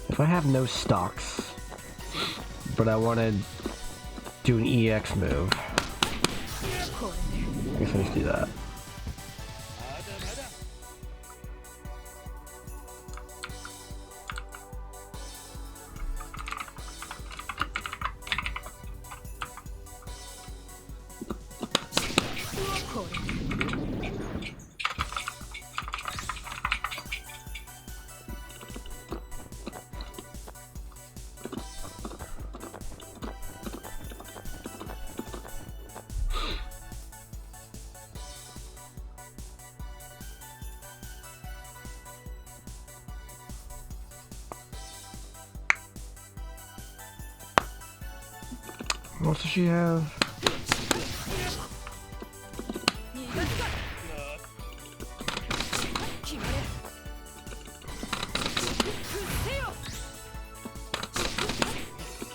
If I have no stocks, but I want to do an EX move, I guess I just do that. What else does she have?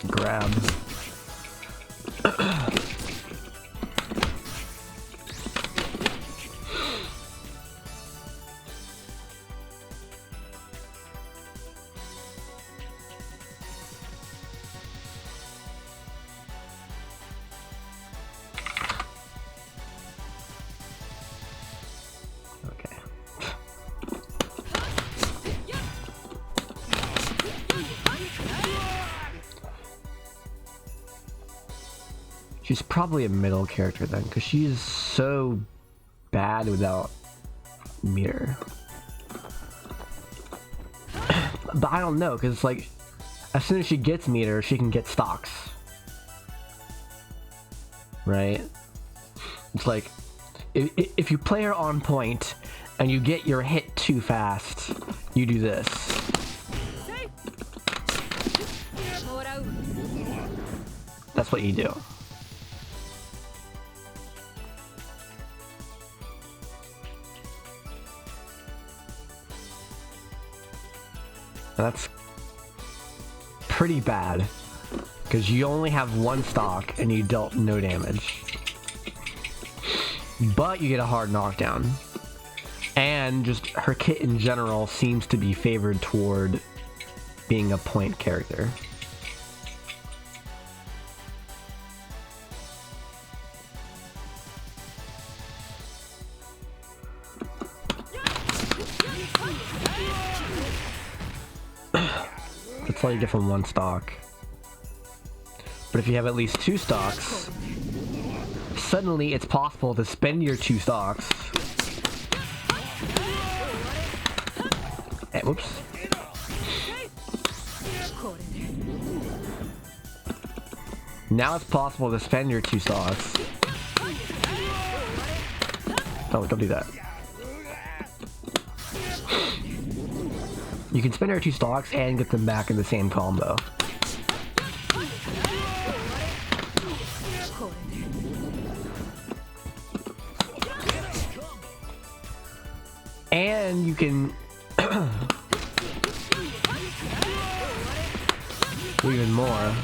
Grab. She's probably a middle character then, because she is so bad without meter. But I don't know, because it's like, as soon as she gets meter, she can get stocks. Right? It's like, if you play her on point, and you get your hit too fast, you do this. That's what you do. That's pretty bad, because you only have one stock and you dealt no damage. But you get a hard knockdown. And just her kit in general seems to be favored toward being a point character. That's all you get from one stock. But if you have at least two stocks, suddenly it's possible to spend your two stocks. Hey, whoops. Now it's possible to spend your two stocks. Oh, don't do that. You can spend your two stocks and get them back in the same combo. And you can do even more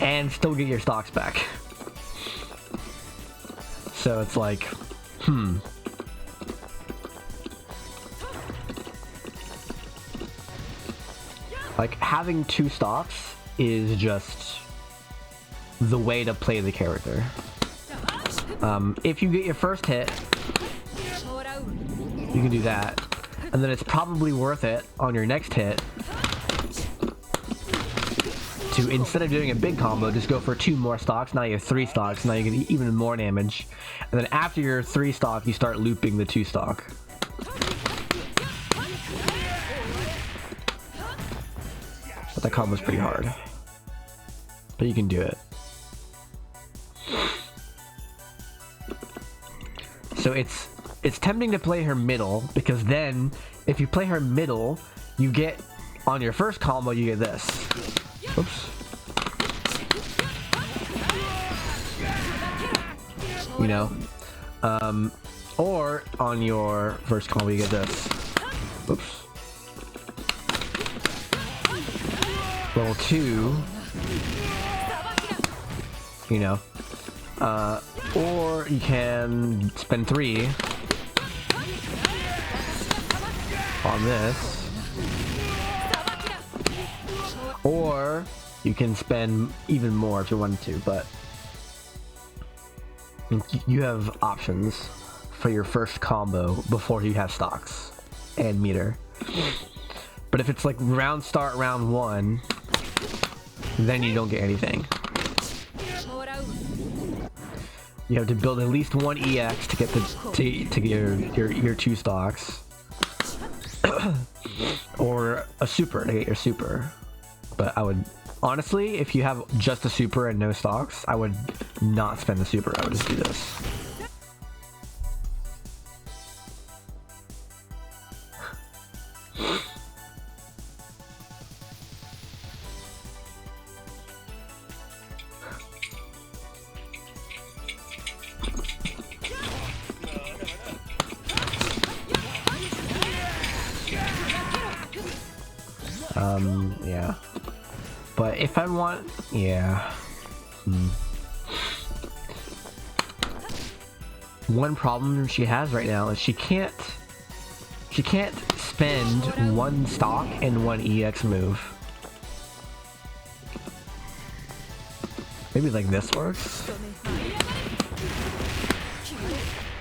and still get your stocks back. So it's like, like, having two stocks is just the way to play the character. If you get your first hit, you can do that. And then it's probably worth it on your next hit to, instead of doing a big combo, just go for two more stocks. Now you have three stocks. Now you get even more damage. And then after your three stock, you start looping the two stock. But that combo's pretty hard. But you can do it. So it's tempting to play her middle, because then if you play her middle, you get, on your first combo, you get this. Oops. You know? Or on your first combo you get this. Oops. Level 2, you know, or you can spend 3 on this, or you can spend even more if you wanted to, but you have options for your first combo before you have stocks and meter. But if it's like start round 1, then you don't get anything. You have to build at least 1 EX to get your 2 stocks, or a super to get your super. But I would honestly, if you have just a super and no stocks, I would not spend the super. I would just do this. Yeah. But if I want, yeah. One problem she has right now is she can't spend 1 stock and 1 EX move. Maybe like this works?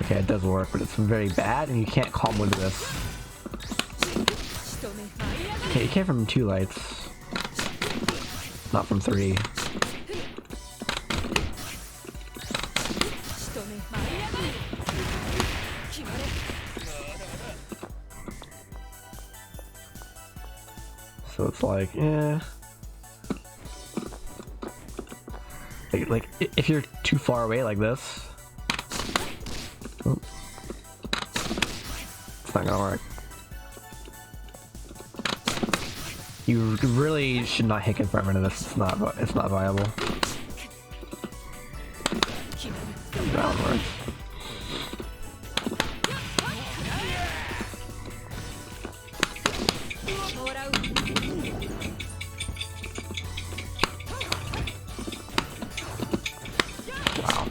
Okay, it does work, but it's very bad and you can't combo with this. Okay, you can from 2 lights. Not from 3. So it's like, eh. Like if you're too far away like this, it's not gonna work. You really should not hit confirm into this. It's not viable. Downwards. Wow.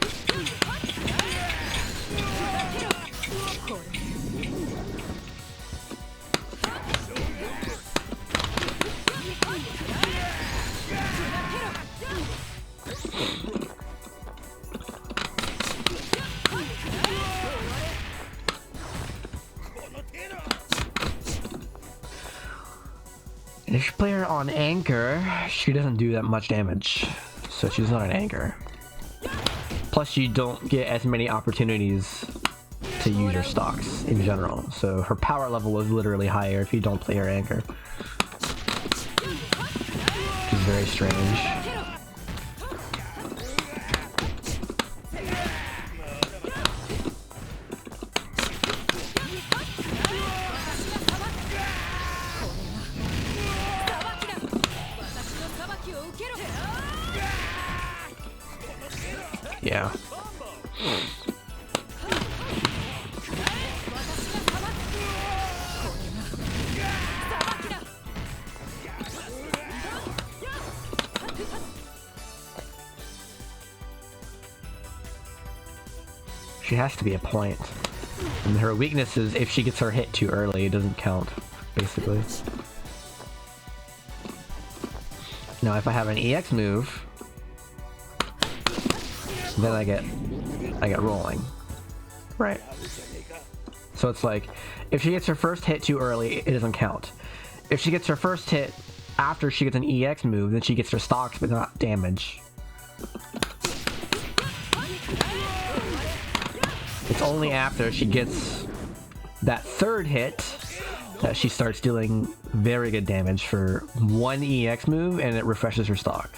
If you play her on anchor, she doesn't do that much damage, so she's not an anchor. Plus, you don't get as many opportunities to use your stocks in general, so her power level is literally higher if you don't play her anchor, which is very strange. Yeah. She has to be a point. And her weakness is if she gets her hit too early, it doesn't count, basically. Now if I have an EX move, then I get rolling. Right. So it's like, if she gets her first hit too early, it doesn't count. If she gets her first hit after she gets an EX move, then she gets her stocks but not damage. It's only after she gets that third hit that she starts dealing very good damage for 1 EX move and it refreshes her stock.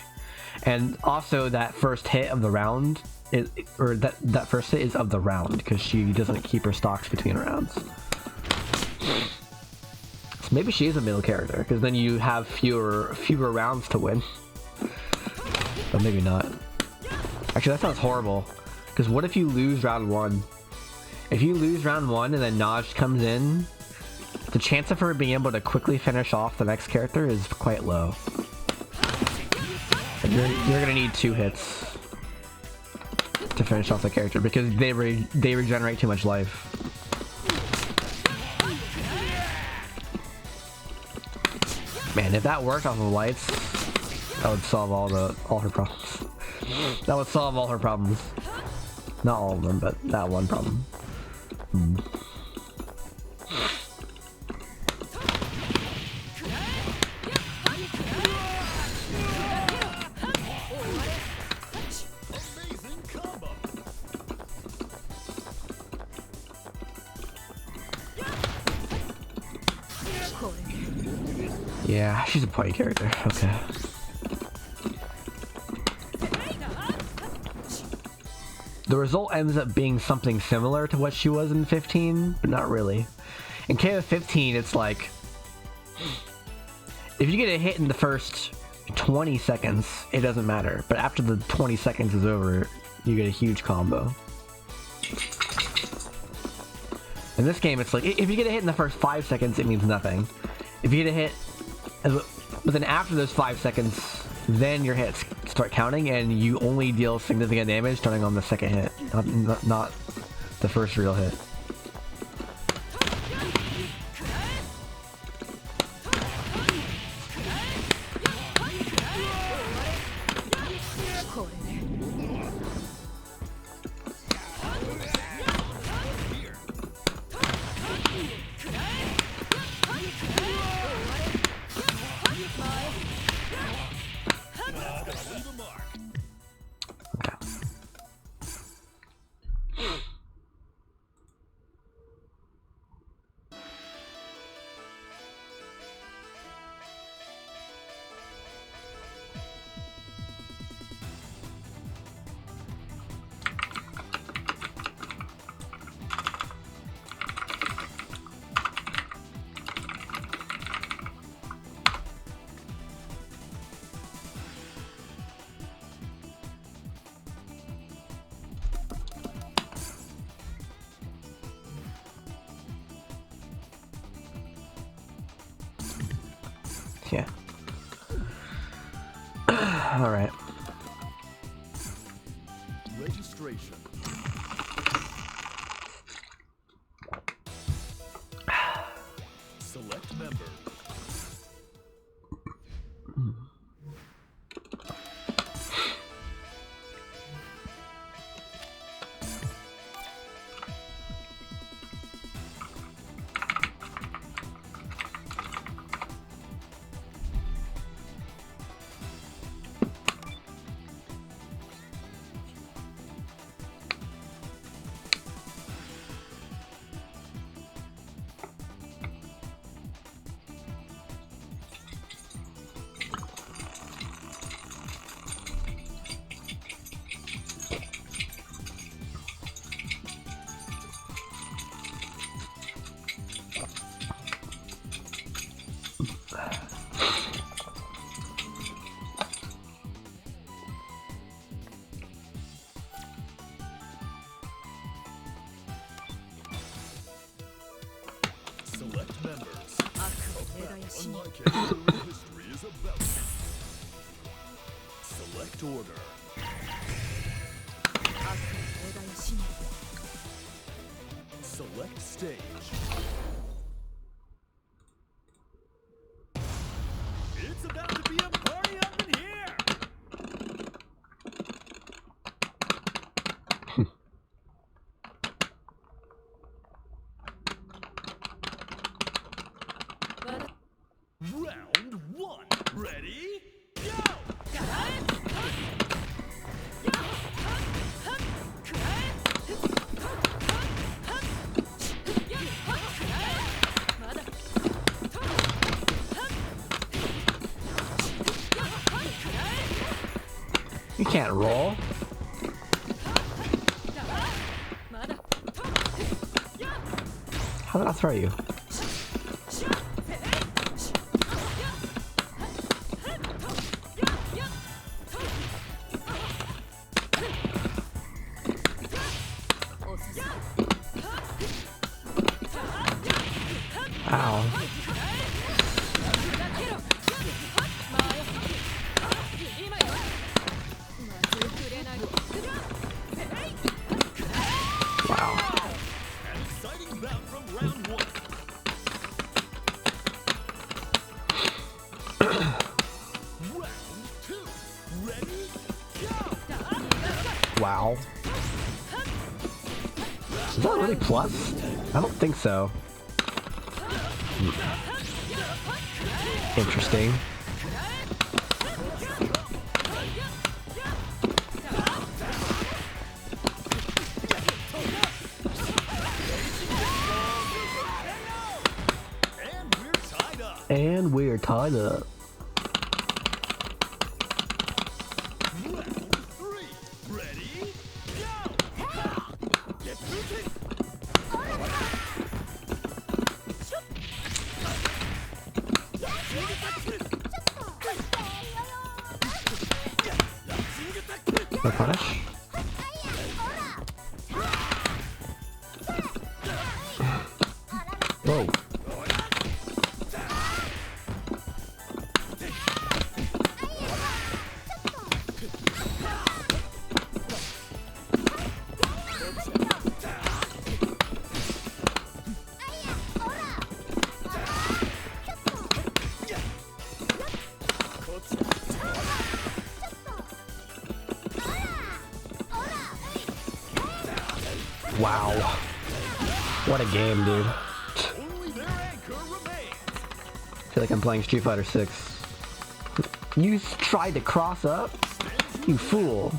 And also that first hit of the round, that first hit is of the round because she doesn't keep her stocks between rounds. So maybe she is a middle character because then you have fewer rounds to win. But maybe not. Actually, that sounds horrible. Because what if you lose round 1 If you lose round 1 and then Naj comes in, the chance of her being able to quickly finish off the next character is quite low. You're gonna need 2 hits to finish off the character because they regenerate too much life. Man, if that worked off of lights, that would solve all her problems. That would solve all her problems. Not all of them, but that one problem. Yeah, she's a point character. Okay. The result ends up being something similar to what she was in 15, but not really. In KoF 15, it's like, if you get a hit in the first 20 seconds, it doesn't matter. But after the 20 seconds is over, you get a huge combo. In this game, it's like, if you get a hit in the first 5 seconds, it means nothing. If you get a hit, but then after those 5 seconds, then your hits start counting, and you only deal significant damage starting on the second hit, not the first real hit. Yeah. All right. Registration. Select member. Select members. Unlike any history is about. Select order. Select stage. It's about to be a party up in here. Round 1. Ready? Go! You can't roll. How did I throw you? Wow. Is that really plus? I don't think so. Interesting. And we're tied up. No punish. Whoa. Wow. What a game, dude. I feel like I'm playing Street Fighter 6. You tried to cross up? You fool.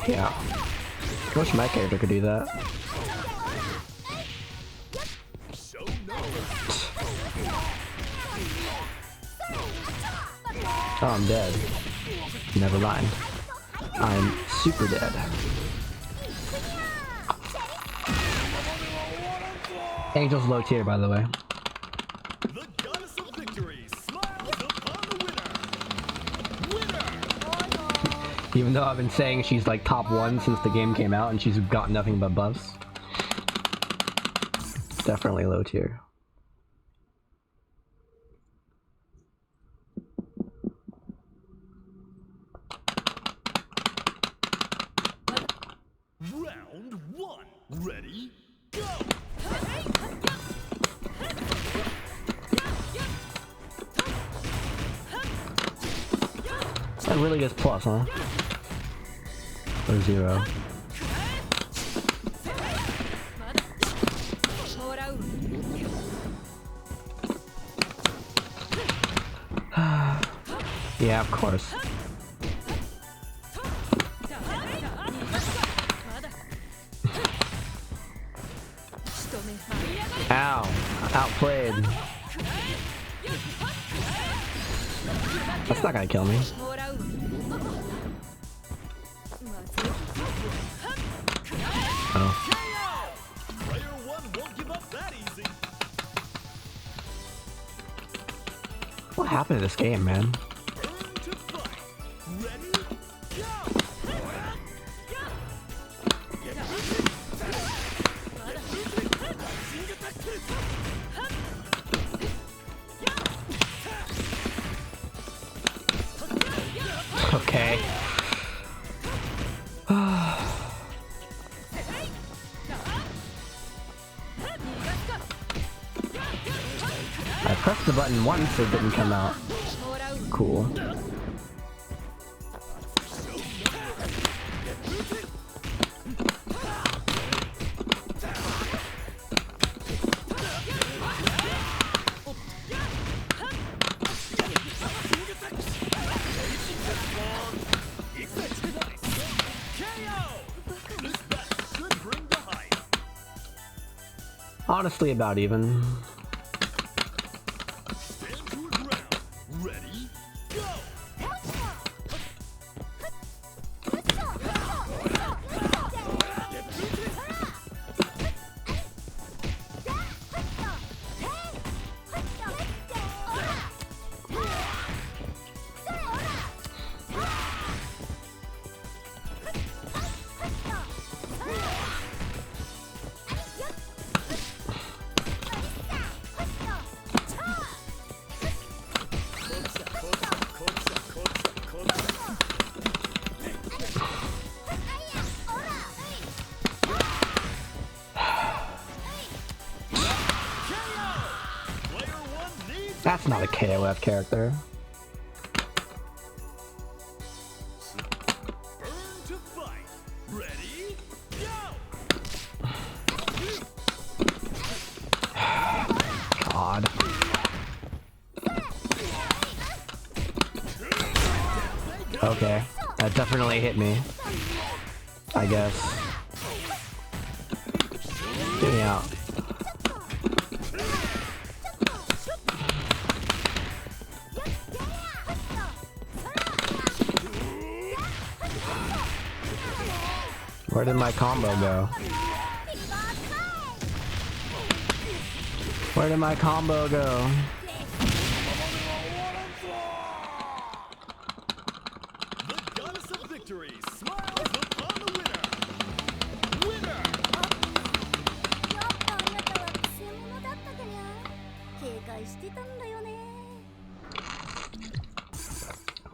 Yeah. I wish my character could do that. Oh, I'm dead. Never mind. I'm super dead. Angel's low tier, by the way. The goddess of victory smiles upon the winner. Even though I've been saying she's like top 1 since the game came out and she's got nothing but buffs. Definitely low tier. Round 1. Ready? Go! That really gets plus, huh? Or 0. Yeah, of course. Ow. Outplayed. That's not gonna kill me. Oh. Player 1 won't give up that easy. What happened to this game, man? Turn to fight. Ready? Okay. I pressed the button once, it didn't come out. Cool. Honestly, about even. Stand to your ground. Ready? Go! That's not a KoF character. Burn to fight. Ready? Go! God. Okay, that definitely hit me. I guess. Get me out. Where did my combo go? Where did my combo go? The goddess of victory smiles upon the winner. Winner! やっぱあなたはくせ者だったかにゃ。警戒してたんだよね。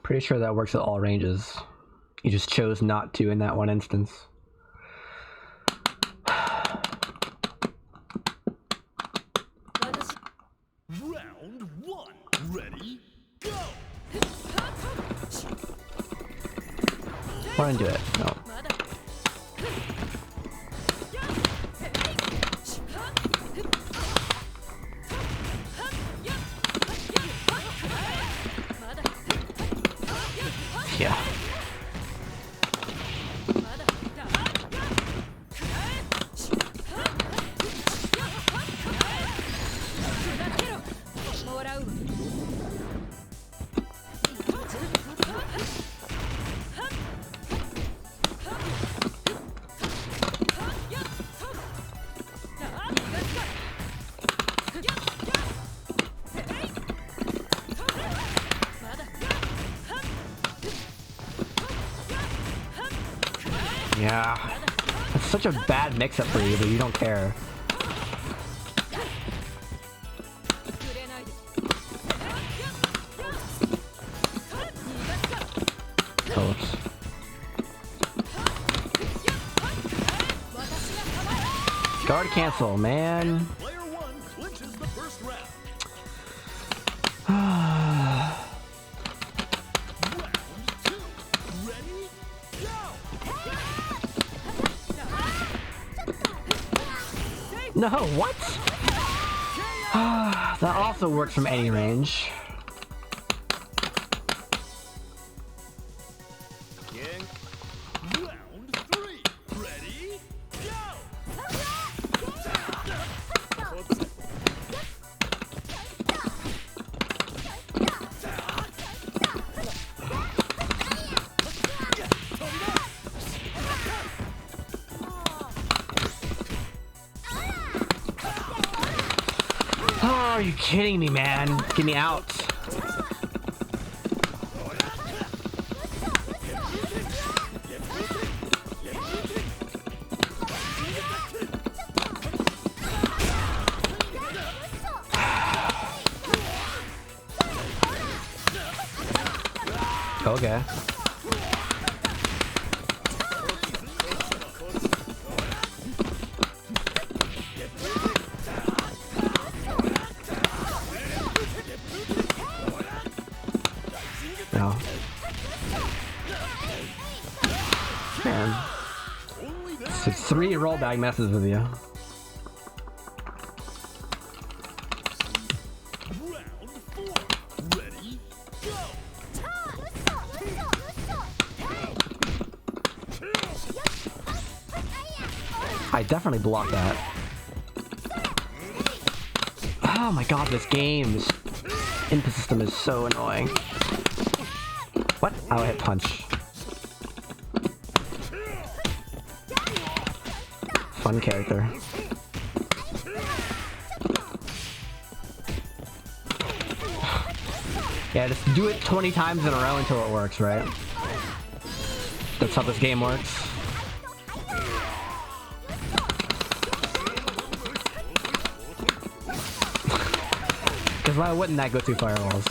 Pretty sure that works at all ranges. You just chose not to in that one instance. Round one. Ready? Go! Wanna do it? No. Yeah. Yeah. It's such a bad mix-up for you, but you don't care. Oops. Guard cancel, man. Player one clinches the first round. Round two. Ready? Go! No, what? That also works from any range. King. Round three. Ready? Go! Oh, are you kidding me, man? Get me out. Okay. No. Man. It's 3 rollback messes with you. Round four. Ready? Go! I definitely blocked that. Oh my god, this game's input system is so annoying. What? Oh, I hit punch. Fun character. Yeah, just do it 20 times in a row until it works, right? That's how this game works. Because why wouldn't that go through firewalls?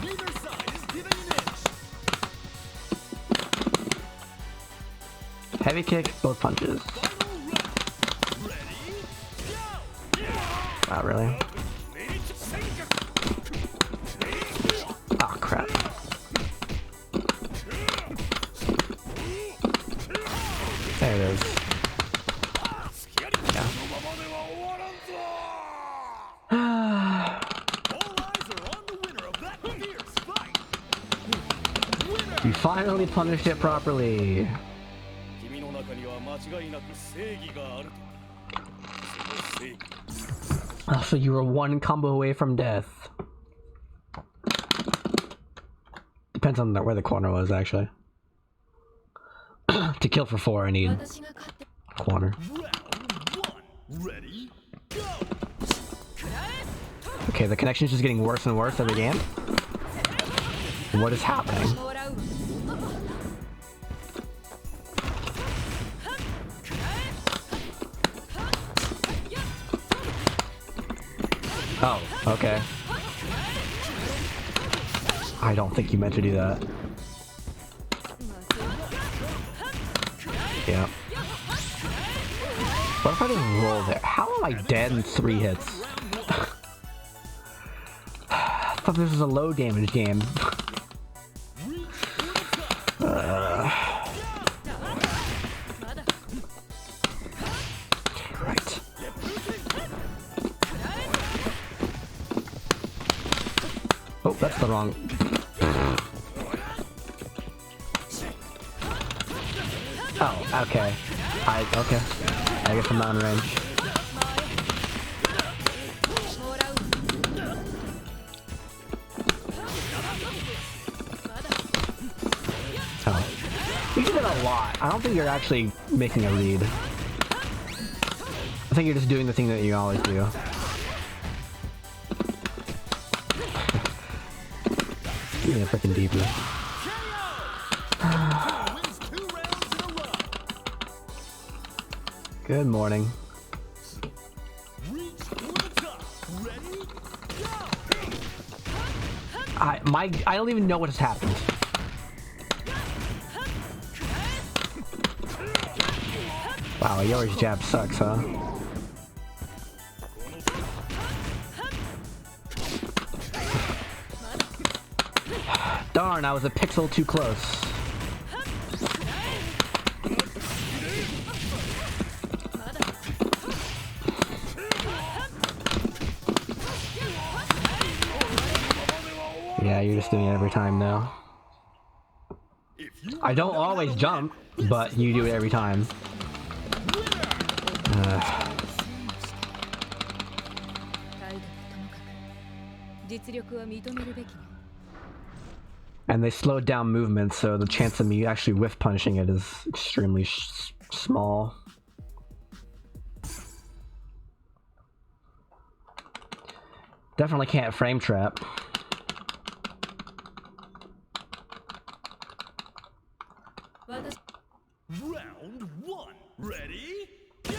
Neither side is giving an inch. Heavy kick, both punches. Not really. Oh crap. There it is. Yeah. You finally punished it properly. Oh, so you were one combo away from death. Depends on where the corner was, actually. To kill for 4, I need corner. Okay, the connection's just getting worse and worse every game. What is happening? Oh, okay. I don't think you meant to do that. Yeah. What if I just roll there? How am I dead in 3 hits? I thought this was a low damage game. Right. Oh, that's the wrong. Oh, okay. Okay. I guess I'm not in range. Oh. You did a lot. I don't think you're actually making a read. I think you're just doing the thing that you always do. Give me a freaking deeper. Good morning. I don't even know what has happened. Wow, yours jab sucks, huh? Darn, I was a pixel too close. Yeah, you're just doing it every time now. I don't always jump, but you do it every time. And they slowed down movement, so the chance of me actually whiff punishing it is extremely small. Definitely can't frame trap. Round 1. Ready? Go!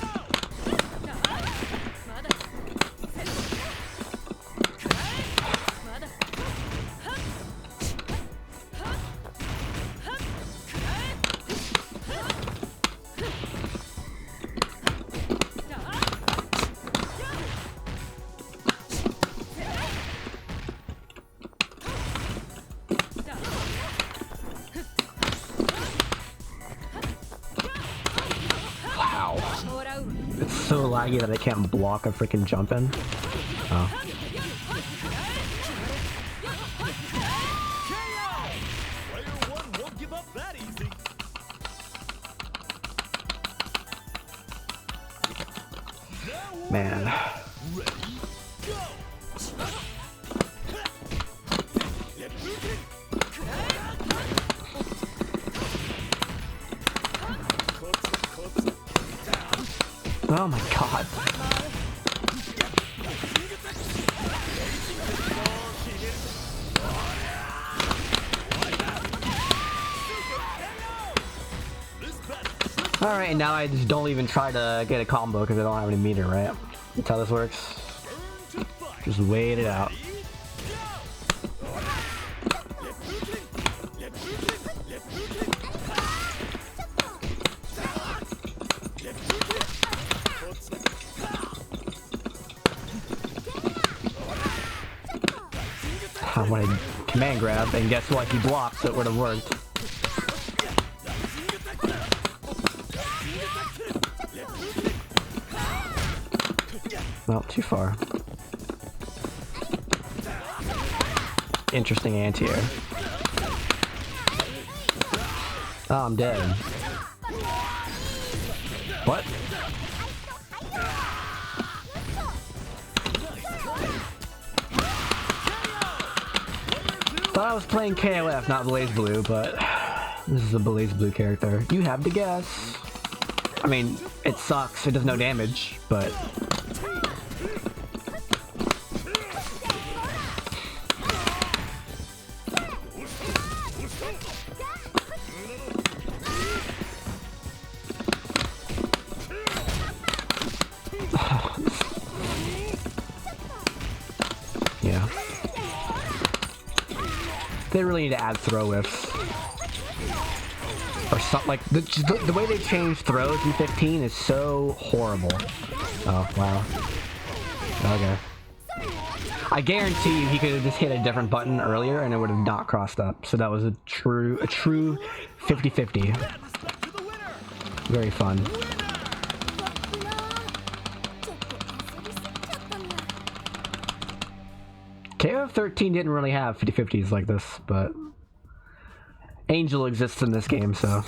It's so laggy that I can't block a freaking jump in. Oh. Man. Oh my god. Alright, now I just don't even try to get a combo because I don't have any meter, right? That's how this works. Just wait it out. I wanted command grab, and guess what? He blocked, so it would have worked. Well, too far. Interesting anti-air. Oh, I'm dead. What? Thought I was playing KoF, not Blaze Blue, but this is a Blaze Blue character. You have to guess. I mean, it sucks. It does no damage, but... yeah. They really need to add throw whiffs. Or something like the way they change throws in 15 is so horrible. Oh wow. Okay. I guarantee you he could have just hit a different button earlier and it would have not crossed up. So that was a true 50-50. Very fun. KoF XIII didn't really have 50-50s like this, but Angel exists in this game, so...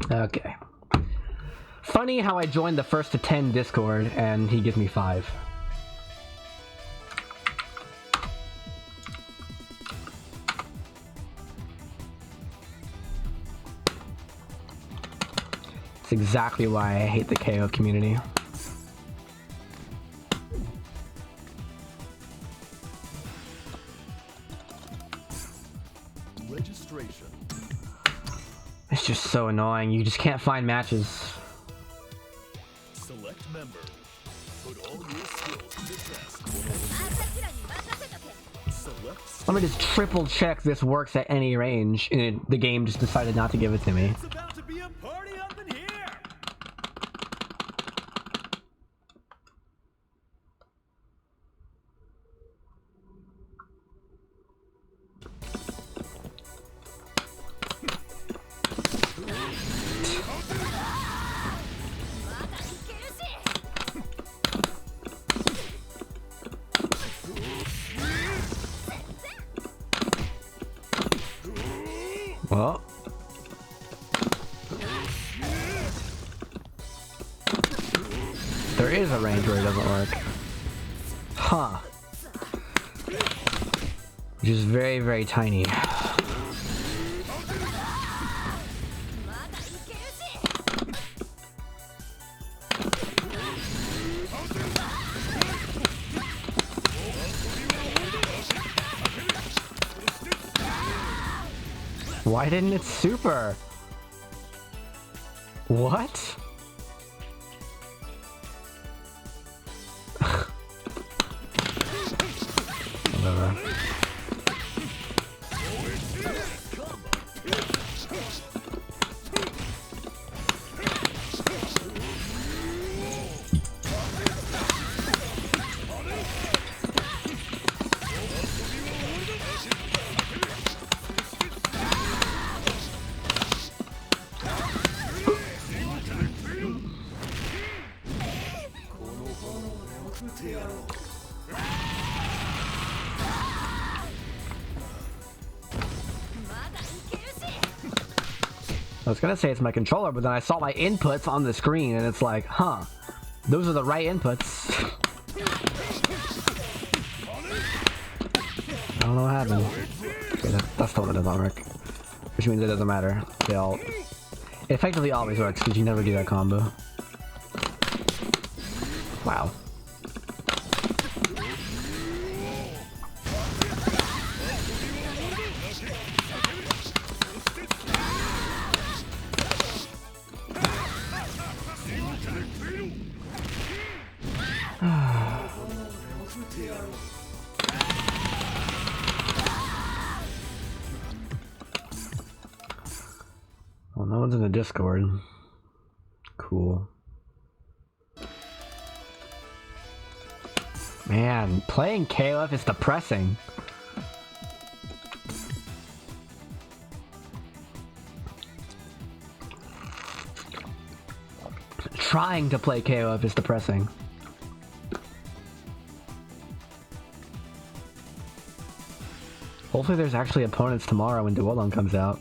Okay. Funny how I joined the first to 10 Discord, and he gives me 5. It's exactly why I hate the KoF community. Registration. It's just so annoying. You just can't find matches. Select member. Put all your skills to the test. Select. Let me just triple check this works at any range, and the game just decided not to give it to me. It's about to be a party up in here. Well. There is a range where it doesn't work. Huh. Which is very, very tiny. Why didn't it super? What? Whatever. I was gonna say it's my controller, but then I saw my inputs on the screen and it's like, huh, those are the right inputs. I don't know what happened. Okay, that's the one that doesn't work. Which means it doesn't matter. It effectively always works because you never do that combo. Wow. Well, no one's in the Discord. Cool. Man, playing KoF is depressing. Trying to play KoF is depressing. Hopefully there's actually opponents tomorrow when Duolong comes out.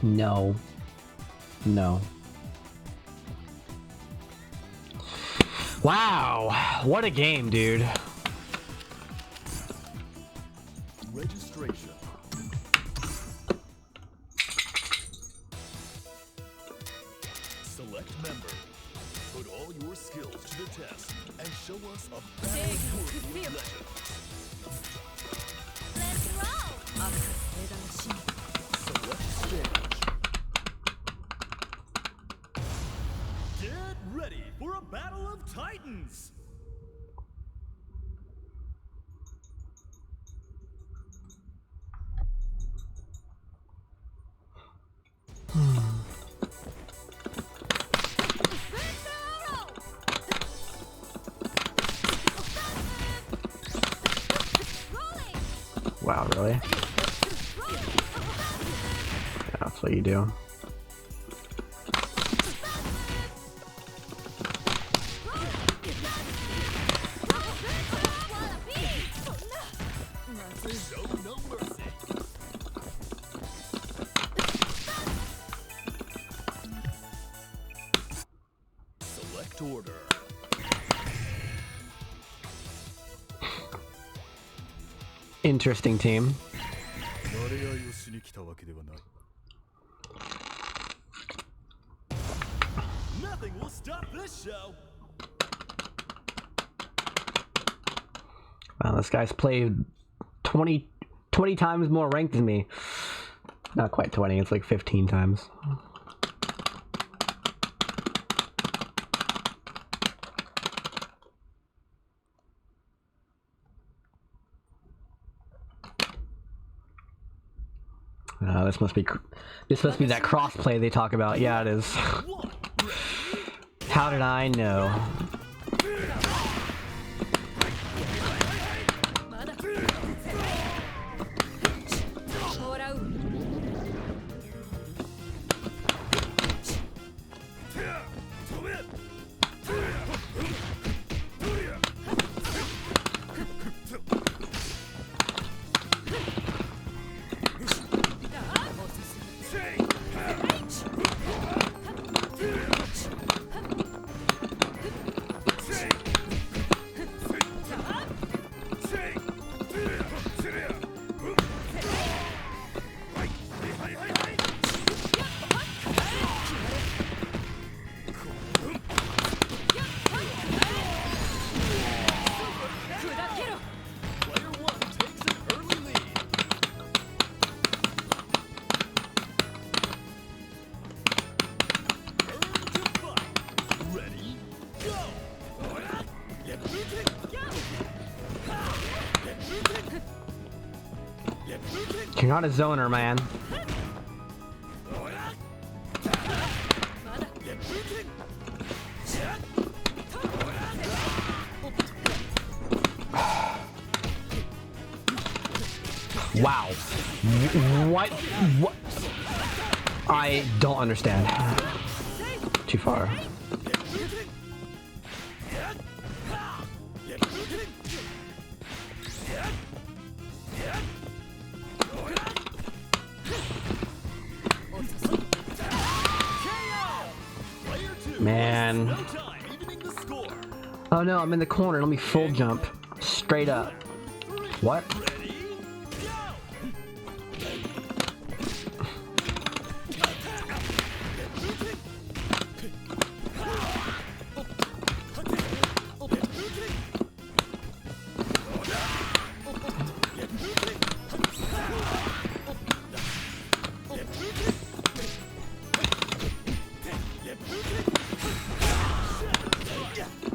No. No. Wow, what a game, dude. Registration. Select member. Put all your skills to the test and show us a battle worthy legend. Let's roll! Select stage. Get ready for a battle of titans! Wow, really? Yeah, that's what you do. Show no mercy. Select order. Interesting team. Nothing will stop this show. Wow, this guy's played 20 times more ranked than me. Not quite 20, it's like 15 times. This must be that crossplay they talk about. Yeah, it is. How did I know? You're not a zoner, man. Wow. What? I don't understand. Too far. Man. No time, evening the score. Oh no, I'm in the corner. Let me full jump. Straight up. What? Ready, go!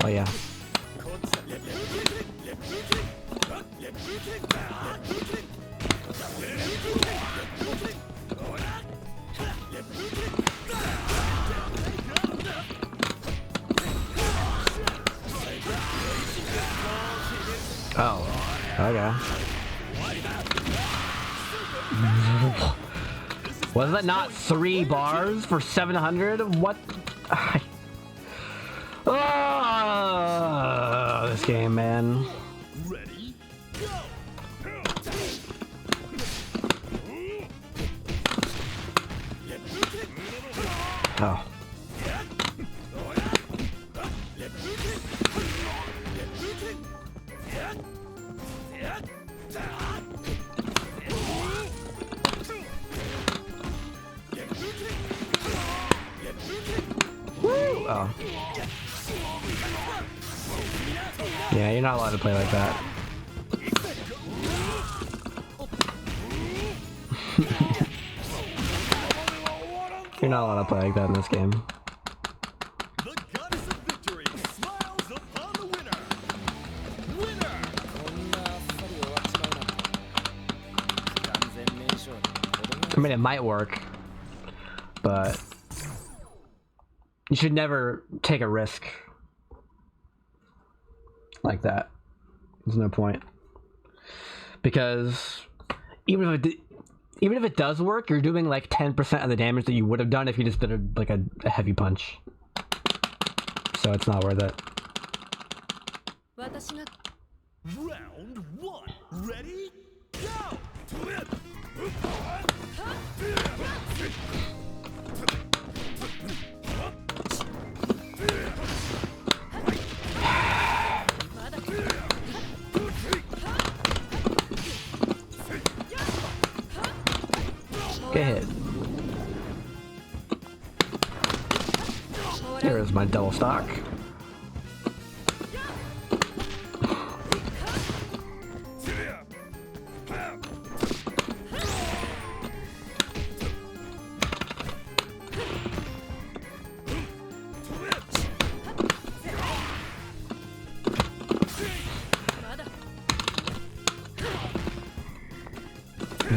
Oh yeah. Oh, okay. Was that not 3 bars for 700? What? Oh, this game, man. Ready, go! Oh. Woo! Oh. Yeah, you're not allowed to play like that. You're not allowed to play like that in this game. The goddess of victory smiles upon the winner. Winner! I mean, it might work, but you should never take a risk like that. There's no point, because even if it does work, you're doing like 10% of the damage that you would have done if you just did a heavy punch. So it's not worth it. 私が Round 1. Ready, go! Get hit. Here is my double stock.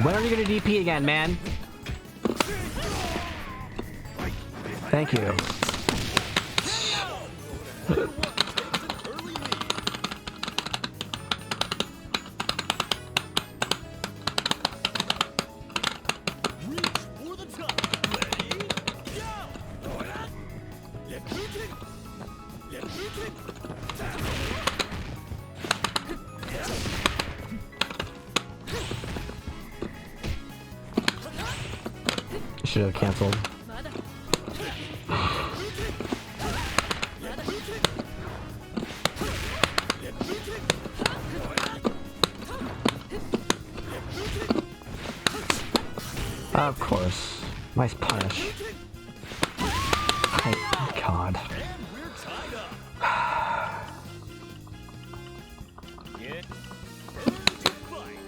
When are you gonna DP again, man? Thank you. Reach for the top. Ready, go! Should have canceled. Of course. Nice punish. Oh, God. And we're tied up. Get ready to fight.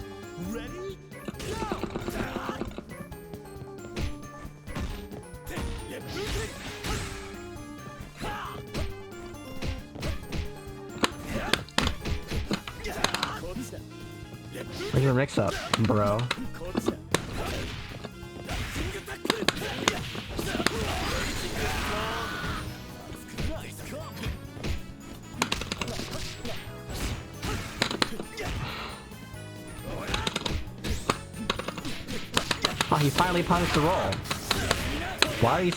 Ready, Where's your mix up, bro? nice combo. Oh, he finally punished the roll. Why are you...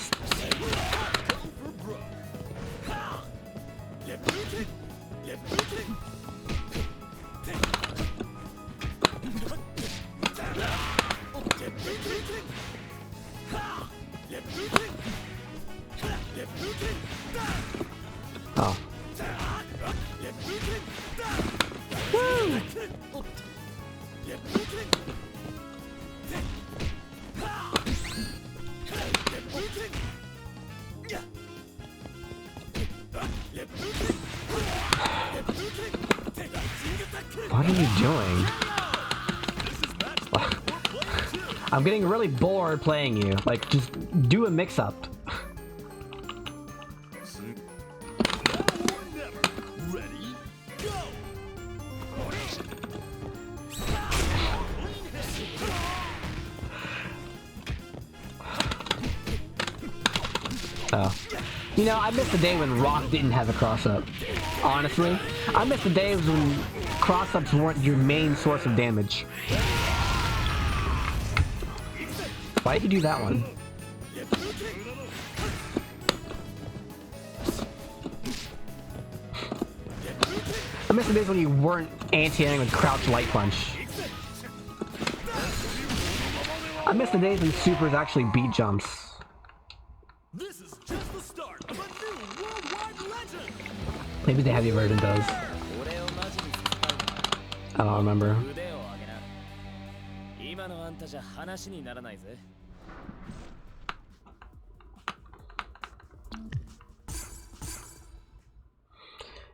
doing? I'm getting really bored playing you. Like, just do a mix-up. Ready, go! Oh. You know, I miss the day when Rock didn't have a cross-up. Honestly. I miss the days when cross-ups weren't your main source of damage. Why did you do that one? I miss the days when you weren't anti-airing with crouch light punch. I miss the days when supers actually beat jumps. This is just the start of a new worldwide legend! Maybe the heavy version does. I don't remember.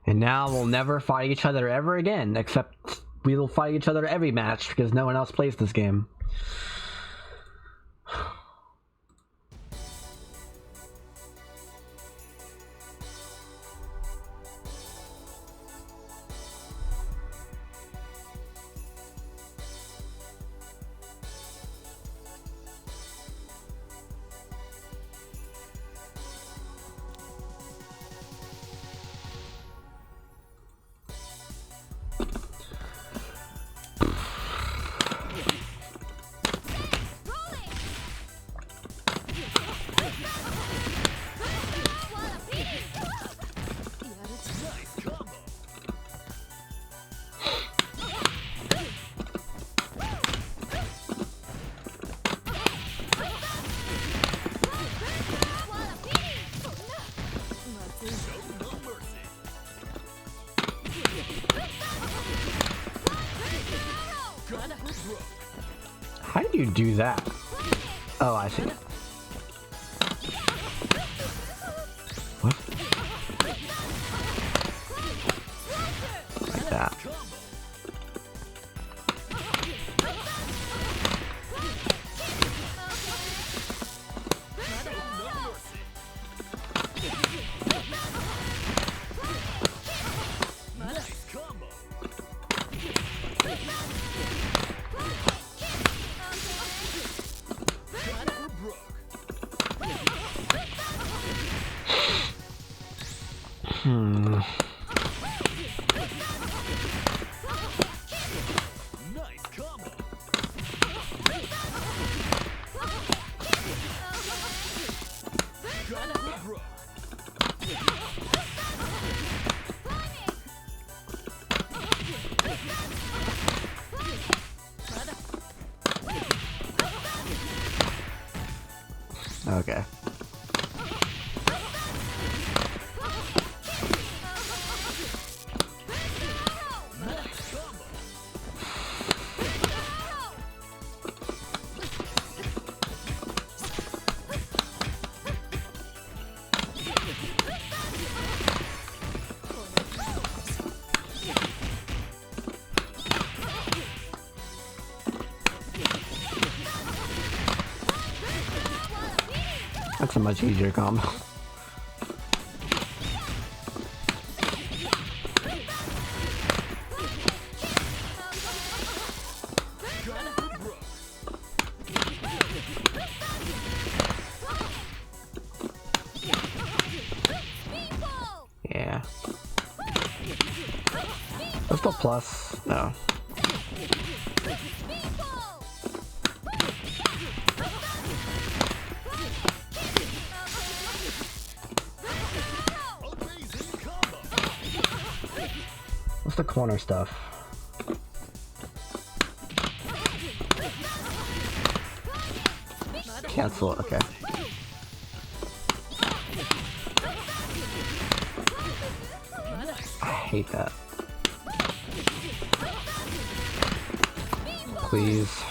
And now we'll never fight each other ever again, except we will fight each other every match because no one else plays this game. How did you do that? Oh, I see. What? Like that. Okay. That's a much easier combo. Yeah. What's the plus? No. What's the corner stuff? Cancel, okay. I hate that. Please.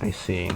I see.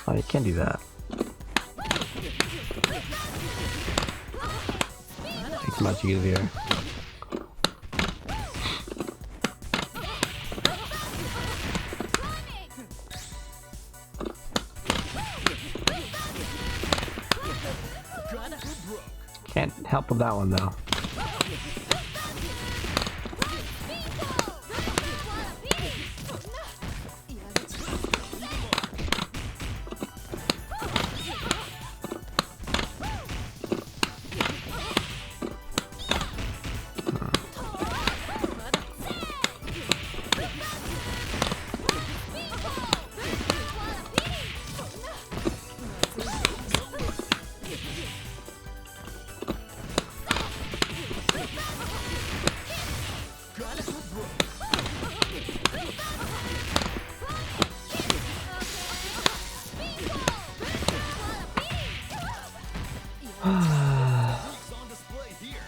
Oh, you can't do that. Takes much easier. Can't help with that one though. On display here.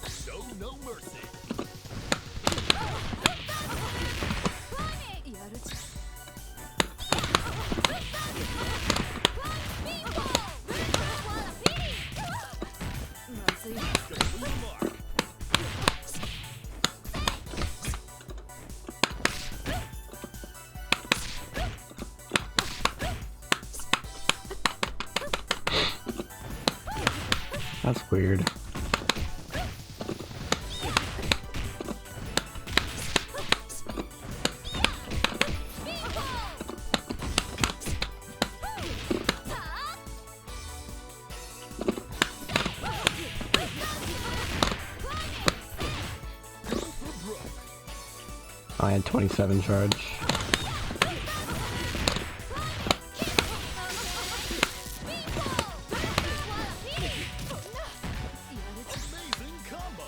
Show no mercy. Leave a mark. That's weird. I had 27 charge. Amazing combo.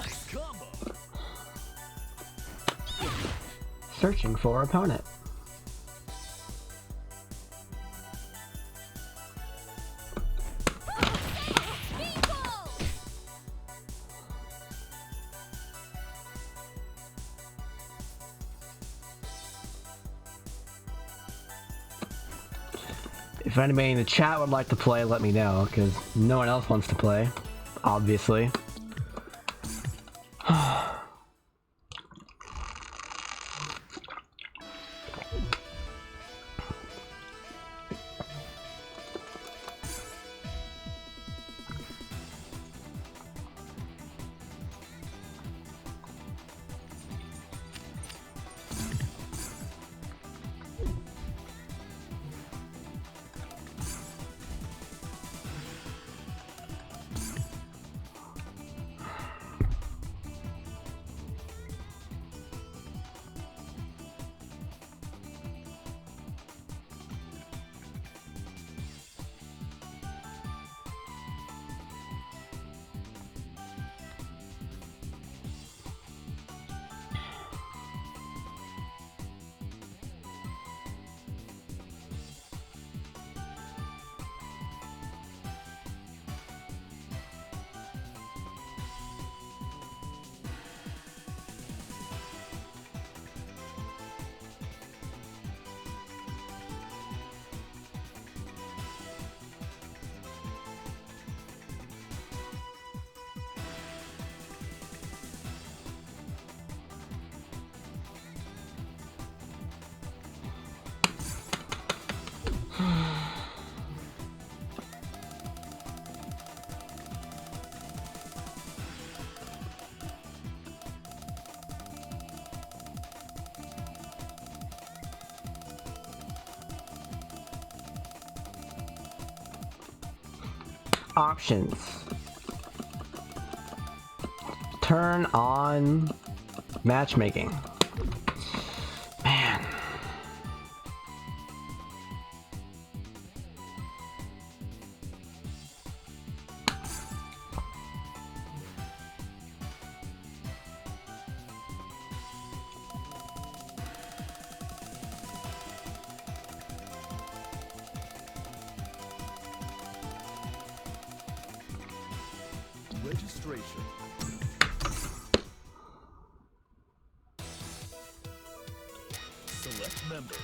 Nice combo. Searching for opponent. If anybody in the chat would like to play, let me know, because no one else wants to play, obviously. Options. Turn on matchmaking. Man. Registration. Select member.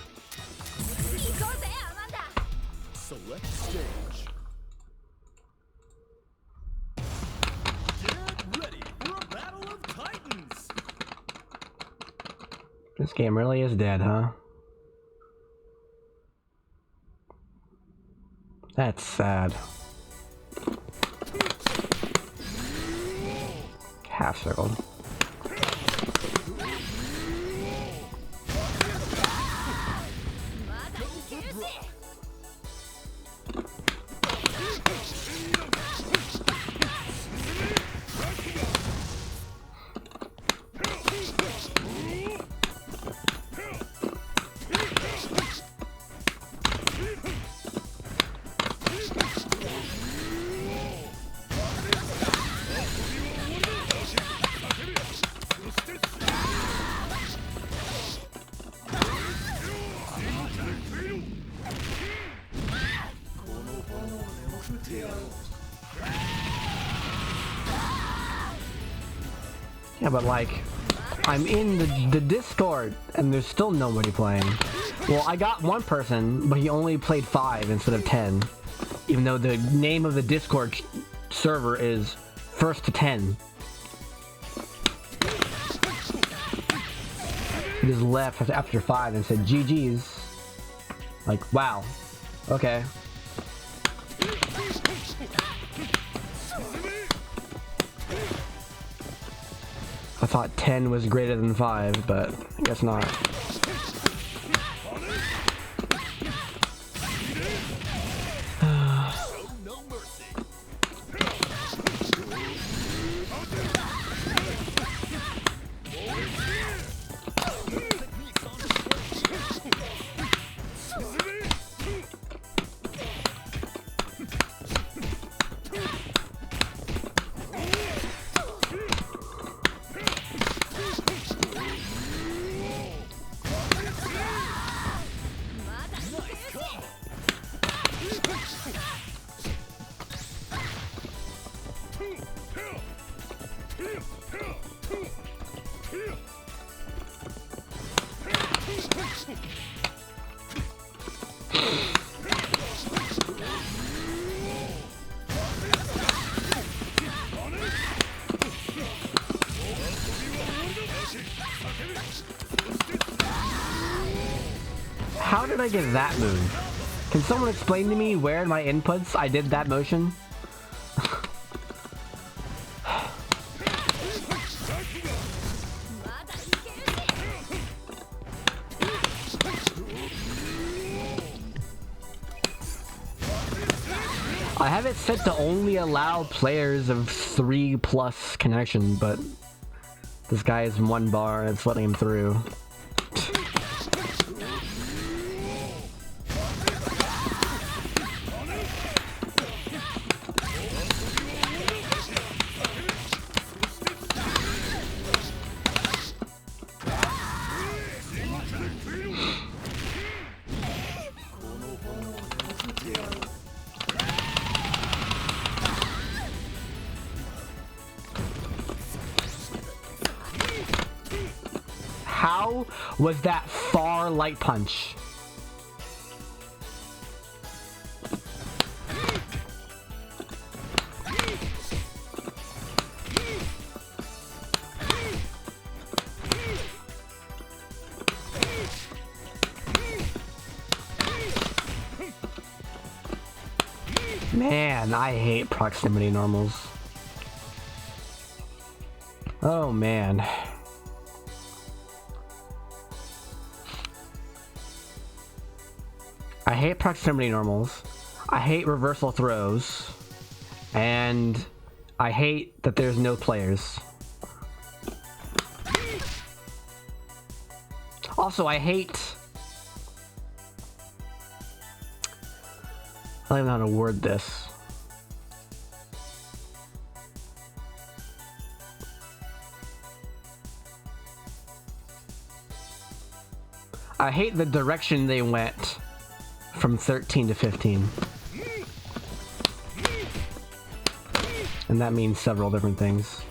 Select stage. Get ready for a battle of titans. This game really is dead, huh? That's sad. Half circled. Yeah, but like, I'm in the Discord and there's still nobody playing. Well, I got one person, but he only played 5 instead of 10. Even though the name of the Discord server is first to 10. He just left after 5 and said GG's. Like, wow. Okay. I thought 10 was greater than 5, but I guess not. How did I get that move? Can someone explain to me where in my inputs I did that motion? I have it set to only allow players of 3+ connection, but this guy is 1 bar and it's letting him through. How was that far light punch? Man, I hate proximity normals. Oh man. I hate proximity normals, I hate reversal throws, and I hate that there's no players. Also, I hate... I don't even know how to word this. I hate the direction they went from 13 to 15. And that means several different things.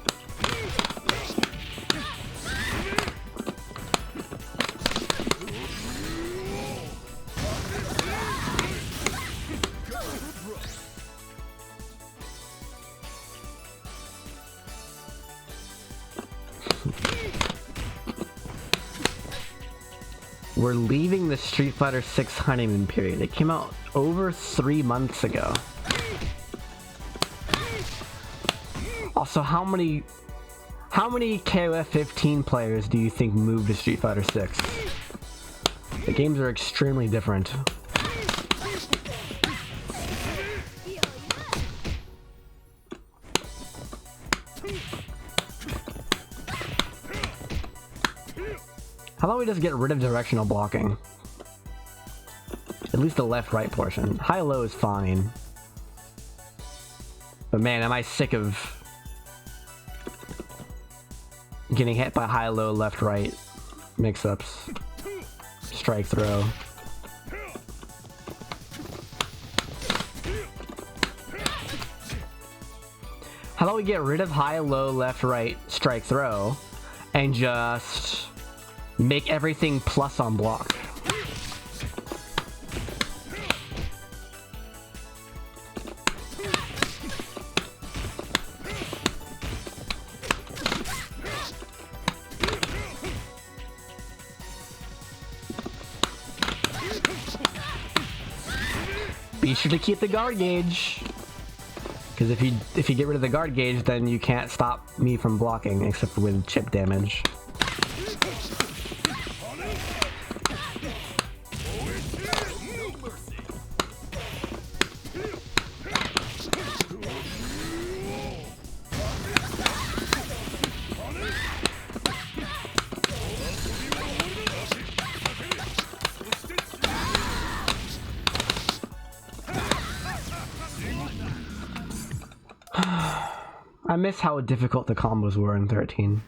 We're leaving the Street Fighter VI honeymoon period. It came out over 3 months ago. Also, how many KoF 15 players do you think moved to Street Fighter VI? The games are extremely different. How about we just get rid of directional blocking? At least the left-right portion. High-low is fine. But man, am I sick of getting hit by high-low, left-right mix-ups. Strike throw. How about we get rid of high-low, left-right strike throw and just make everything plus on block. Be sure to keep the guard gauge, because if you get rid of the guard gauge, then you can't stop me from blocking except with chip damage. I miss how difficult the combos were in 13.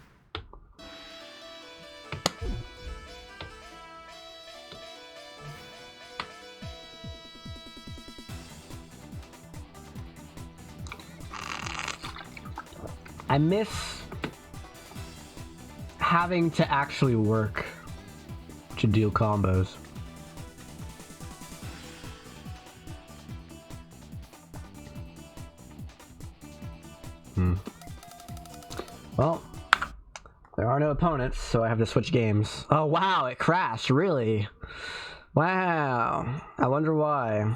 I miss having to actually work to deal combos. Well, there are no opponents, so I have to switch games. Oh wow, it crashed, really? Wow, I wonder why.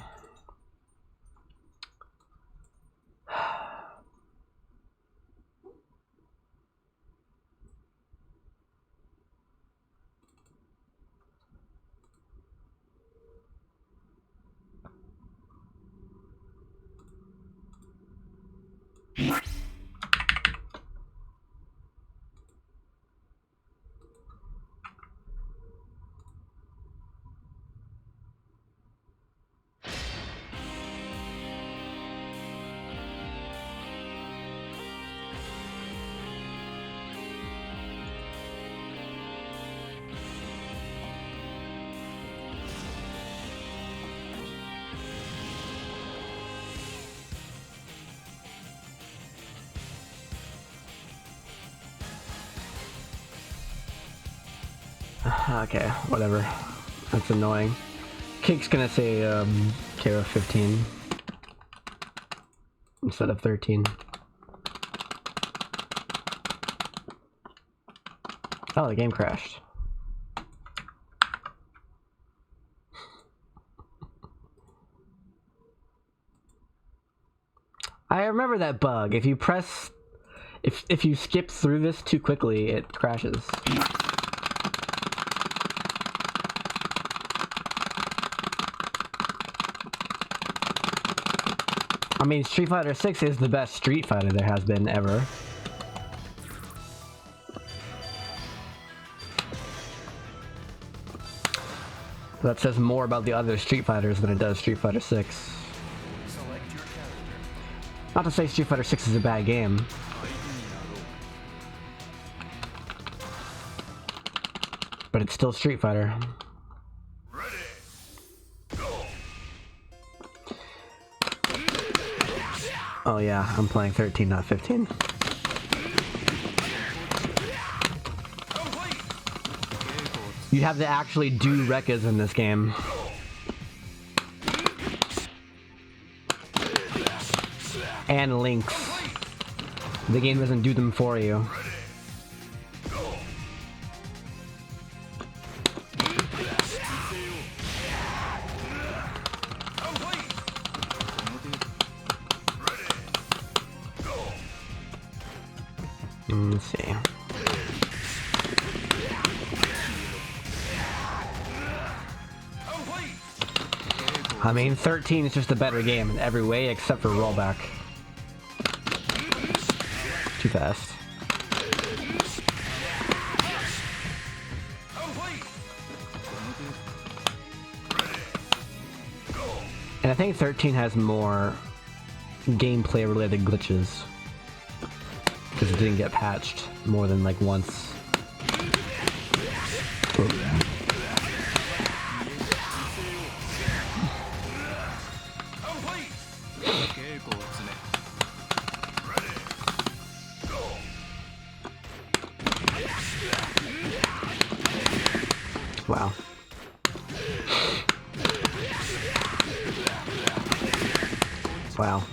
Okay, whatever. That's annoying. Cake's gonna say KoF XV instead of 13. Oh, the game crashed. I remember that bug. If you press, if you skip through this too quickly, it crashes. I mean, Street Fighter VI is the best Street Fighter there has been ever. That says more about the other Street Fighters than it does Street Fighter VI. Not to say Street Fighter VI is a bad game. But it's still Street Fighter. Oh yeah, I'm playing 13, not 15. You have to actually do rekkas in this game. And links. The game doesn't do them for you. Let's see. I mean, 13 is just a better game in every way except for rollback. Too fast. And I think 13 has more gameplay related glitches. Because it didn't get patched more than like once. Wow. Wow.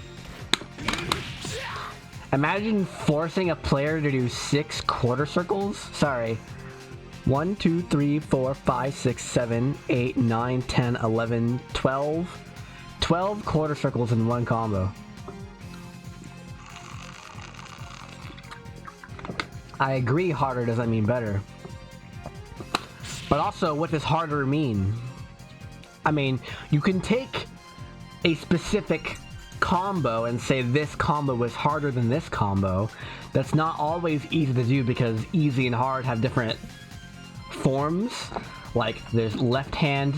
Imagine forcing a player to do 6 quarter circles? Sorry. 1, 2, 3, 4, 5, 6, 7, 8, 9, 10, 11, 12. 12 quarter circles in one combo. I agree harder doesn't mean better. But also, what does harder mean? I mean, you can take a specific combo and say this combo was harder than this combo. That's not always easy to do because easy and hard have different forms. Like, there's left hand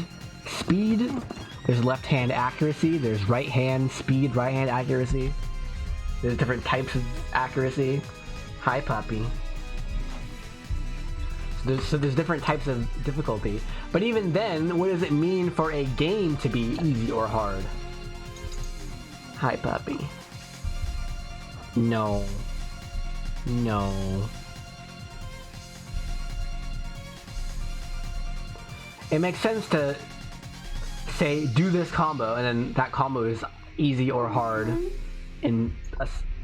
speed, there's left hand accuracy, there's right hand speed, right hand accuracy. There's different types of accuracy. Hi, puppy. So there's different types of difficulty. But even then, what does it mean for a game to be easy or hard? Hi, puppy. No. No. it makes sense to say do this combo, and then that combo is easy or hard in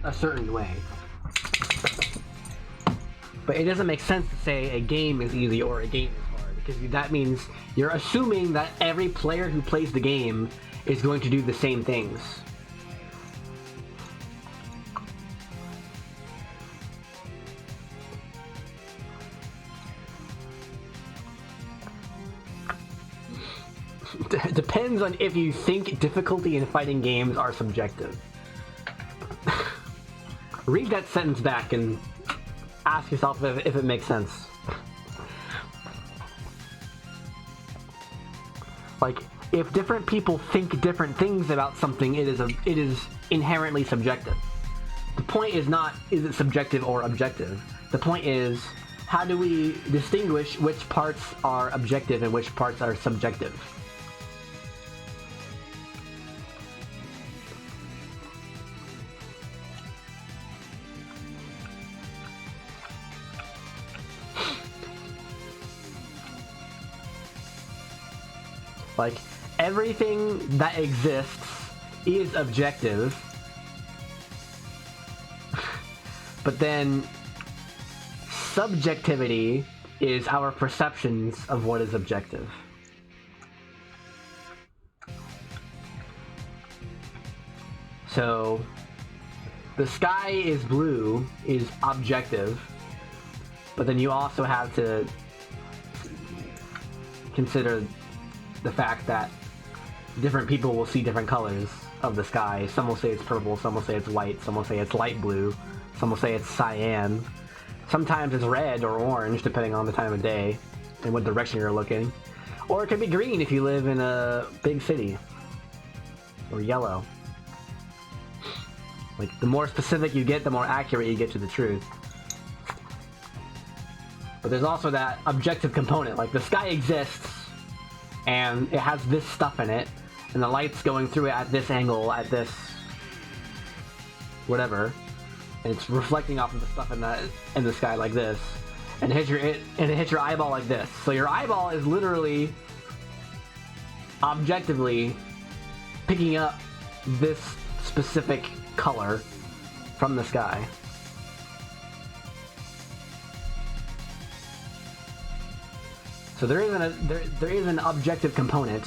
a certain way. But it doesn't make sense to say a game is easy or a game is hard, because that means you're assuming that every player who plays the game is going to do the same things. Depends on if you think difficulty in fighting games are subjective. Read that sentence back and ask yourself if it makes sense. Like, if different people think different things about something, it is inherently subjective. The point is not, is it subjective or objective? The point is, how do we distinguish which parts are objective and which parts are subjective? Like, everything that exists is objective, but then subjectivity is our perceptions of what is objective. So, the sky is blue is objective, but then you also have to consider the fact that different people will see different colors of the sky. Some will say it's purple, some will say it's white, some will say it's light blue, some will say it's cyan. Sometimes it's red or orange, depending on the time of day and what direction you're looking. Or it could be green if you live in a big city. Or yellow. Like, the more specific you get, the more accurate you get to the truth. But there's also that objective component. Like, the sky exists, and it has this stuff in it, and the light's going through it at this angle, at this whatever, and it's reflecting off of the stuff in the sky like this, and it hits your eyeball like this. So your eyeball is literally objectively picking up this specific color from the sky. So there is an objective component,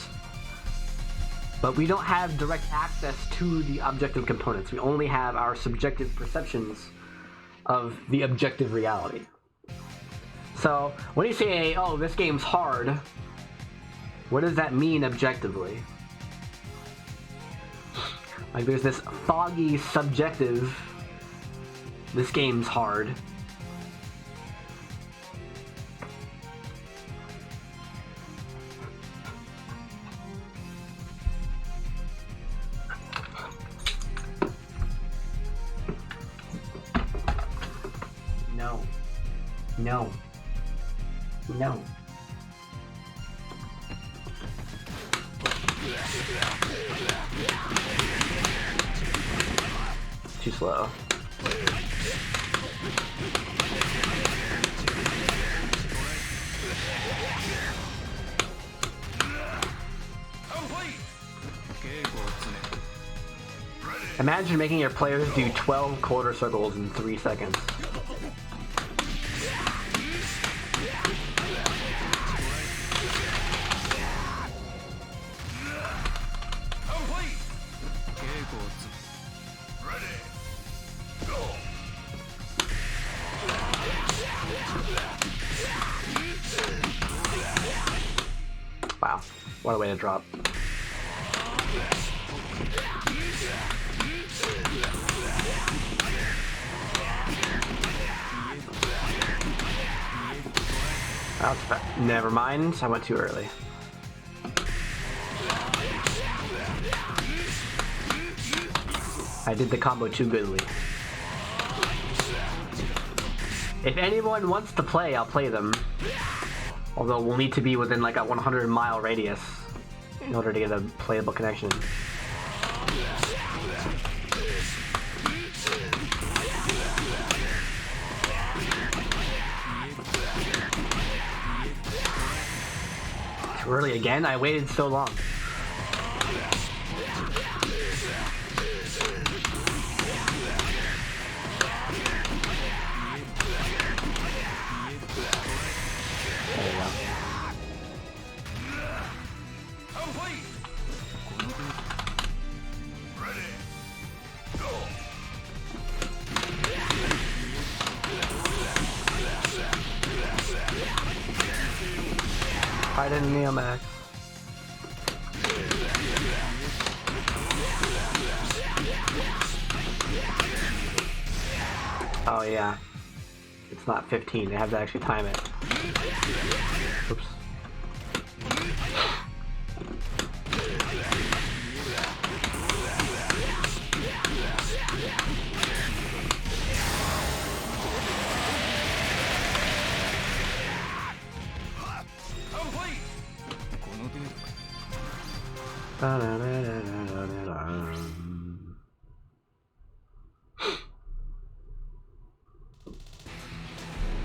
but we don't have direct access to the objective components. We only have our subjective perceptions of the objective reality. So when you say, oh, this game's hard, what does that mean objectively? Like, there's this foggy subjective, this game's hard. No. No. Too slow. Imagine making your players do 12 quarter circles in 3 seconds. Wow, what a way to drop. Never mind, I went too early. I did the combo too goodly. If anyone wants to play, I'll play them. Although we'll need to be within like a 100-mile radius in order to get a playable connection. Really, again? I waited so long. There you go. I didn't Neomax. Oh yeah. It's not 15, they have to actually time it. Oops.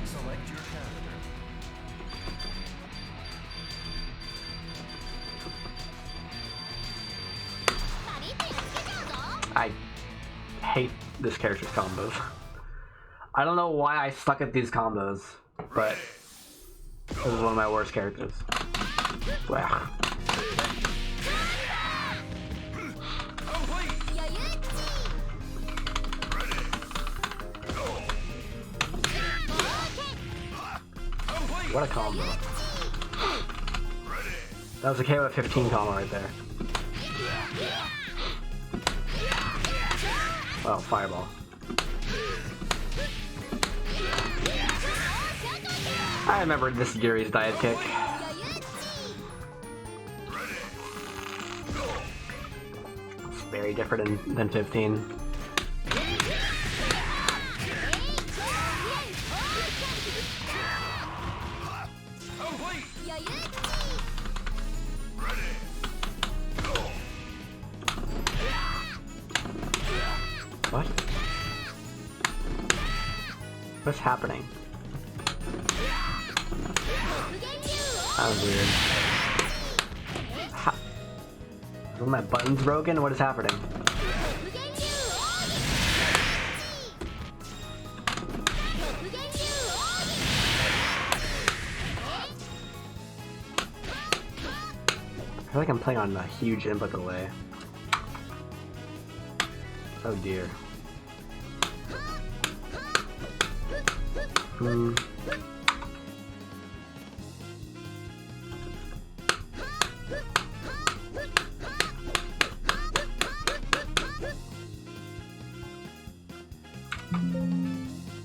Select your character. I hate this character's combos. I don't know why I suck at these combos, but this is one of my worst characters. Wow. What a combo. That was a KoF 15 combo right there. Oh, fireball. I remember this Yuri's diet kick. It's very different than 15. What? What's happening? That was weird. Are my buttons broken? What is happening? I feel like I'm playing on a huge input delay. Oh dear.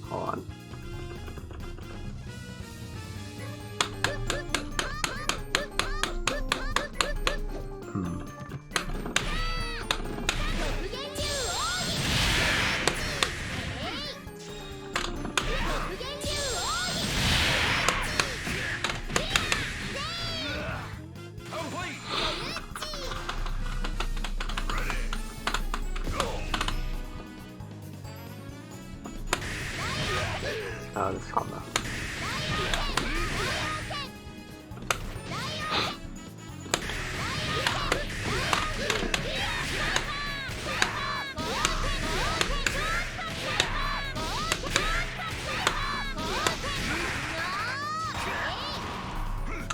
Hold on. Oh, this combo.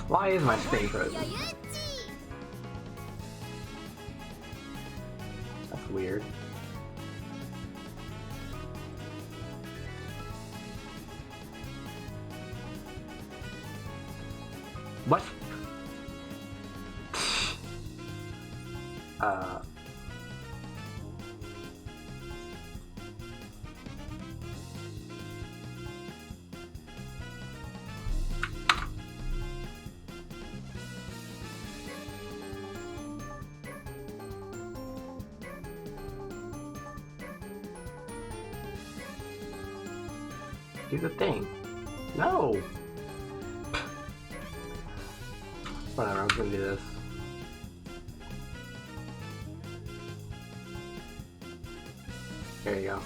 Why is my space frozen? That's weird. What? Do the thing. No! Whatever, I'm just gonna do this. There you go.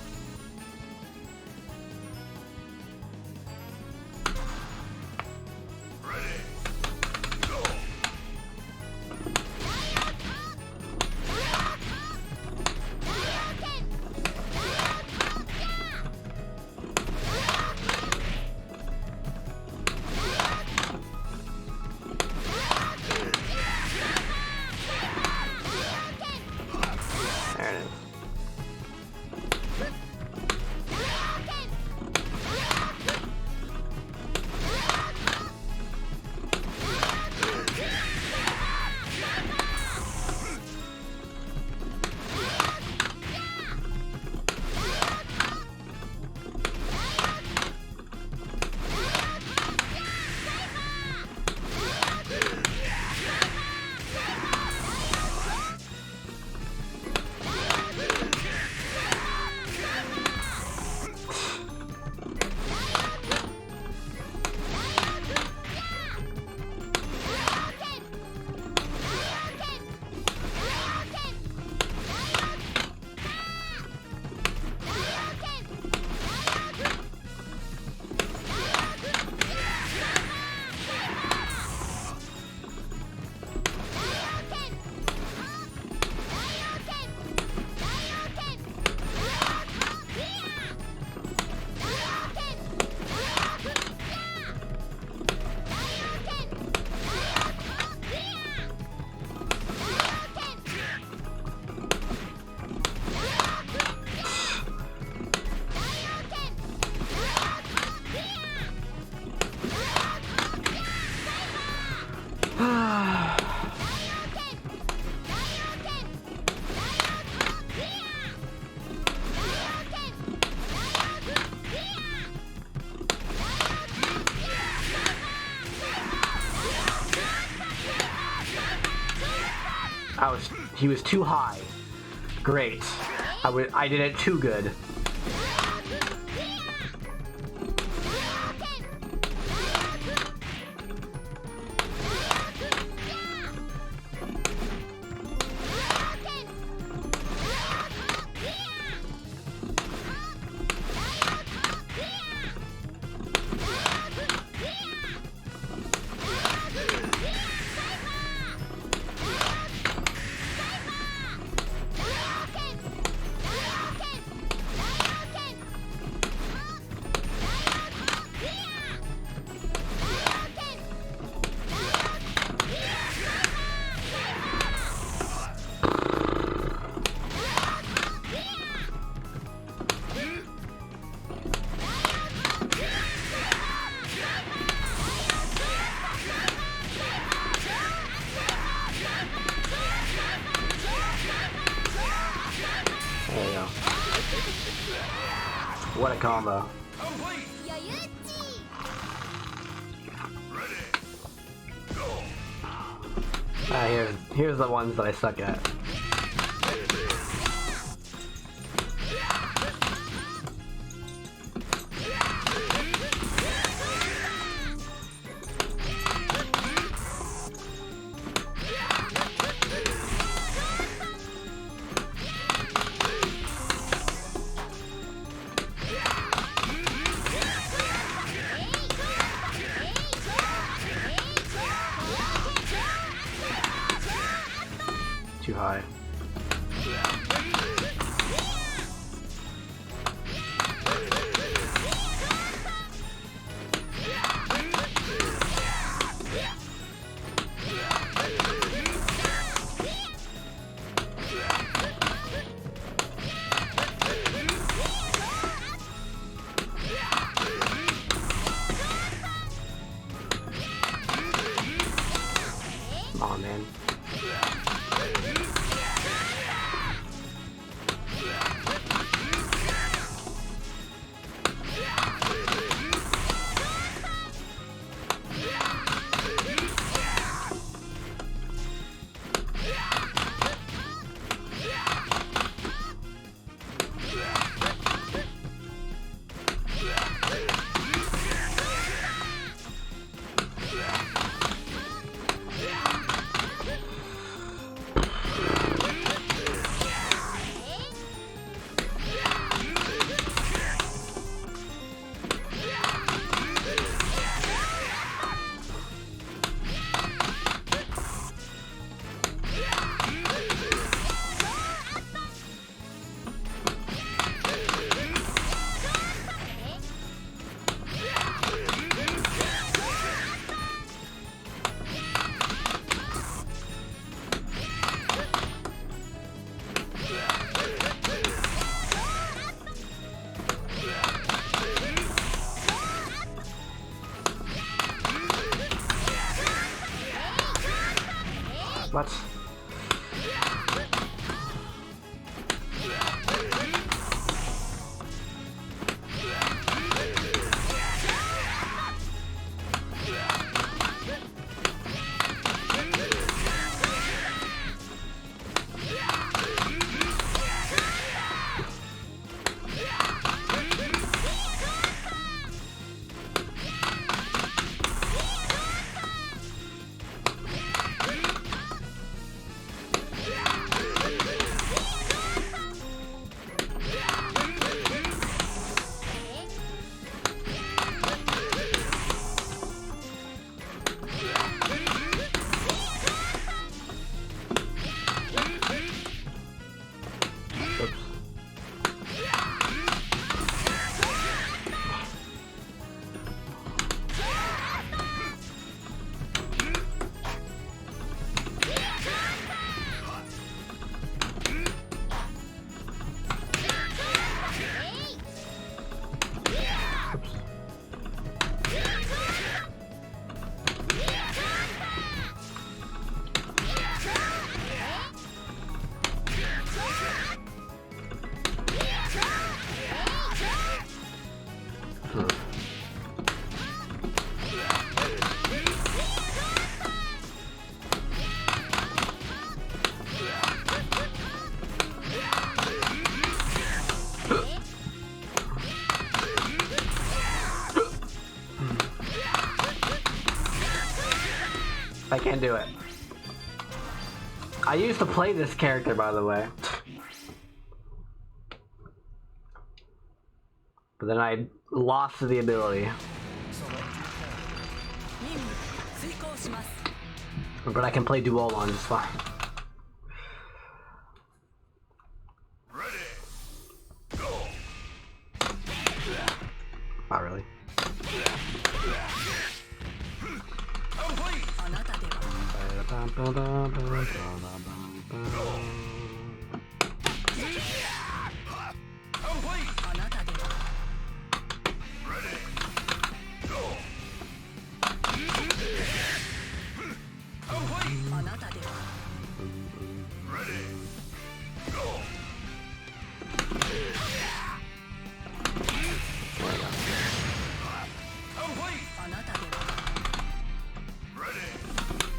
He was too high. Great. I did it too good. There you go. What a combo. Here's the ones that I suck at. Too high. Come on, man. What? I can't do it. I used to play this character, by the way. But then I lost the ability. But I can play Duolon just fine. Not really.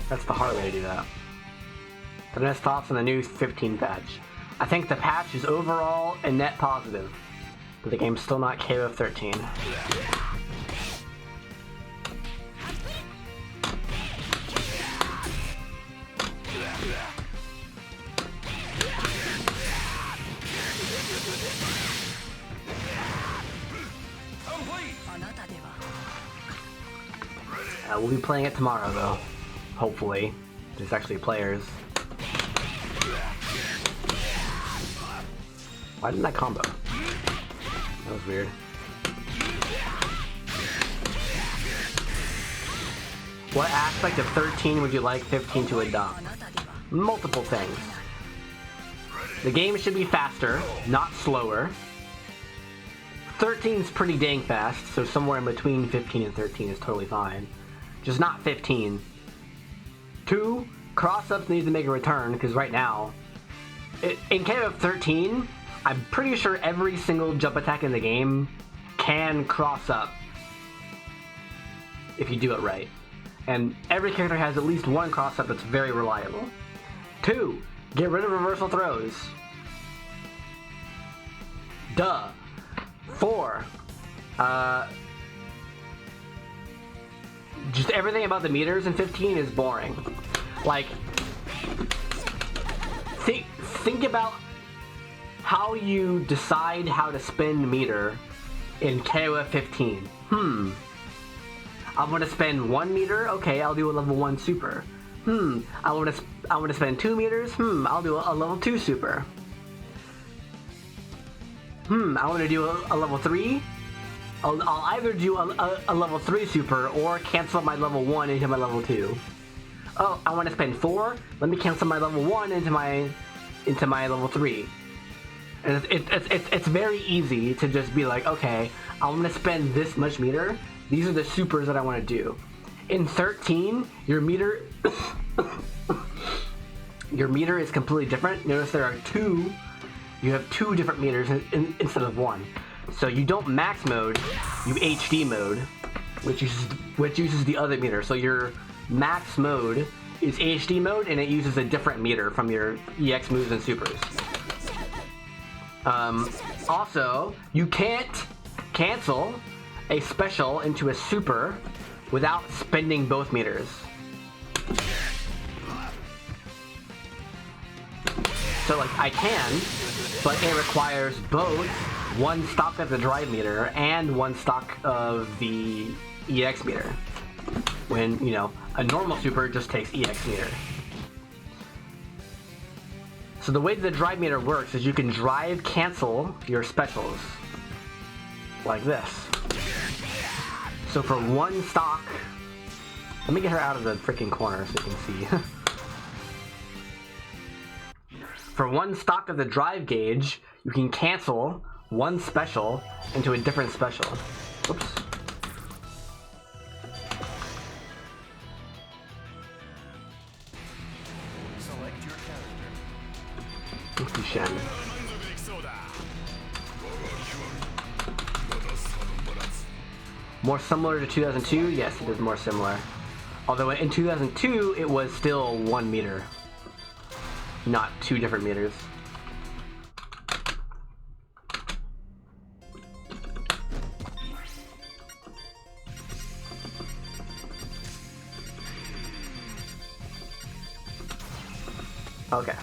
That's the hard way to do that. The next thoughts on the new 15 patch. I think the patch is overall a net positive, but the game's still not KoF XIII. We'll be playing it tomorrow, though. Hopefully. There's actually players. Why didn't I combo? That was weird. What aspect of 13 would you like 15 to adopt? Multiple things. The game should be faster, not slower. 13's pretty dang fast, so somewhere in between 15 and 13 is totally fine. Just not 15. 2, cross-ups need to make a return, because right now, in KoF 13, I'm pretty sure every single jump attack in the game can cross up if you do it right. And every character has at least one cross-up that's very reliable. 2, get rid of reversal throws. Duh. 4, just everything about the meters in 15 is boring. Like, think about how you decide how to spend meter in KoF 15. I'm gonna spend 1 meter. Okay, I'll do a level 1 super. I want to spend 2 meters. I'll do a level 2 super. I want to do a level 3. I'll either do a level 3 super or cancel my level 1 into my level 2. Oh, I want to spend 4. Let me cancel my level 1 into my level 3. And it's very easy to just be like, okay, I'm going to spend this much meter. These are the supers that I want to do. In 13, your meter is completely different. Notice there are 2. You have 2 different meters instead of 1. So you don't max mode, you HD mode, which uses the other meter. So your max mode is HD mode, and it uses a different meter from your EX moves and supers. Also, you can't cancel a special into a super without spending both meters. So like I can, but it requires both 1 stock of the drive meter and 1 stock of the EX meter. When, you know, a normal super just takes EX meter. So the way the drive meter works is you can drive cancel your specials. Like this. So for 1 stock, let me get her out of the freaking corner so you can see. For 1 stock of the drive gauge, you can cancel 1 special into a different special. Oops. Select your character. Let's do Shen. More similar to 2002? Yes, it is more similar. Although in 2002, it was still 1 meter. Not 2 different meters. Okay.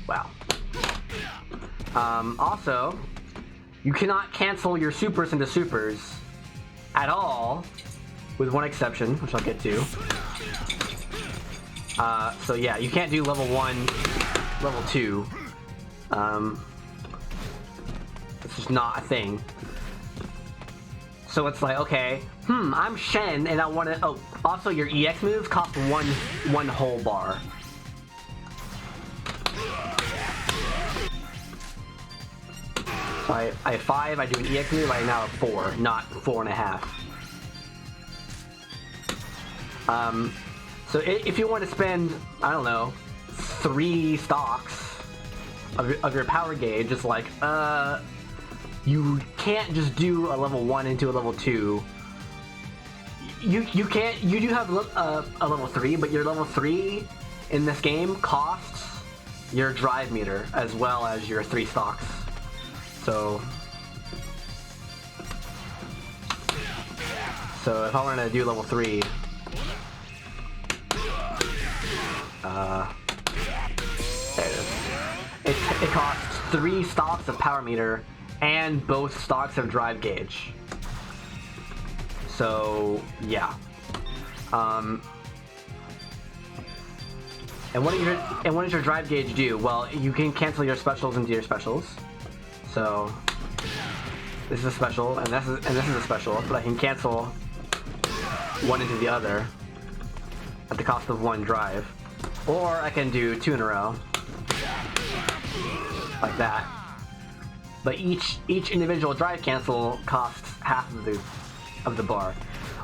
Wow. Also, you cannot cancel your supers into supers at all, with one exception, which I'll get to. So yeah, you can't do level 1, level 2. It's just not a thing. So it's like, okay, I'm Shen, and I want to. Oh, also your EX moves cost one whole bar. So I have 5. I do an EX move. I now have 4, not 4.5. So if you want to spend, I don't know, 3 stocks of your power gauge, it's like, you can't just do a level 1 into a level 2. You can't. You do have a level 3, but your level 3 in this game costs your drive meter as well as your 3 stocks. So if I wanted to do level 3, there it is. It costs 3 stocks of power meter and both stocks of drive gauge. So yeah. And what does your drive gauge do? Well, you can cancel your specials into your specials. So this is a special, and this is a special, but I can cancel one into the other at the cost of 1 drive. Or I can do 2 in a row, like that. But each individual drive cancel costs half of the bar.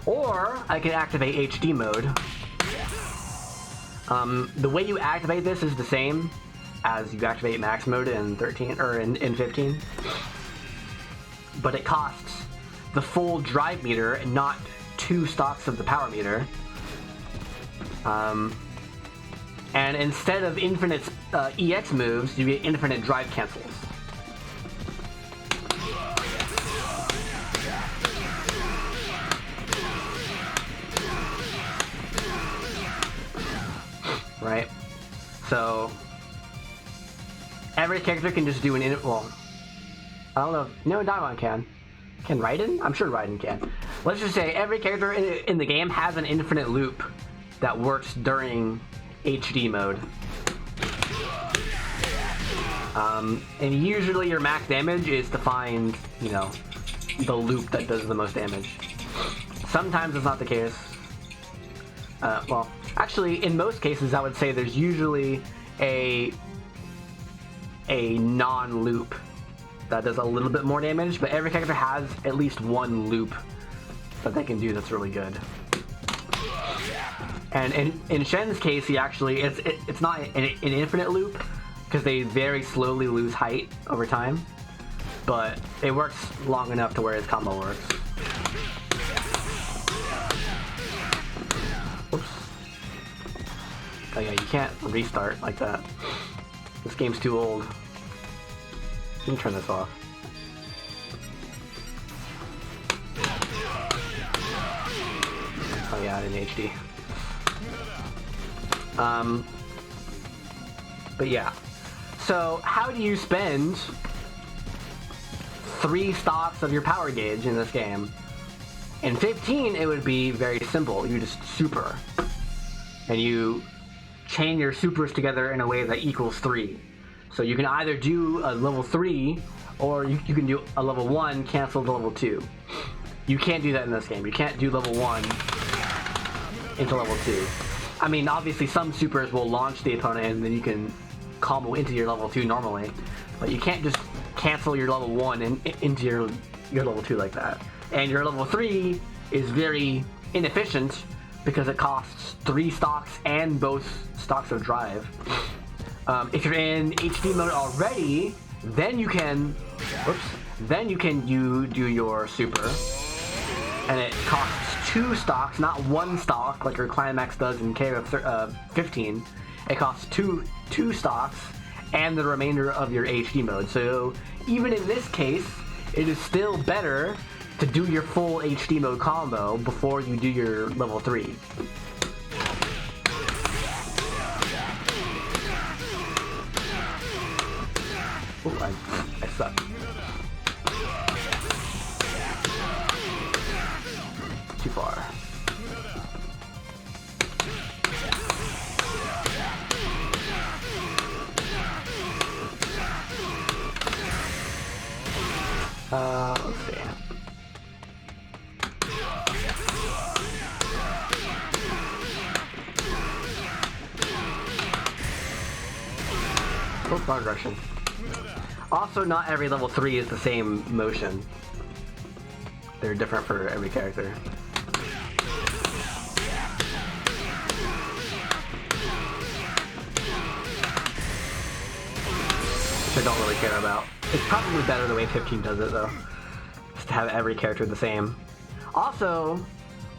Or I can activate HD mode. The way you activate this is the same as you activate max mode in 13 or in 15, but it costs the full drive meter and not 2 stocks of the power meter. And instead of infinite EX moves, you get infinite drive cancels. Right? So every character can just do an well, I don't know if no Daimon can. Can Raiden? I'm sure Raiden can. Let's just say every character in the game has an infinite loop that works during HD mode. And usually your max damage is to find, you know, the loop that does the most damage. Sometimes it's not the case. Well, actually, in most cases, I would say there's usually a non-loop that does a little bit more damage, but every character has at least one loop that they can do that's really good. And in Shen's case, he actually it's not an infinite loop because they very slowly lose height over time, but it works long enough to where his combo works. Oops. Oh yeah, you can't restart like that. This game's too old. Let me turn this off. Oh yeah, in HD. But yeah. So how do you spend 3 stocks of your power gauge in this game? In 15, it would be very simple. You just super. And you chain your supers together in a way that equals 3. So you can either do a level 3, or you can do a level 1, cancel the level 2. You can't do that in this game. You can't do level 1 into level 2. I mean, obviously some supers will launch the opponent and then you can combo into your level 2 normally, but you can't just cancel your level 1 into your level 2 like that. And your level 3 is very inefficient because it costs 3 stocks and both stocks of drive. If you're in HD mode already, then you can, you do your super, and it costs 2 stocks, not 1 stock like your Climax does in KoF 15. It costs two stocks and the remainder of your HD mode. So even in this case, it is still better to do your full HD mode combo before you do your level 3. Ooh, I suck. Too far. Let's see. Oh, wrong direction. Also, not every level 3 is the same motion. They're different for every character. Which I don't really care about. It's probably better the way 15 does it, though. Just to have every character the same. Also,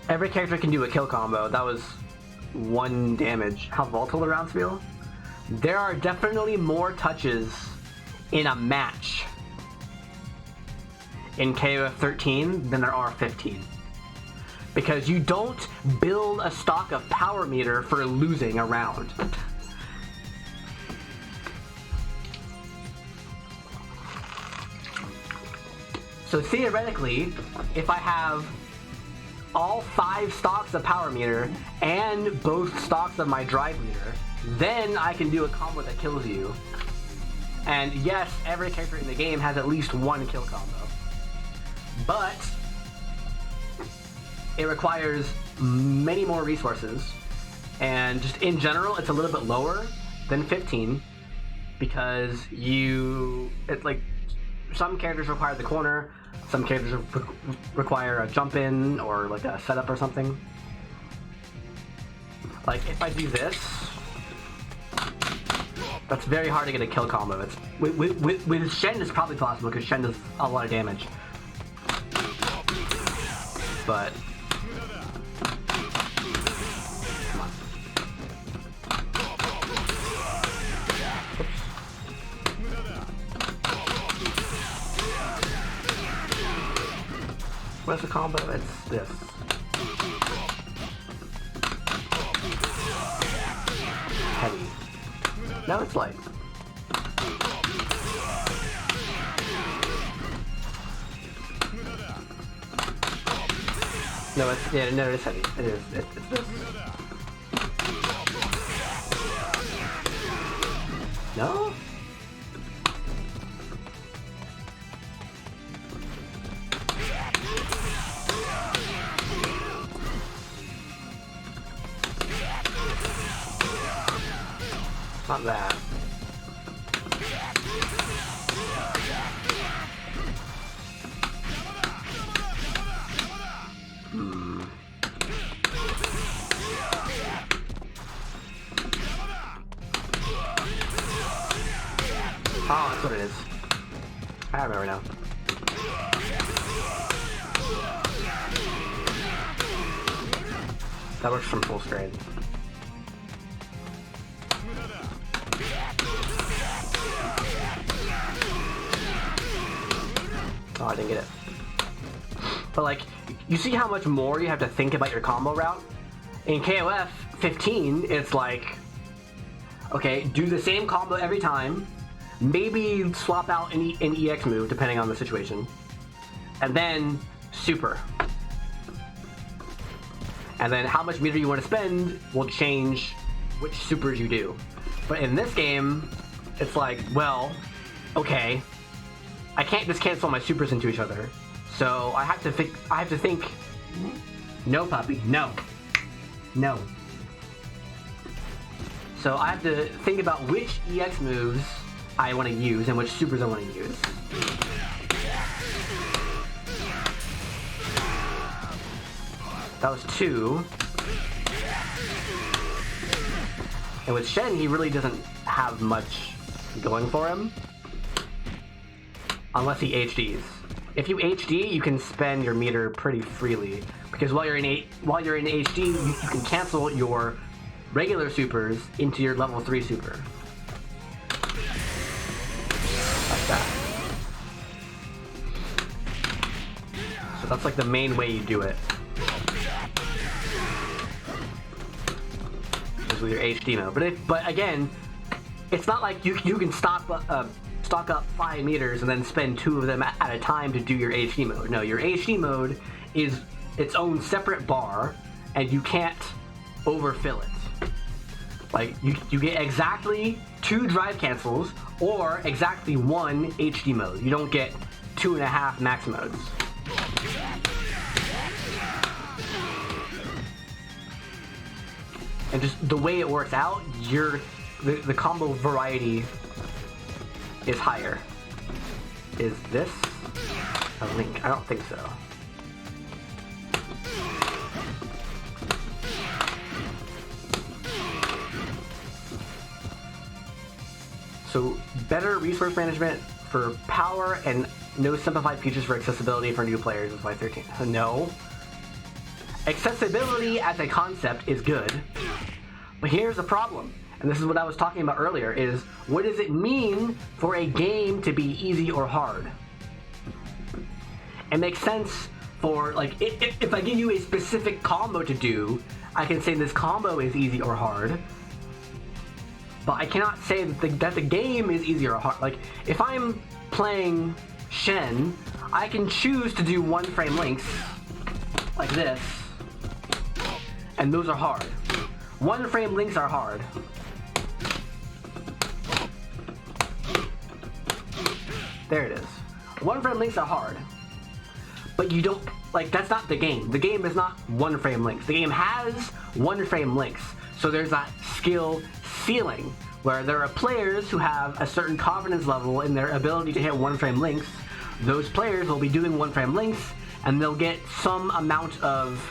every character can do a kill combo. That was 1 damage. How volatile the rounds feel? There are definitely more touches in a match in KoF XIII than there are 15. Because you don't build a stock of power meter for losing a round. So theoretically, if I have all 5 stocks of power meter and both stocks of my drive meter, then I can do a combo that kills you. And yes, every character in the game has at least 1 kill combo. But it requires many more resources. And just in general, it's a little bit lower than 15 because some characters require the corner, some characters require a jump in or like a setup or something. Like if I do this, that's very hard to get a kill combo. It's with Shen it's probably possible because Shen does a lot of damage. But come on. What's the combo? It's this. Heavy. No, it's light. No, it's heavy. It is. It's this. No? Not that. Oh, that's what it is. I remember now. That works from full screen. Oh, I didn't get it. But like, you see how much more you have to think about your combo route? In KoF 15, it's like, okay, do the same combo every time, maybe swap out an EX move depending on the situation, and then super. And then how much meter you want to spend will change which supers you do. But in this game, it's like, well, okay, I can't just cancel my supers into each other, so I have to think. No, puppy, no. So I have to think about which EX moves I want to use and which supers I want to use. That was 2. And with Shen, he really doesn't have much going for him. Unless he HDs. If you HD, you can spend your meter pretty freely. Because while you're in HD, you can cancel your regular supers into your level 3 super. Like that. So that's like the main way you do it. Is with your HD mode. But again, it's not like you can stop stock up 5 meters and then spend 2 of them at a time to do your HD mode. No, your HD mode is its own separate bar, and you can't overfill it. Like, you get exactly 2 drive cancels or exactly 1 HD mode. You don't get 2.5 max modes. And just the way it works out, the combo variety is higher. Is this a link? I don't think so. So better resource management for power and no simplified features for accessibility for new players is Y13. No. Accessibility as a concept is good, but here's the problem, and this is what I was talking about earlier, is what does it mean for a game to be easy or hard? It makes sense for, like, if I give you a specific combo to do, I can say this combo is easy or hard, but I cannot say that the game is easy or hard. Like, if I'm playing Shen, I can choose to do 1 frame links, like this, and those are hard. 1 frame links are hard. There it is. 1 frame links are hard. But you don't, like, that's not the game. The game is not 1 frame links. The game has 1 frame links. So there's that skill ceiling where there are players who have a certain confidence level in their ability to hit 1 frame links. Those players will be doing 1 frame links, and they'll get some amount of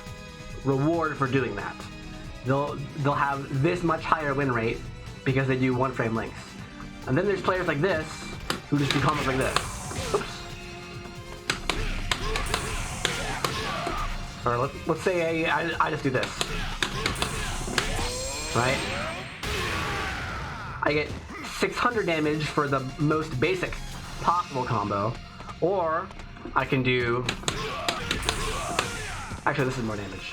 reward for doing that. They'll have this much higher win rate because they do 1 frame links. And then there's players like this who just do combos like this. Oops. Or let's say I just do this. Right? I get 600 damage for the most basic possible combo, or I can do... Actually, this is more damage.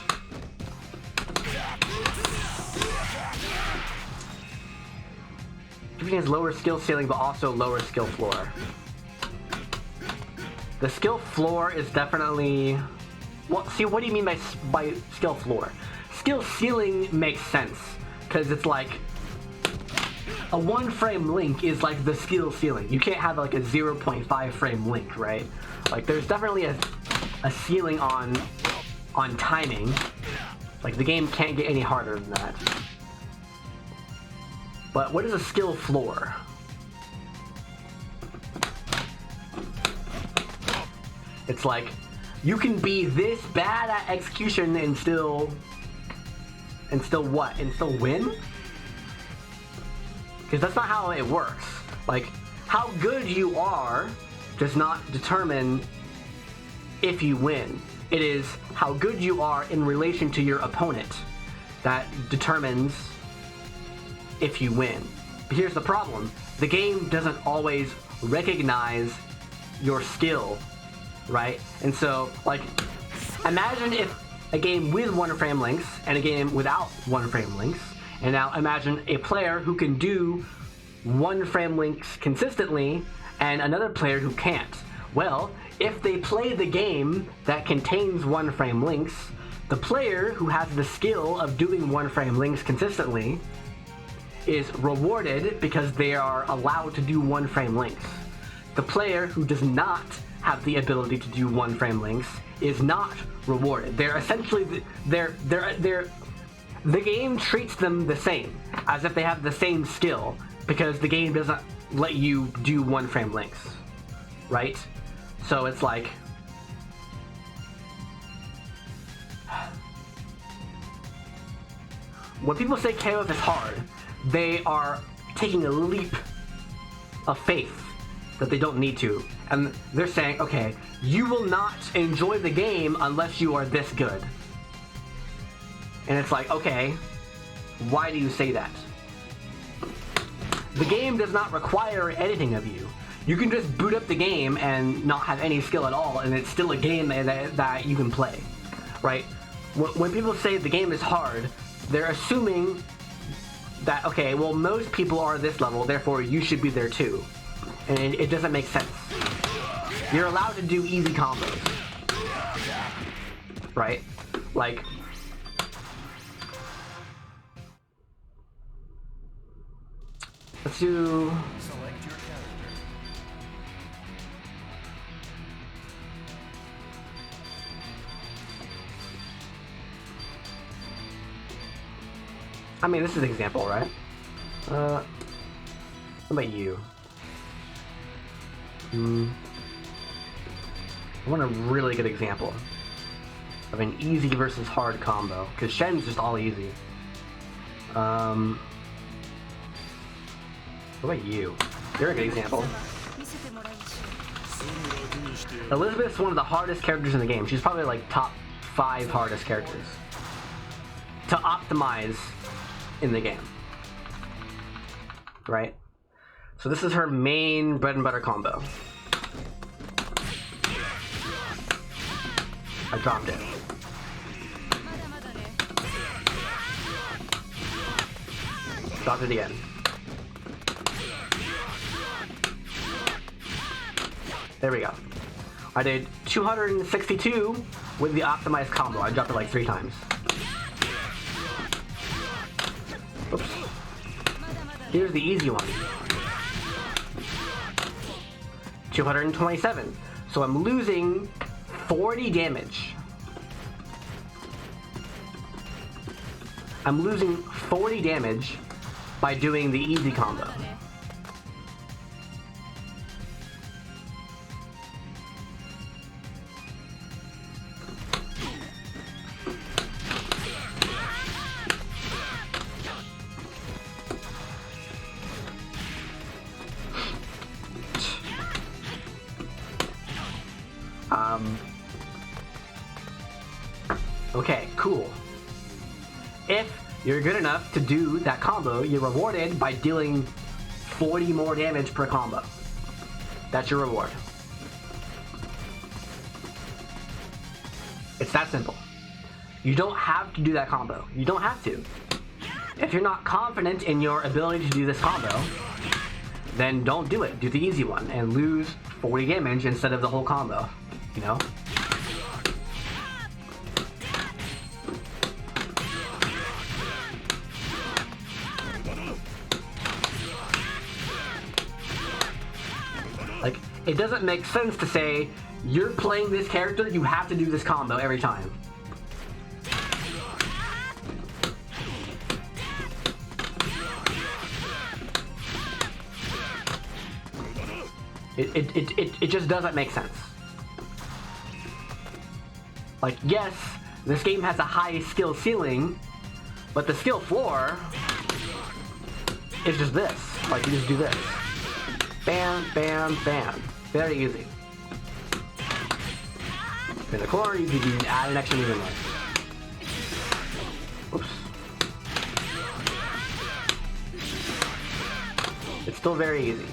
Everything has lower skill ceiling, but also lower skill floor. The skill floor is definitely... Well, see, what do you mean by skill floor? Skill ceiling makes sense, because it's like... A 1 frame link is like the skill ceiling. You can't have like a 0.5 frame link, right? Like, there's definitely a ceiling on timing. Like, the game can't get any harder than that. But what is a skill floor? It's like, you can be this bad at execution and still what? And still win? Because that's not how it works. Like, how good you are does not determine if you win. It is how good you are in relation to your opponent that determines if you win. But here's the problem. The game doesn't always recognize your skill, right? And so, like, imagine if a game with 1 frame links and a game without 1 frame links. And now imagine a player who can do 1 frame links consistently and another player who can't. Well, if they play the game that contains 1 frame links, the player who has the skill of doing 1 frame links consistently is rewarded because they are allowed to do 1 frame links. The player who does not have the ability to do 1 frame links is not rewarded. They're essentially, the game treats them the same, as if they have the same skill, because the game doesn't let you do 1 frame links, right? So it's like... When people say KoF is hard, they are taking a leap of faith that they don't need to. And they're saying, okay, you will not enjoy the game unless you are this good. And it's like, okay, why do you say that? The game does not require anything of you. You can just boot up the game and not have any skill at all, and it's still a game that you can play, right? When people say the game is hard, they're assuming that, okay, well, most people are this level, therefore you should be there too. and it doesn't make sense. You're allowed to do easy combos, right? Like, let's do. I mean, this is an example, right? What about you? I want a really good example of an easy versus hard combo, because Shen's just all easy. What about you? You're a good example. Elizabeth's one of the hardest characters in the game. She's probably like top 5 hardest characters to optimize in the game, right? So this is her main bread and butter combo. I dropped it. Dropped it again. There we go. I did 262 with the optimized combo. I dropped it like 3 times. Oops. Here's the easy one. 227. So I'm losing 40 damage. I'm losing 40 damage by doing the easy combo. Okay, cool. If you're good enough to do that combo, you're rewarded by dealing 40 more damage per combo. That's your reward. It's that simple. You don't have to do that combo. You don't have to. If you're not confident in your ability to do this combo, then don't do it. Do the easy one and lose 40 damage instead of the whole combo, you know? Like, it doesn't make sense to say, you're playing this character, you have to do this combo every time. It just doesn't make sense. Like, yes, this game has a high skill ceiling, but the skill floor is just this. Like, you just do this. Bam, bam, bam. Very easy. In the corner, you can add an extra move in there. Oops. It's still very easy.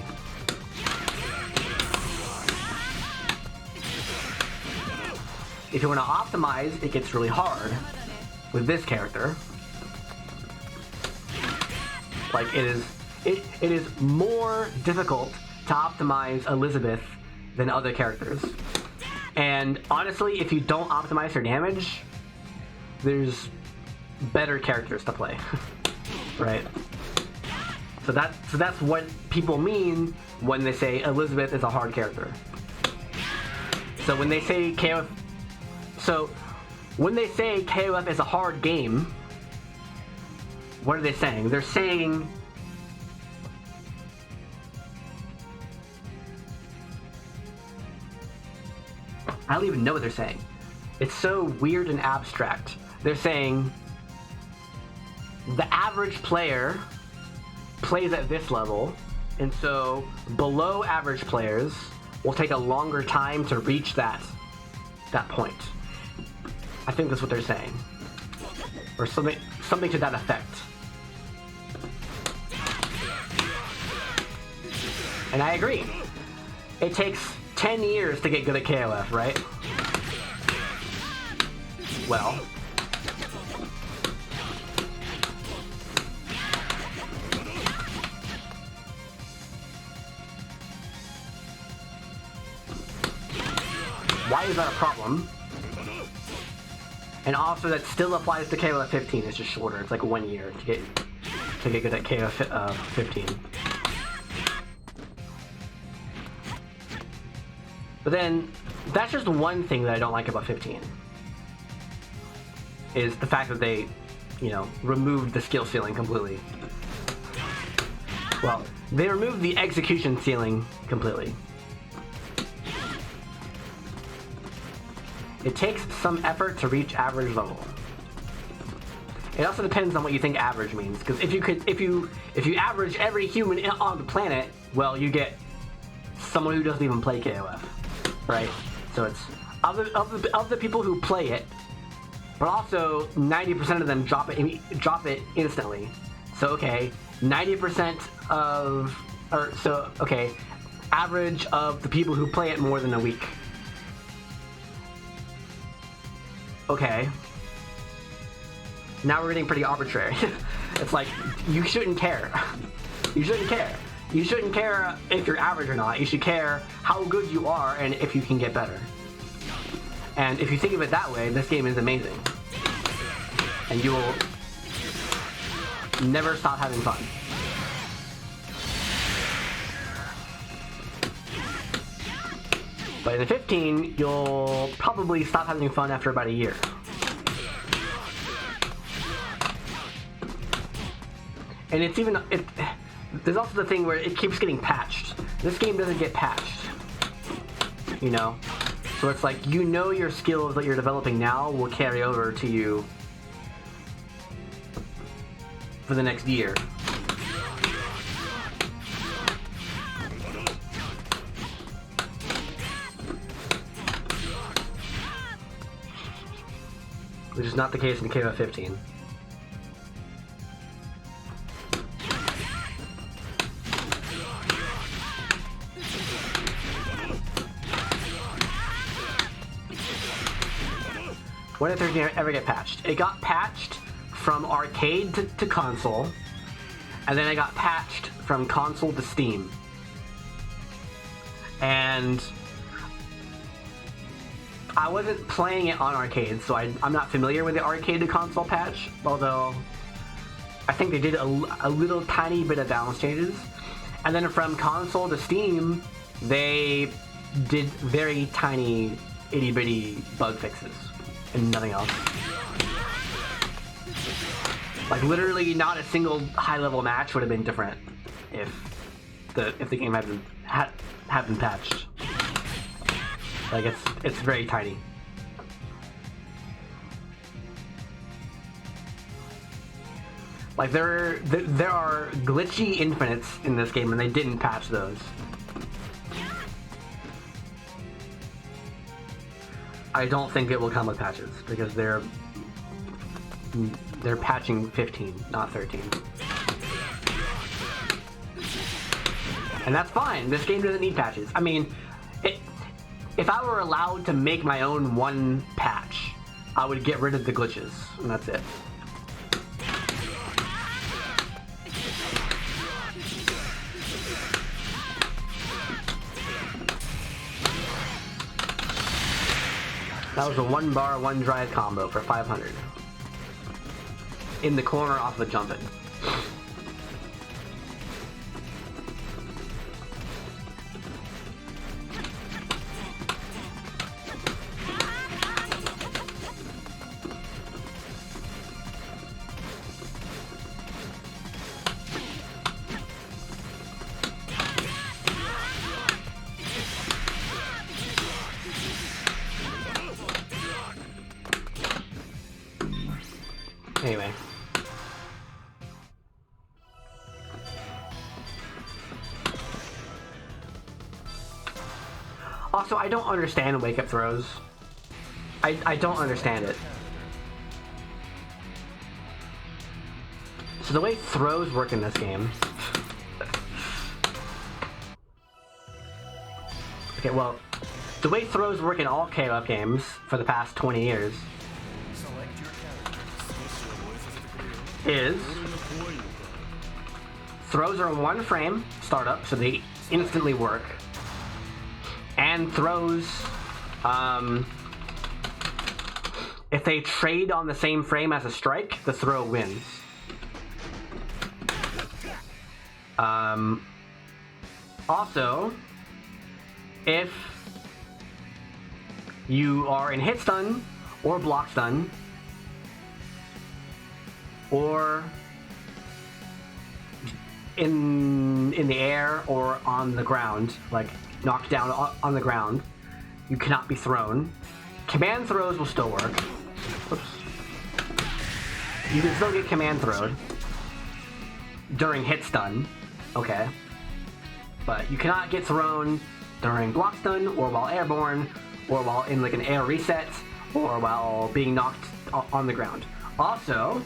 If you want to optimize, it gets really hard with this character. Like, it is more difficult to optimize Elizabeth than other characters. And honestly, if you don't optimize her damage, there's better characters to play. Right? So that's what people mean when they say Elizabeth is a hard character. So when they say KoF is a hard game, what are they saying? They're saying I don't even know what they're saying. It's so weird and abstract. They're saying the average player plays at this level, and so below average players will take a longer time to reach that point. I think that's what they're saying. Or something to that effect. And I agree. It takes 10 years to get good at KoF, right? Well, why is that a problem? And also that still applies to KoF 15, it's just shorter, it's like 1 year to get good at KoF 15. But then, that's just one thing that I don't like about 15. Is the fact that they, you know, removed the skill ceiling completely. Well, they removed the execution ceiling completely. It takes some effort to reach average level. It also depends on what you think average means, because if you average every human on the planet, well, you get someone who doesn't even play KoF, right? So it's of the people who play it, but also 90% of them drop it instantly. So okay, 90% of, average of the people who play it more than a week. Okay. Now we're getting pretty arbitrary. It's like, you shouldn't care. You shouldn't care. You shouldn't care if you're average or not. You should care how good you are and if you can get better. And if you think of it that way, this game is amazing. And you will never stop having fun. But in the 15, you'll probably stop having fun after about a year. And it's even, there's also the thing where it keeps getting patched. This game doesn't get patched, you know? So it's like, you know your skills that you're developing now will carry over to you for the next year. Which is not the case in KoF 15. When did 13 ever get patched? It got patched from arcade to console, and then it got patched from console to Steam. And I wasn't playing it on arcade, so I'm not familiar with the arcade to console patch, although I think they did a little tiny bit of balance changes. And then from console to Steam, they did very tiny itty-bitty bug fixes and nothing else. Like literally not a single high-level match would have been different if the game had been patched. Like it's very tiny. Like there are glitchy infinites in this game, and they didn't patch those. I don't think it will come with patches because they're patching 15, not 13. And that's fine. This game doesn't need patches. I mean, if I were allowed to make my own one patch, I would get rid of the glitches, and that's it. That was a 1 bar, 1 drive combo for 500. In the corner off of jumping. Anyway. Also, I don't understand wake-up throws. I don't understand it. So the way throws work in this game... Okay, well, the way throws work in all KoF games for the past 20 years is throws are 1 frame startup, so they instantly work, and throws If they trade on the same frame as a strike, the throw wins. Also, if you are in hit stun or block stun, or in the air or on the ground, like knocked down on the ground, you cannot be thrown. Command throws will still work. Oops. You can still get command throwed during hit stun, okay? But you cannot get thrown during block stun, or while airborne, or while in like an air reset, or while being knocked on the ground. Also,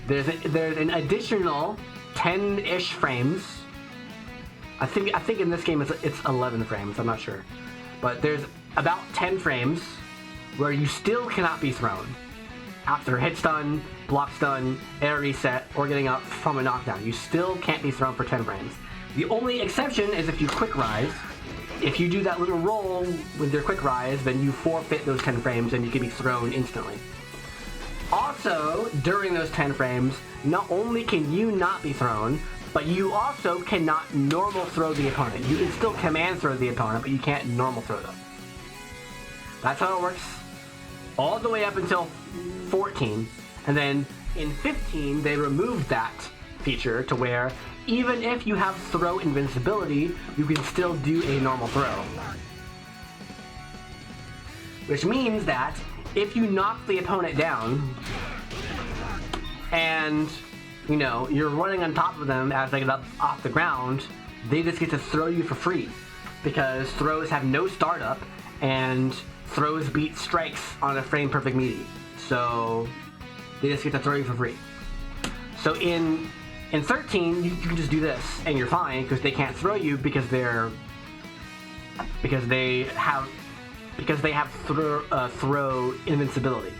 there's an additional 10-ish frames. I think in this game it's 11 frames. I'm not sure, but there's about 10 frames where you still cannot be thrown after hit stun, block stun, air reset, or getting up from a knockdown. You still can't be thrown for 10 frames. The only exception is if you quick rise. If you do that little roll with your quick rise, then you forfeit those 10 frames and you can be thrown instantly. Also, during those 10 frames, not only can you not be thrown, but you also cannot normal throw the opponent. You can still command throw the opponent, but you can't normal throw them. That's how it works all the way up until 14. And then in 15, they removed that feature to where even if you have throw invincibility, you can still do a normal throw. Which means that if you knock the opponent down and, you know, you're running on top of them as they get up off the ground, they just get to throw you for free. Because throws have no startup and throws beat strikes on a frame perfect melee. So they just get to throw you for free. So in 13, you can just do this and you're fine because they can't throw you because they have throw invincibility.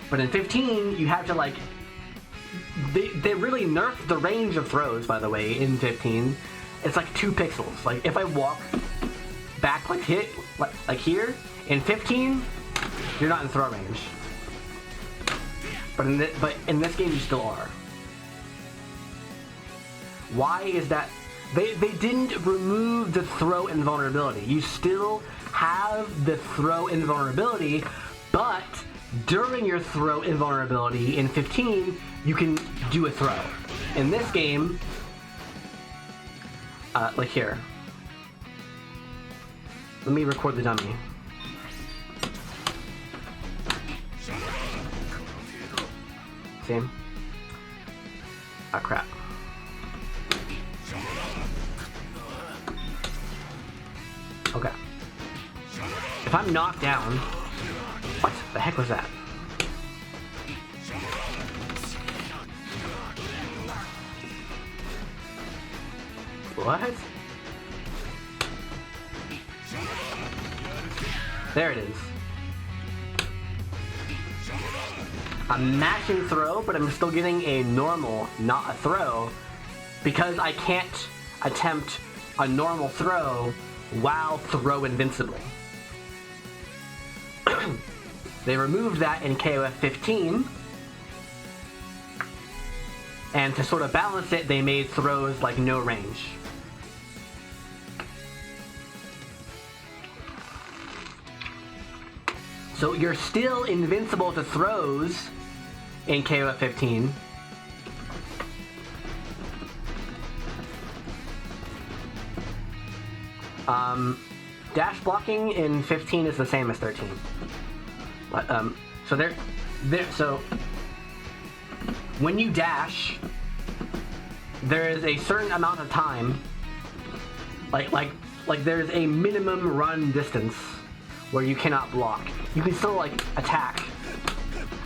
But in 15, you have to like they really nerfed the range of throws, by the way. In 15, it's like 2 pixels. Like if I walk back like here in 15, you're not in throw range. But in this game, you still are. Why is that? They didn't remove the throw invulnerability. You still have the throw invulnerability, but during your throw invulnerability in 15, you can do a throw. In this game, like here. Let me record the dummy. Same. Ah, crap. Okay. If I'm knocked down... What the heck was that? What? There it is. I'm mashing throw, but I'm still getting a normal, not a throw, because I can't attempt a normal throw while throw invincible. They removed that in KoF 15, and to sort of balance it, they made throws like no range. So you're still invincible to throws in KoF 15. Dash blocking in 15 is the same as 13. But so when you dash, there is a certain amount of time, like there's a minimum run distance where you cannot block. You can still like attack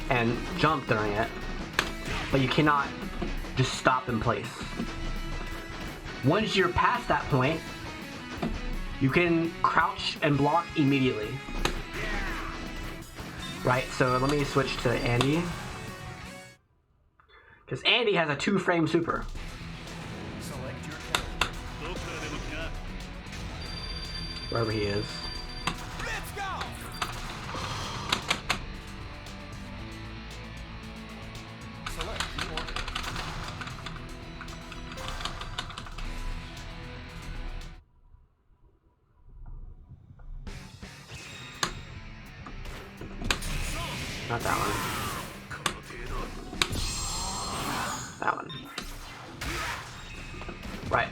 and jump during it, but you cannot just stop in place. Once you're past that point, you can crouch and block immediately. Right, so let me switch to Andy. Because Andy has a 2-frame super. Wherever he is. Not that one. That one. Right.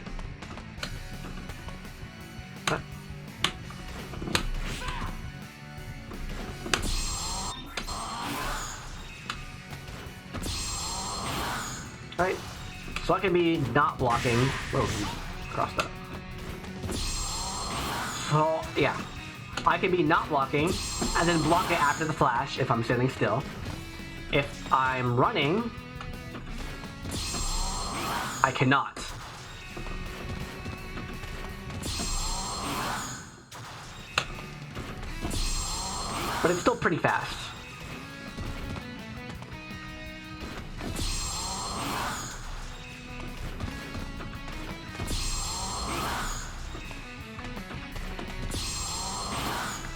What? Right. So I can be not blocking. Whoa, crossed up. So, yeah. I can be not blocking, and then block it after the flash if I'm standing still. If I'm running, I cannot. But it's still pretty fast.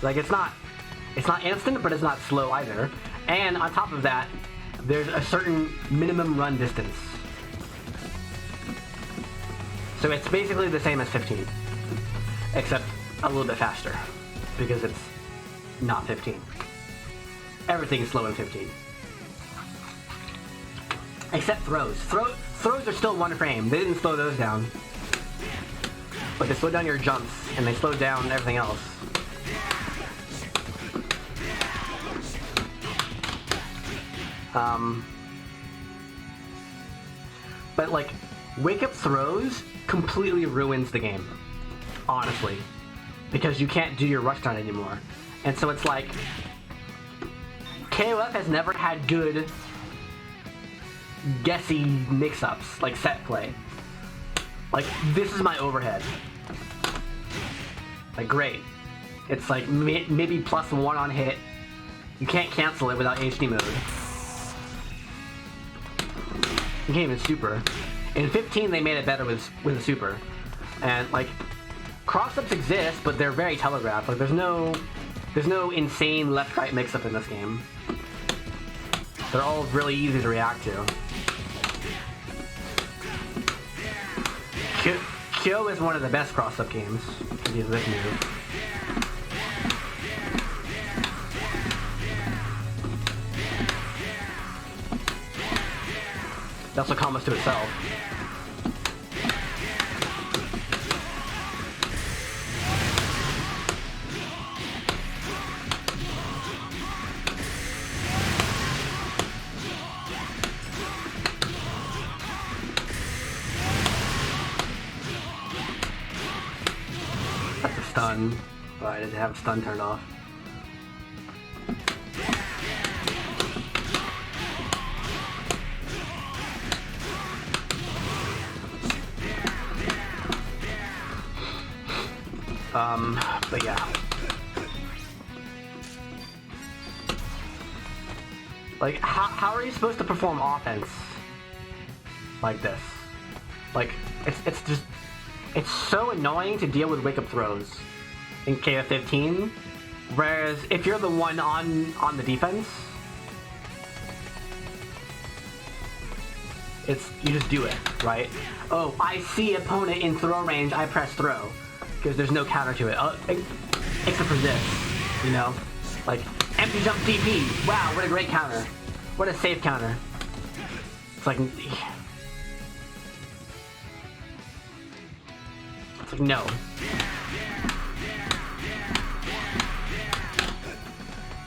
Like it's not instant, but it's not slow either. And on top of that, there's a certain minimum run distance. So it's basically the same as 15, except a little bit faster, because it's not 15. Everything is slow in 15. Except throws. Throws are still one frame. They didn't slow those down. But they slowed down your jumps, and they slowed down everything else. But like, wake up throws completely ruins the game, honestly, because you can't do your rush down anymore. And so it's like, KoF has never had good guessy mix-ups, like set play. Like, this is my overhead. Like, great. It's like maybe +1 on hit. You can't cancel it without HD mode. You can't even super. In 15, they made it better with a super. And like, cross-ups exist, but they're very telegraphed. Like, there's no insane left-right mix-up in this game. They're all really easy to react to. Kyo is one of the best cross-up games. Because he has this move. That's what combos to itself. That's a stun, but I didn't have a stun turned off. But yeah. Like, how are you supposed to perform offense like this? Like, it's so annoying to deal with wake-up throws in KoF 15, whereas if you're the one on the defense, you just do it, right? Oh, I see opponent in throw range, I press throw. Because there's no counter to it, except for this, you know? Like, empty jump DP, wow, what a great counter. What a safe counter. It's like no.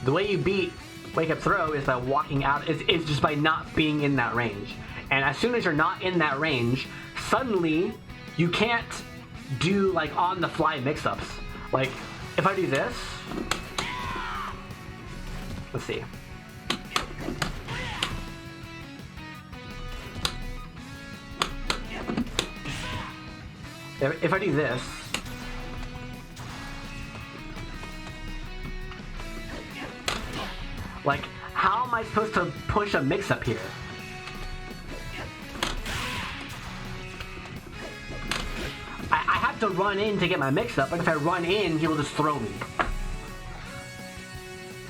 The way you beat wake up throw is by walking out, is just by not being in that range. And as soon as you're not in that range, suddenly you can't do like on the fly mix-ups. Like if I do this, let's see. If I do this, like how am I supposed to push a mix-up here? I have to run in to get my mix-up, but if I run in, he will just throw me.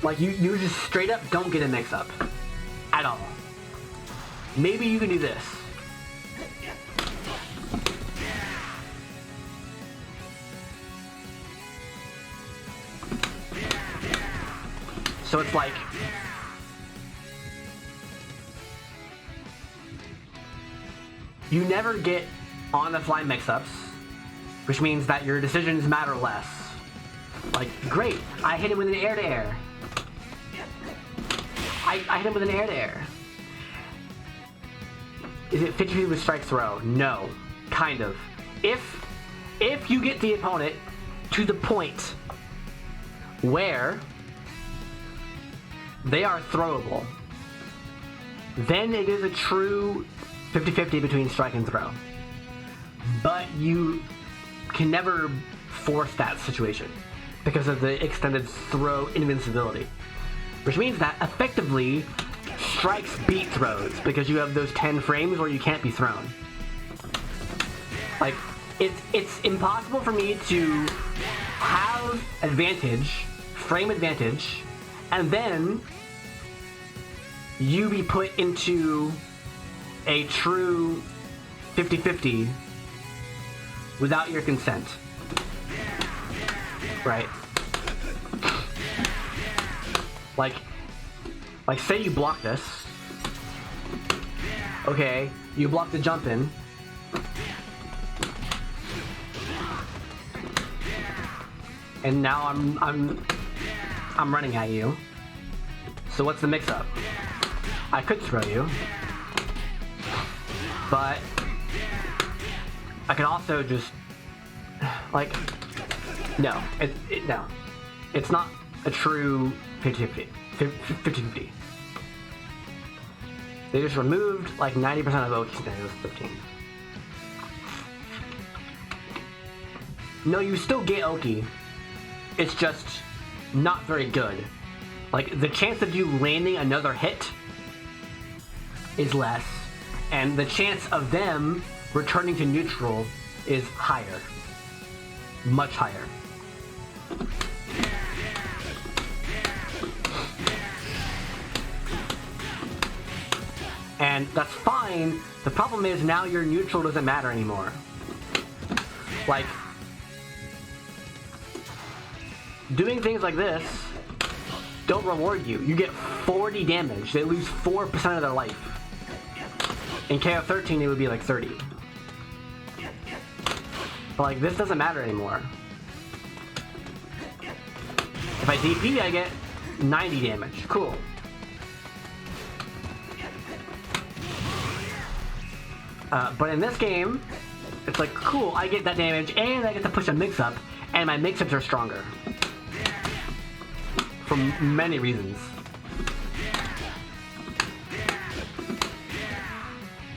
Like, you just straight up don't get a mix-up. At all. Maybe you can do this. So it's like, you never get on-the-fly mix-ups, which means that your decisions matter less. Like, great, I hit him with an air-to-air. I hit him with an air-to-air. Is it 50-50 with strike throw? No, kind of. If you get the opponent to the point where they are throwable, then it is a true 50-50 between strike and throw. But you can never force that situation because of the extended throw invincibility. Which means that effectively strikes beat throws because you have those 10 frames where you can't be thrown. Like, it's impossible for me to have advantage, frame advantage, and then you be put into a true 50-50 without your consent. Right? Like say you block this. Okay, you block the jump in. And now I'm running at you. So what's the mix-up? I could throw you, but I could also just like no, no, it's not a true 50-50. They just removed like 90% of Oki scenarios 15. No, you still get Oki. It's just not very good. Like, the chance of you landing another hit is less, and the chance of them returning to neutral is higher. Much higher. And that's fine. The problem is now your neutral doesn't matter anymore. Like, doing things like this don't reward you. You get 40 damage. They lose 4% of their life. In KoF XIII, it would be like 30. But like, this doesn't matter anymore. If I DP, I get 90 damage. Cool. But in this game, it's like, cool, I get that damage, and I get to push a mix-up, and my mix-ups are stronger. For many reasons.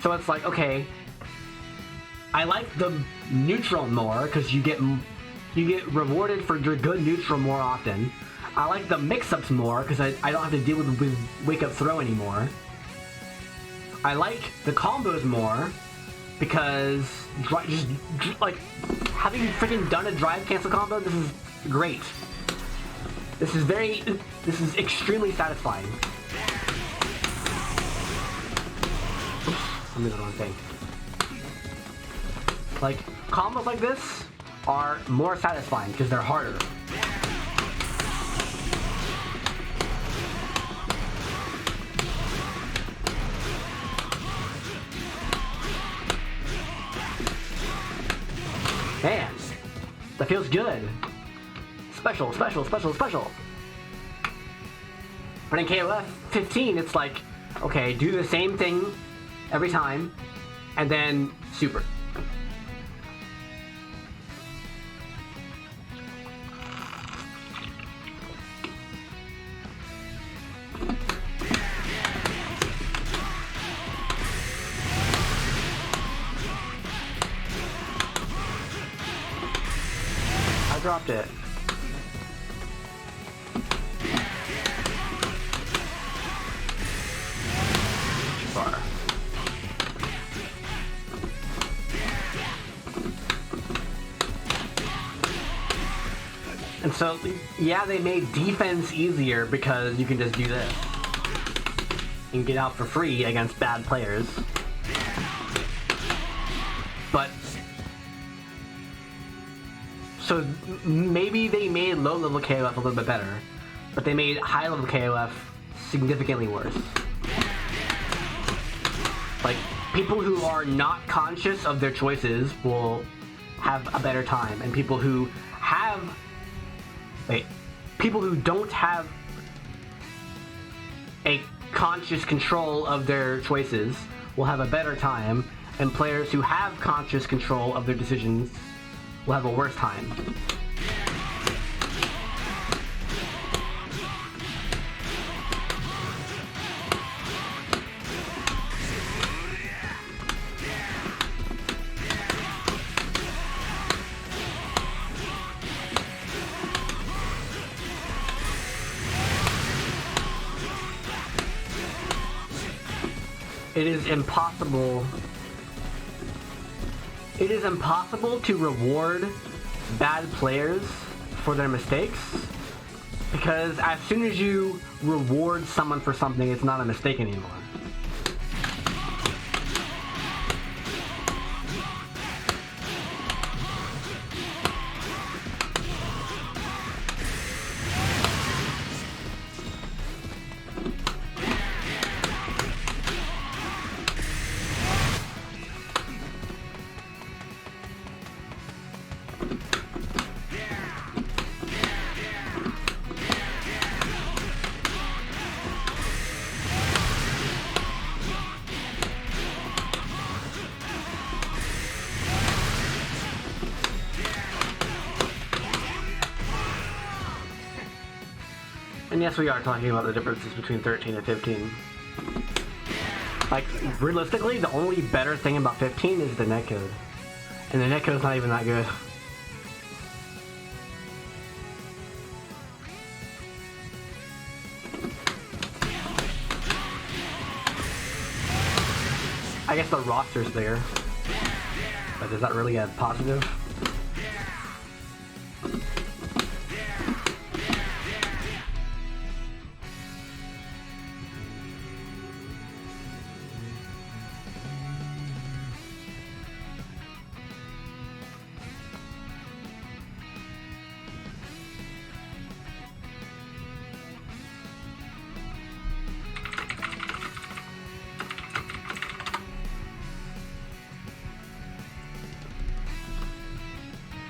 So it's like, okay, I like the neutral more, because you get rewarded for your good neutral more often. I like the mix-ups more, because I don't have to deal with wake-up throw anymore. I like the combos more because just like having freaking done a drive cancel combo, this is great. This is extremely satisfying. Oops, I'm doing the wrong thing. Like, combos like this are more satisfying because they're harder. Man, that feels good. Special, special, special, special. But in KoF 15, it's like, okay, do the same thing every time, and then super. Dropped it. Far. And so, yeah, they made defense easier because you can just do this. You can get out for free against bad players. But so maybe they made low-level KoF a little bit better, but they made high-level KoF significantly worse. Like, people who are not conscious of their choices will have a better time, and people who don't have a conscious control of their choices will have a better time, and players who have conscious control of their decisions will have a worse time. It is impossible to reward bad players for their mistakes, because as soon as you reward someone for something, it's not a mistake anymore. And yes, we are talking about the differences between 13 and 15. Like, realistically, the only better thing about 15 is the netcode. And the netcode's not even that good. I guess the roster's there. But is that really a positive?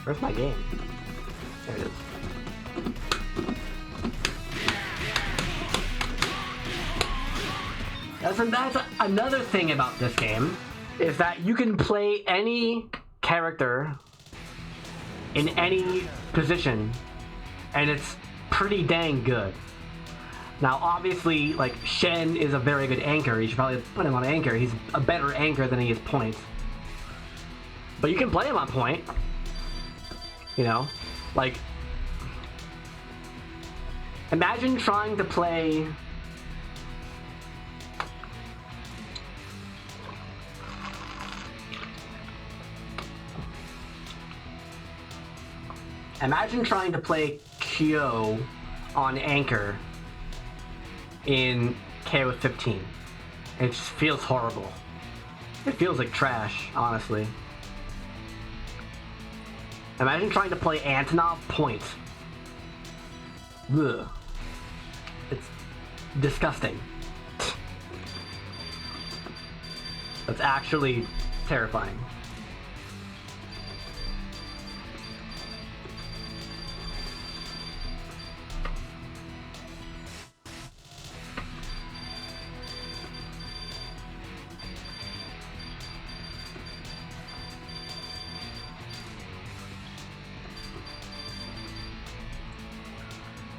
Where's my game? There it is. That's another thing about this game, is that you can play any character in any position, and it's pretty dang good. Now, obviously, like, Shen is a very good anchor. You should probably put him on anchor. He's a better anchor than he is point. But you can play him on point. You know, like, imagine trying to play Kyo on anchor in KoF XV. It just feels horrible. It feels like trash, honestly. Imagine trying to play Antonov point. Ugh. It's disgusting. That's actually terrifying.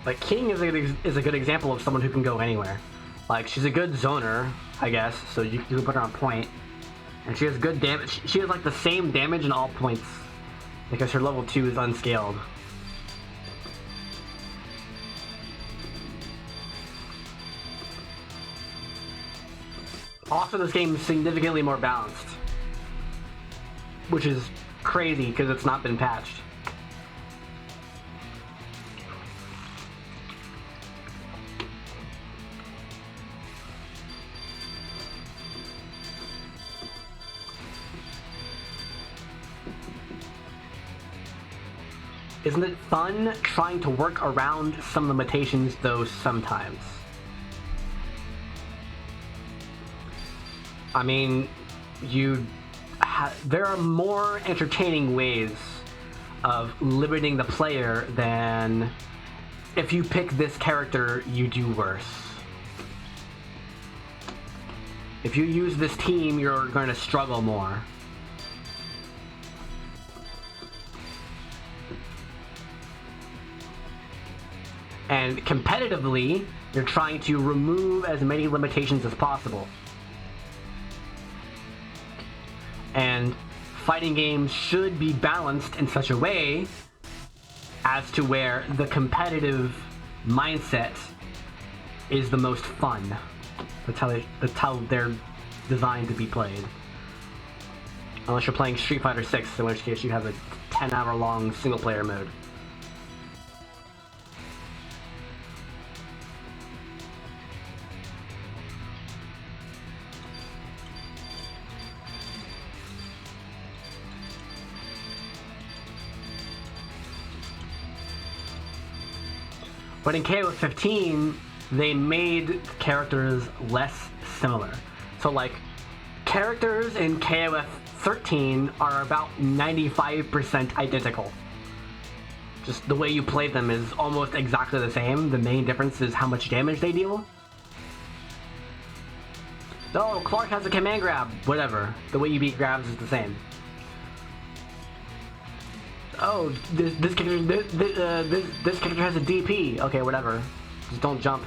Like, King is a good example of someone who can go anywhere. Like, she's a good zoner, I guess, so you can put her on point. And she has good damage. She has, like, the same damage in all points, because her level 2 is unscaled. Also, this game is significantly more balanced, which is crazy because it's not been patched. Isn't it fun trying to work around some limitations, though, sometimes? I mean, there are more entertaining ways of limiting the player than if you pick this character, you do worse. If you use this team, you're going to struggle more. And competitively, you're trying to remove as many limitations as possible. And fighting games should be balanced in such a way as to where the competitive mindset is the most fun. That's how they're designed to be played. Unless you're playing Street Fighter VI, in which case you have a 10-hour-long single-player mode. But in KoF XV, they made characters less similar. So like, characters in KoF XIII are about 95% identical. Just the way you play them is almost exactly the same. The main difference is how much damage they deal. Oh, Clark has a command grab. Whatever. The way you beat grabs is the same. Oh, this character has a DP. Okay, whatever. Just don't jump.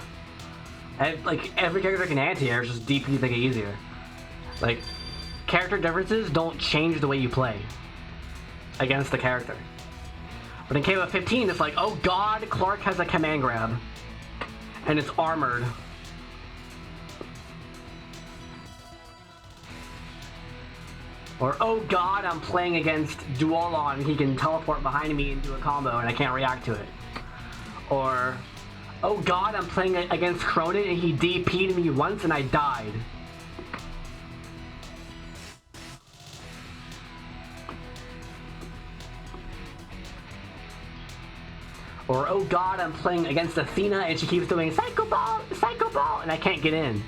Like, every character can anti-air, just DP to make it easier. Like, character differences don't change the way you play against the character. But in KoF XV, it's like, oh god, Clark has a command grab. And it's armored. Or, oh god, I'm playing against Duolon, he can teleport behind me and do a combo and I can't react to it. Or, oh god, I'm playing against Cronin and he DP'd me once and I died. Or, oh god, I'm playing against Athena and she keeps doing Psycho Ball, and I can't get in.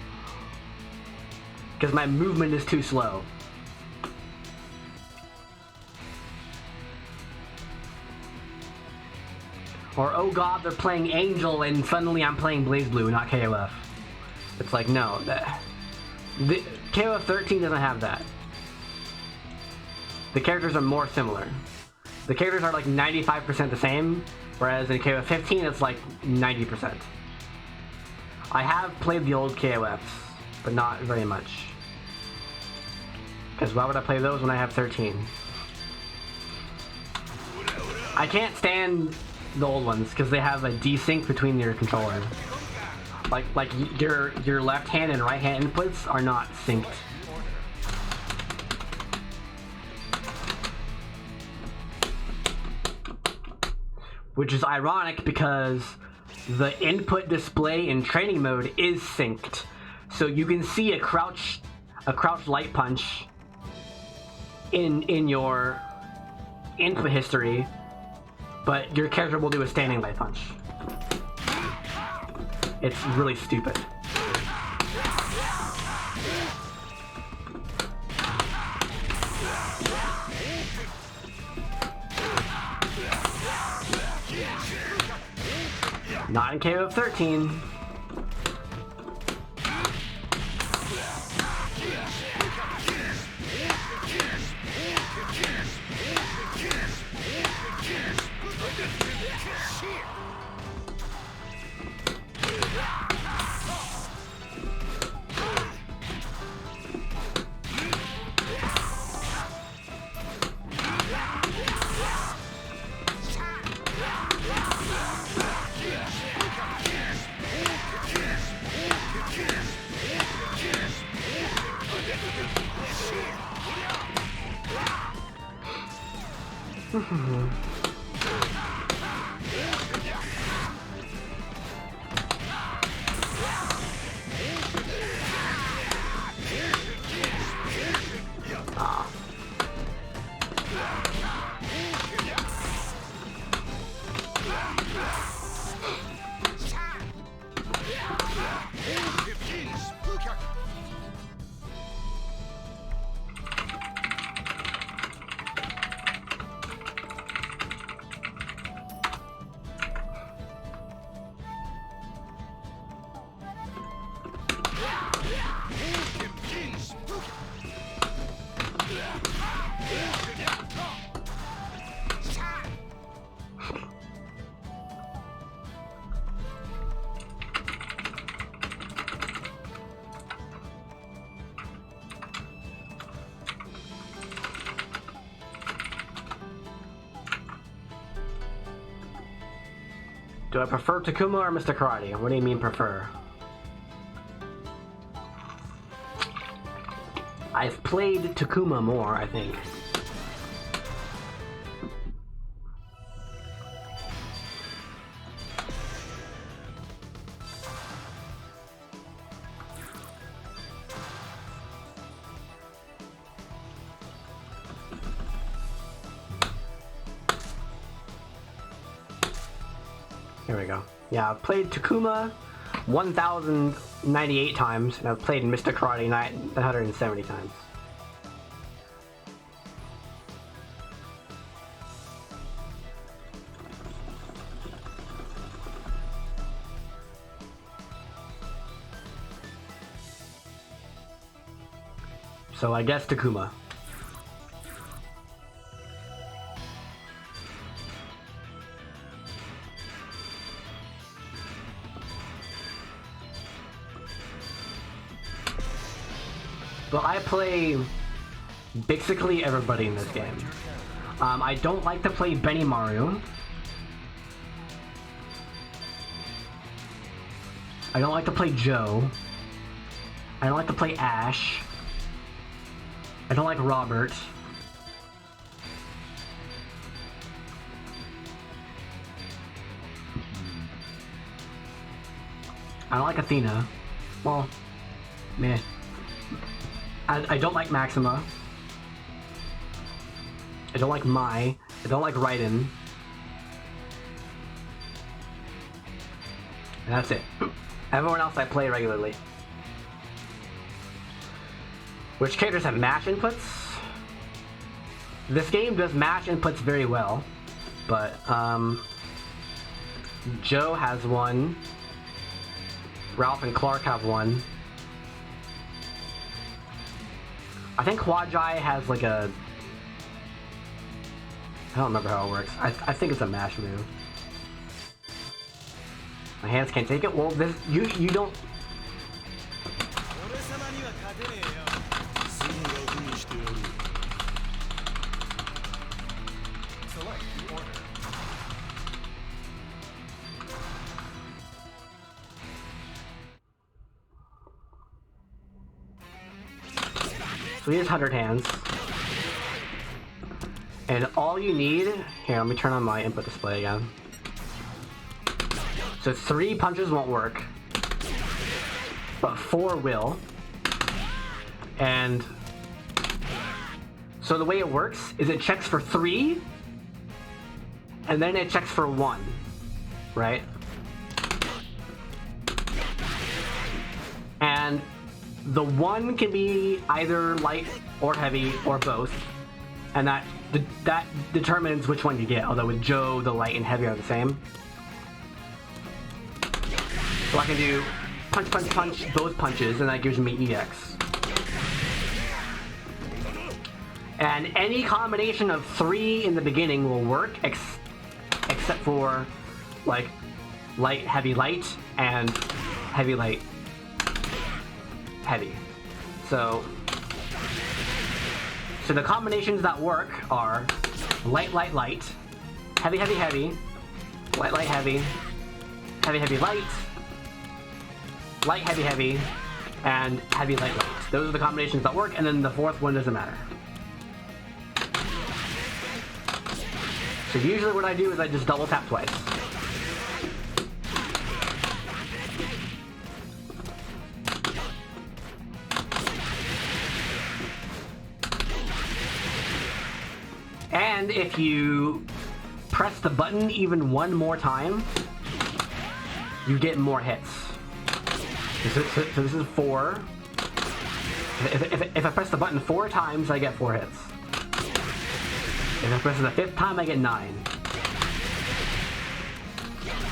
Because my movement is too slow. Or, oh god, they're playing Angel and suddenly I'm playing BlazBlue, not KoF. It's like, no. KoF XIII doesn't have that. The characters are more similar. The characters are like 95% the same, whereas in KoF XV it's like 90%. I have played the old KoFs, but not very much. Because why would I play those when I have 13? I can't stand the old ones because they have a desync between your controller. Like your left hand and right hand inputs are not synced. Which is ironic because the input display in training mode is synced. So you can see a crouch light punch in your input history, but your character will do a standing light punch. It's really stupid. Not in KoF XIII. Do I prefer Takuma or Mr. Karate? What do you mean prefer? I've played Takuma more, I think. Here we go. Yeah, I've played Takuma 1,098 times, and I've played Mr. Karate 970 times. So I guess Takuma. But I play basically everybody in this game. I don't like to play Benimaru. I don't like to play Joe. I don't like to play Ash. I don't like Robert. I don't like Athena. Well, meh. I don't like Maxima. I don't like Mai. I don't like Raiden. And that's it. Everyone else I play regularly. Which characters have mash inputs? This game does mash inputs very well, but Joe has one. Ralph and Clark have one. I think Huajai has like a... I don't remember how it works. I think it's a mash move. My hands can't take it. Well, this you don't... So he has 100 hands. And all you need... Here, let me turn on my input display again. So 3 punches won't work. But 4 will. And... So the way it works is it checks for 3. And then it checks for 1. Right? And... The 1 can be either light or heavy or both, and that determines which one you get, although with Joe, the light and heavy are the same. So I can do punch, punch, punch, both punches, and that gives me EX. And any combination of 3 in the beginning will work, except for, like, light, heavy, light, and heavy, light, heavy. So the combinations that work are light, light, light, heavy, heavy, heavy, light, light, heavy, heavy, heavy, light, light, heavy, heavy, and heavy, light, light. Those are the combinations that work, and then the 4th one doesn't matter. So usually what I do is I just double tap twice. And if you press the button even one more time, you get more hits. So this is 4. If I press the button 4 times, I get 4 hits. If I press it the 5th time, I get 9. And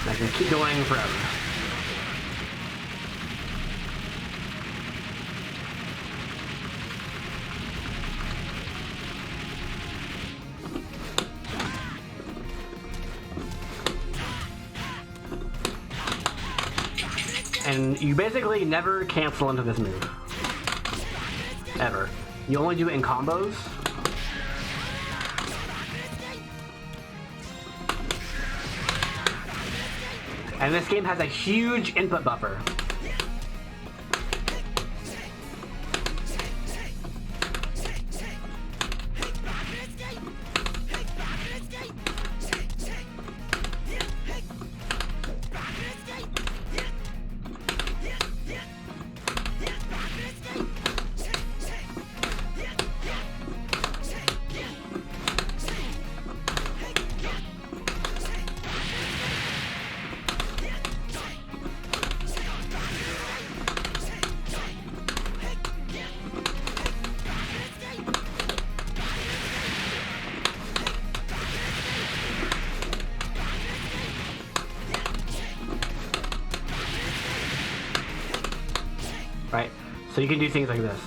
I can keep going forever. And you basically never cancel into this move. Ever. You only do it in combos. And this game has a huge input buffer. Right? So you can do things like this.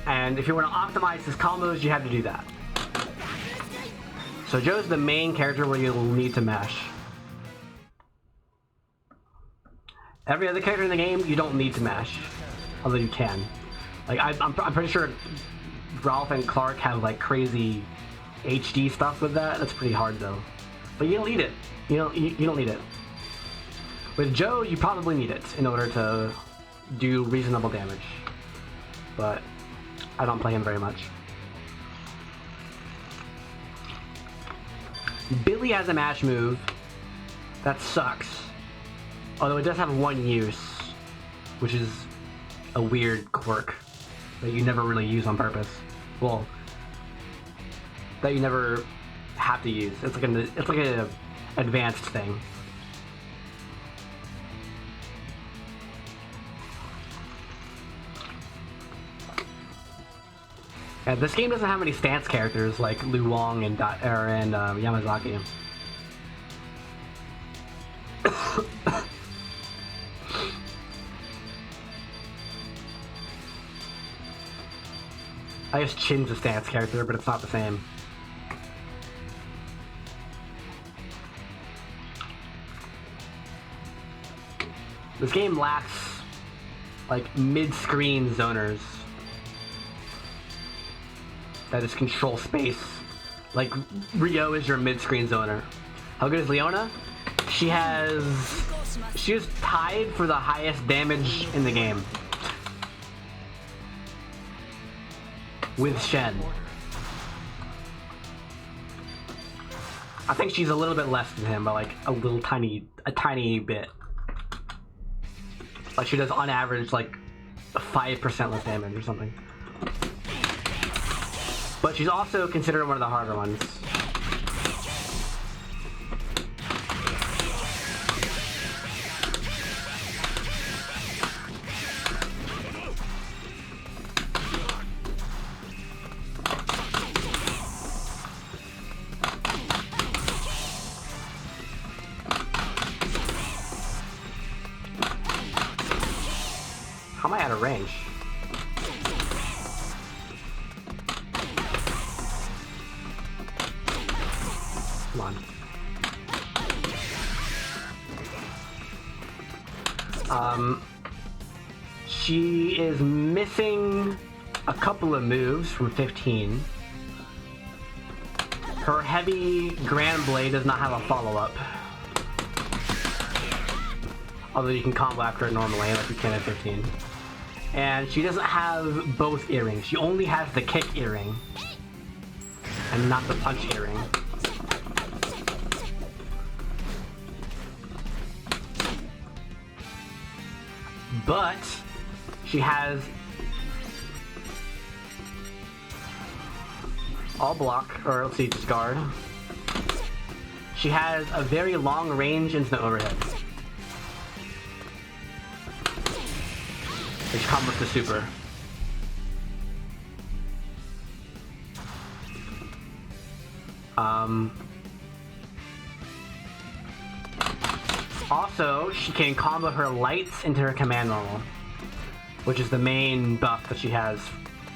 And if you want to optimize his combos, you have to do that. So Joe's the main character where you'll need to mash. Every other character in the game, you don't need to mash, although you can. Like I'm pretty sure Ralph and Clark have like crazy HD stuff with that. That's pretty hard though. But you don't need it. You don't need it. With Joe, you probably need it in order to do reasonable damage. But I don't play him very much. Billy has a mash move that sucks. Although it does have one use, which is a weird quirk that you never really use on purpose. Well, that you never have to use. It's like an advanced thing. Yeah, this game doesn't have any stance characters like Lu Wong and Yamazaki. I guess Chin's a stance character, but it's not the same. This game lacks like mid-screen zoners that just control space. Like Ryo is your mid-screen zoner. How good is Leona? She is tied for the highest damage in the game with Shen. I think she's a little bit less than him, but like a tiny bit. Like she does on average like 5% less damage or something. But she's also considered one of the harder ones. How am I out of range? Come on. She is missing a couple of moves from 15. Her heavy Grand Blade does not have a follow-up. Although you can combo after it normally, like you can at 15. And she doesn't have both earrings. She only has the kick earring. And not the punch earring. But she has all block, or let's see, discard. She has a very long range instant overhead, which combos the super. Also, she can combo her lights into her command normal, which is the main buff that she has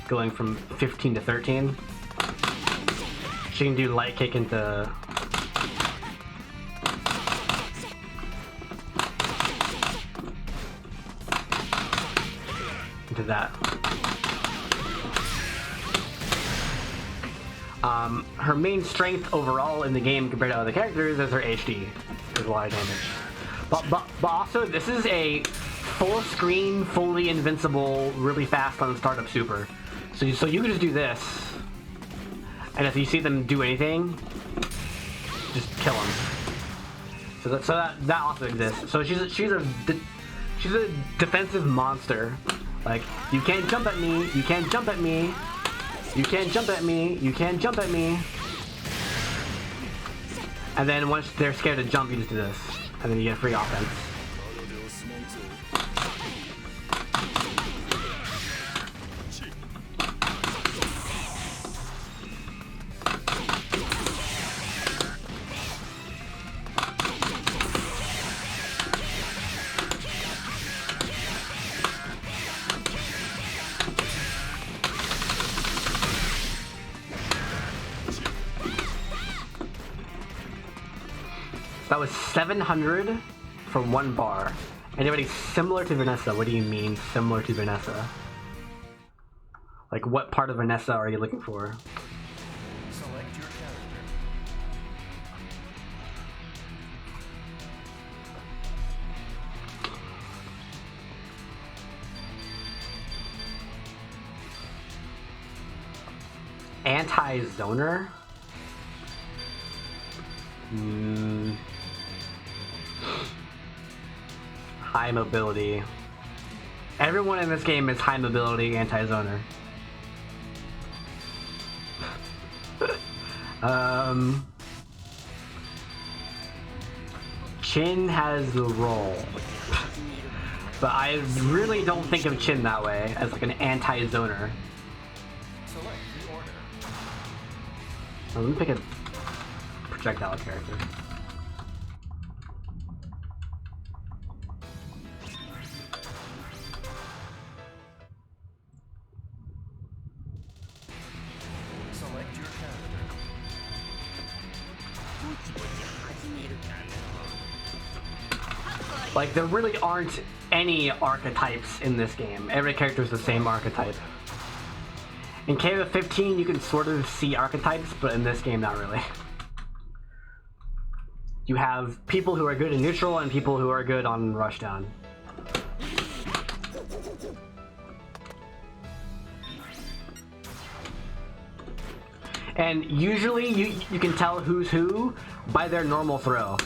going from 15 to 13. She can do light kick into into that. Her main strength overall in the game compared to other characters is her HD. There's a lot of damage. But also, this is a full screen, fully invincible, really fast on startup super. So you can just do this, and if you see them do anything, just kill them. So that also exists. So she's a defensive monster. Like, you can't jump at me, you can't jump at me, you can't jump at me, you can't jump at me. And then once they're scared to jump, you just do this, and then you get free offense. That was 700 for one bar. Anybody similar to Vanessa? What do you mean similar to Vanessa? Like, what part of Vanessa are you looking for? Select your character. Anti-zoner? High mobility. Everyone in this game is high mobility anti-zoner. Chin has the role. But I really don't think of Chin that way, as like an anti-zoner. Select the order. Let me pick a projectile character. Select your character. Like, there really aren't any archetypes in this game. Every character is the same archetype. In KoF 15, you can sort of see archetypes, but in this game, not really. You have people who are good in neutral and people who are good on rushdown. And usually you can tell who's who by their normal throw.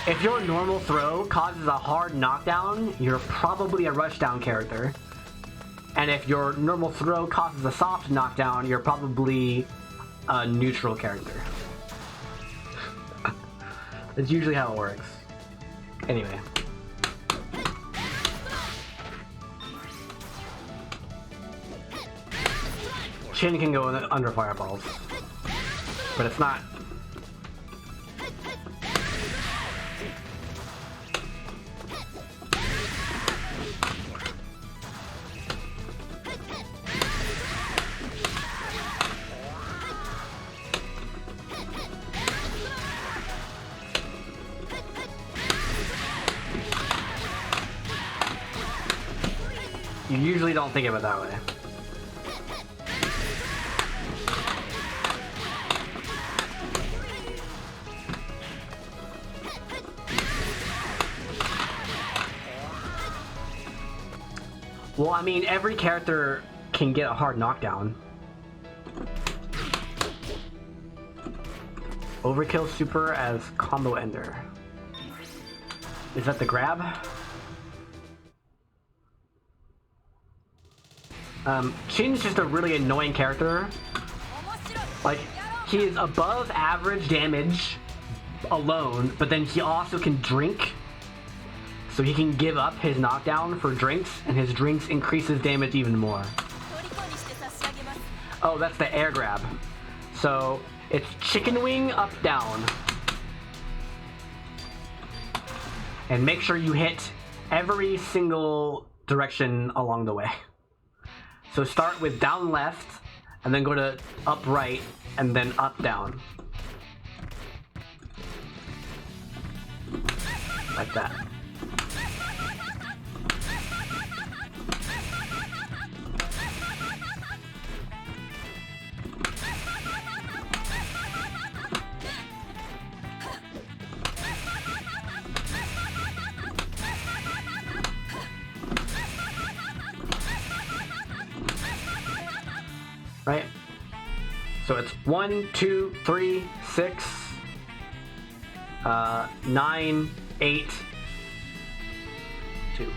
If your normal throw causes a hard knockdown, you're probably a rushdown character. And if your normal throw causes a soft knockdown, you're probably a neutral character. That's usually how it works. Anyway. Chin can go under fireballs, but it's not. You usually don't think of it that way. Well, I mean, every character can get a hard knockdown. Overkill super as combo ender. Is that the grab? Chin's just a really annoying character. Like, he is above average damage alone, but then he also can drink. So he can give up his knockdown for drinks, and his drinks increases damage even more. Oh, that's the air grab. So it's chicken wing up down. And make sure you hit every single direction along the way. So start with down left, and then go to up right, and then up down. Like that. right? So it's 1, 2, 3, 6, 9, 8, 2.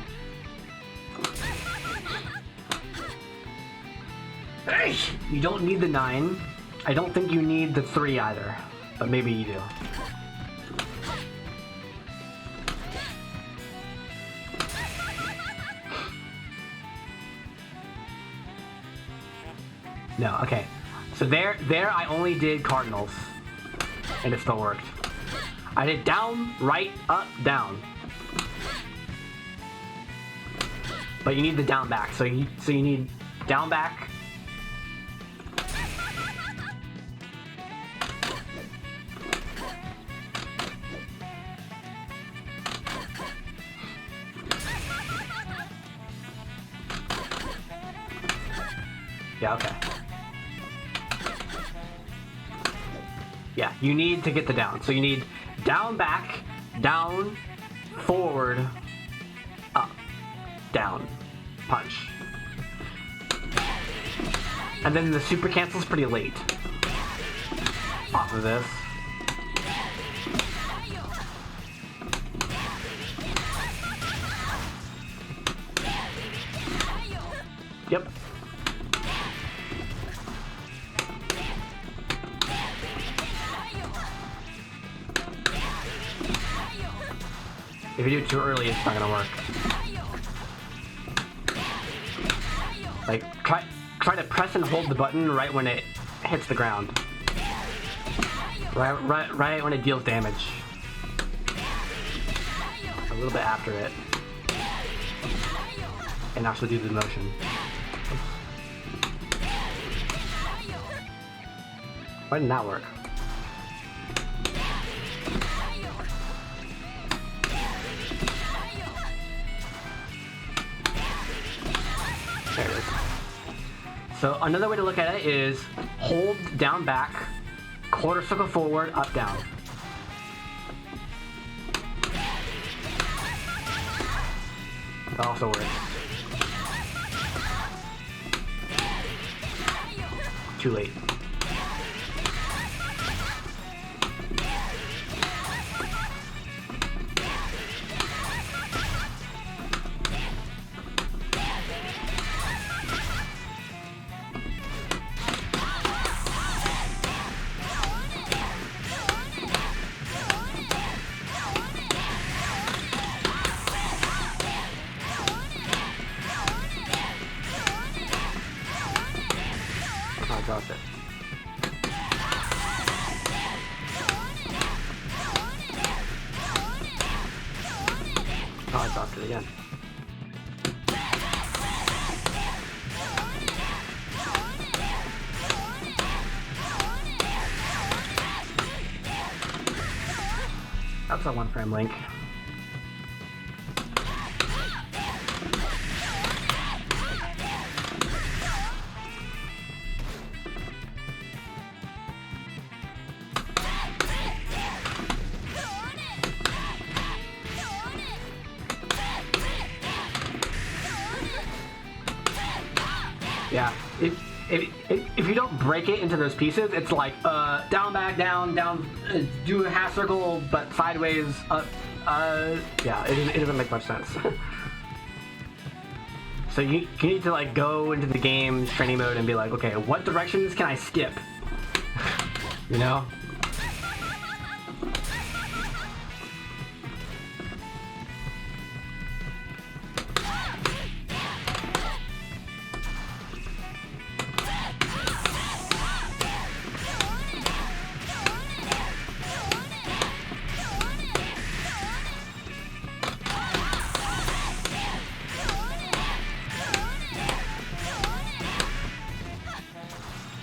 Hey! You don't need the 9. I don't think you need the 3 either, but maybe you do. No, okay. So there I only did cardinals, and it still worked. I did down, right, up, down. But you need the down back, so you need down back. Yeah, okay. Yeah, you need to get the down. So you need down, back, down, forward, up, down, punch. And then the super cancel's pretty late off of this. Yep. If you do it too early, it's not gonna work. Like, try to press and hold the button right when it hits the ground. Right when it deals damage. A little bit after it. And actually do the motion. Why didn't that work? There it is. So another way to look at it is hold down back, quarter circle forward, up down. That also works. Too late. I dropped it. Oh, I dropped it again. That's a 1-frame link. Yeah, if you don't break it into those pieces, it's like down, back, down, down, do a half circle, but sideways, up, yeah, it doesn't make much sense. So you need to like go into the game training mode and be like, okay, what directions can I skip? You know?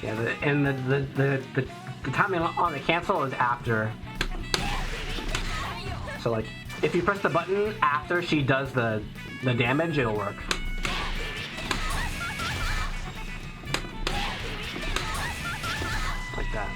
Yeah, and the timing on the cancel is after. So like, if you press the button after she does the damage, it'll work. Like that.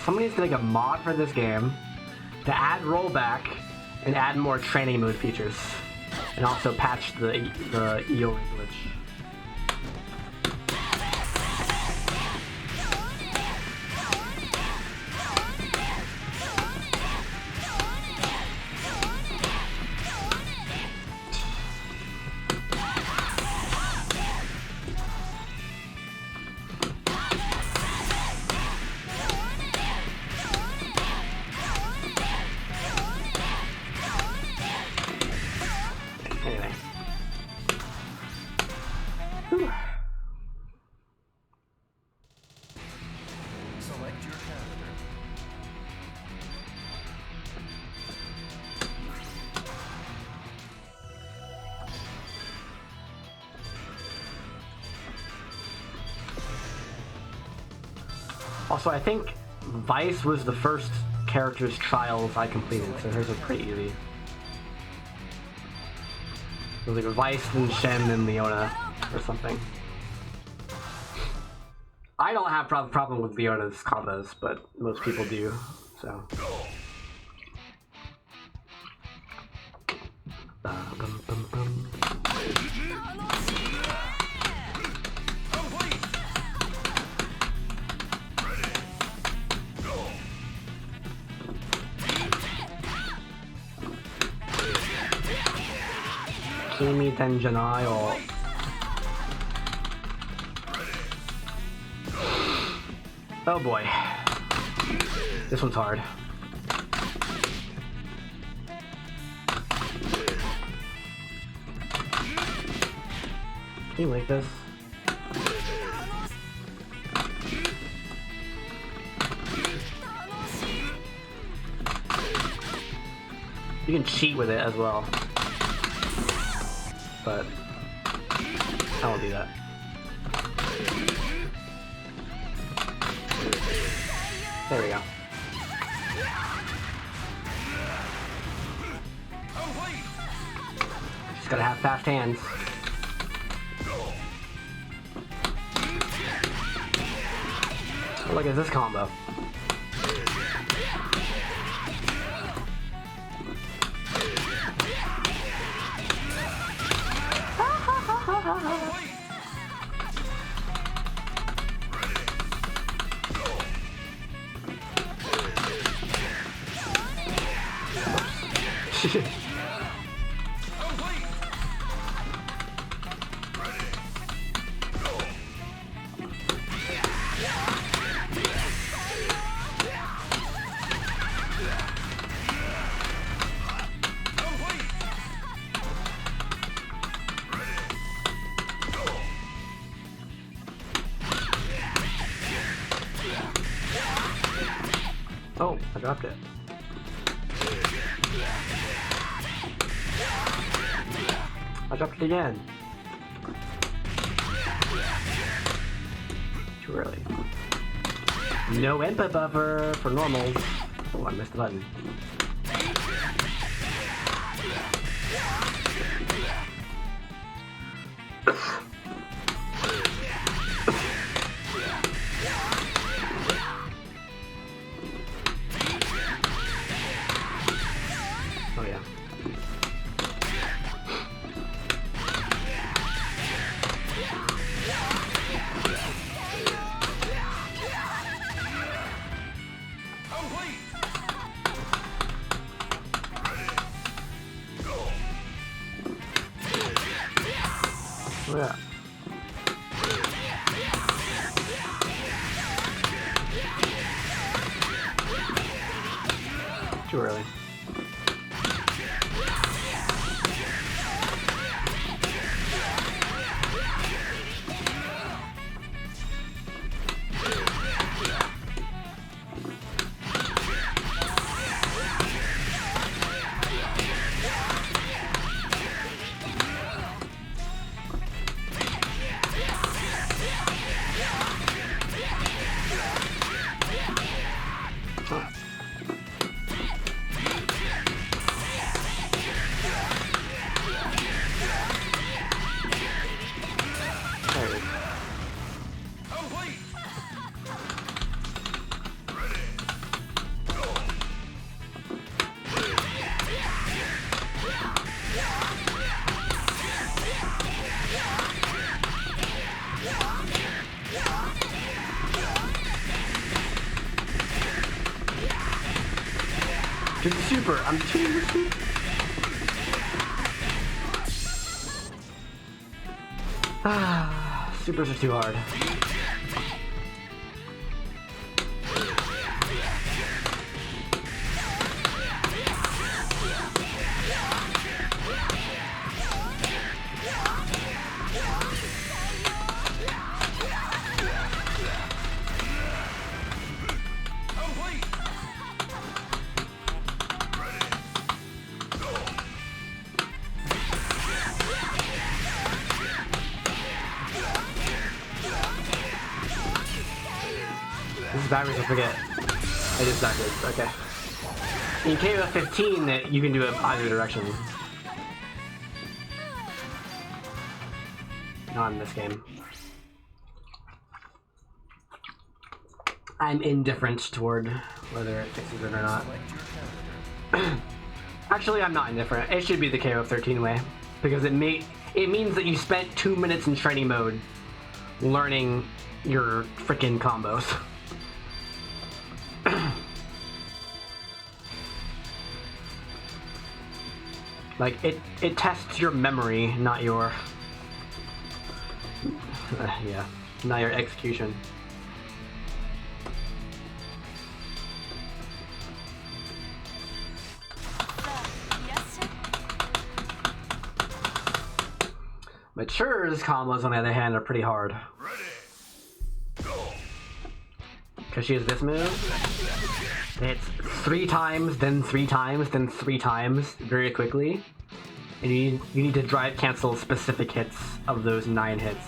somebody needs to make a mod for this game to add rollback and add more training mode features, and also patch the EO glitch. Anyway. Whew. Select your character. Also, I think Vice was the first character's trials I completed, so hers are pretty easy. It was like Vice, then Shen, then Leona, or something. I don't have problem with Leona's combos, but most people do, so. Bum, bum, bum. Kimi Tenjanai or oh boy, this one's hard. Can you like this? You can cheat with it as well, but I won't do that. There we go. Just gotta have fast hands. Oh, look at this combo. Oh, I dropped it. I dropped it again. Too early. No input buffer for normals. Oh, I missed the button. Oh yeah. Oh yeah. Too early. This is super. I'm cheating the super. Ah, supers are too hard. This is backwards, I forget. It is backwards, okay. In KoF XV, you can do it either direction. Not in this game. I'm indifferent toward whether it fixes it or not. Actually, I'm not indifferent. It should be the KoF XIII way. Because it means that you spent 2 minutes in training mode learning your frickin' combos. Like, it tests your memory, not your... yeah, not your execution. Mature's combos, on the other hand, are pretty hard. Because she has this move. It's 3 times, then 3 times, then 3 times, very quickly. And you need to drive cancel specific hits of those 9 hits.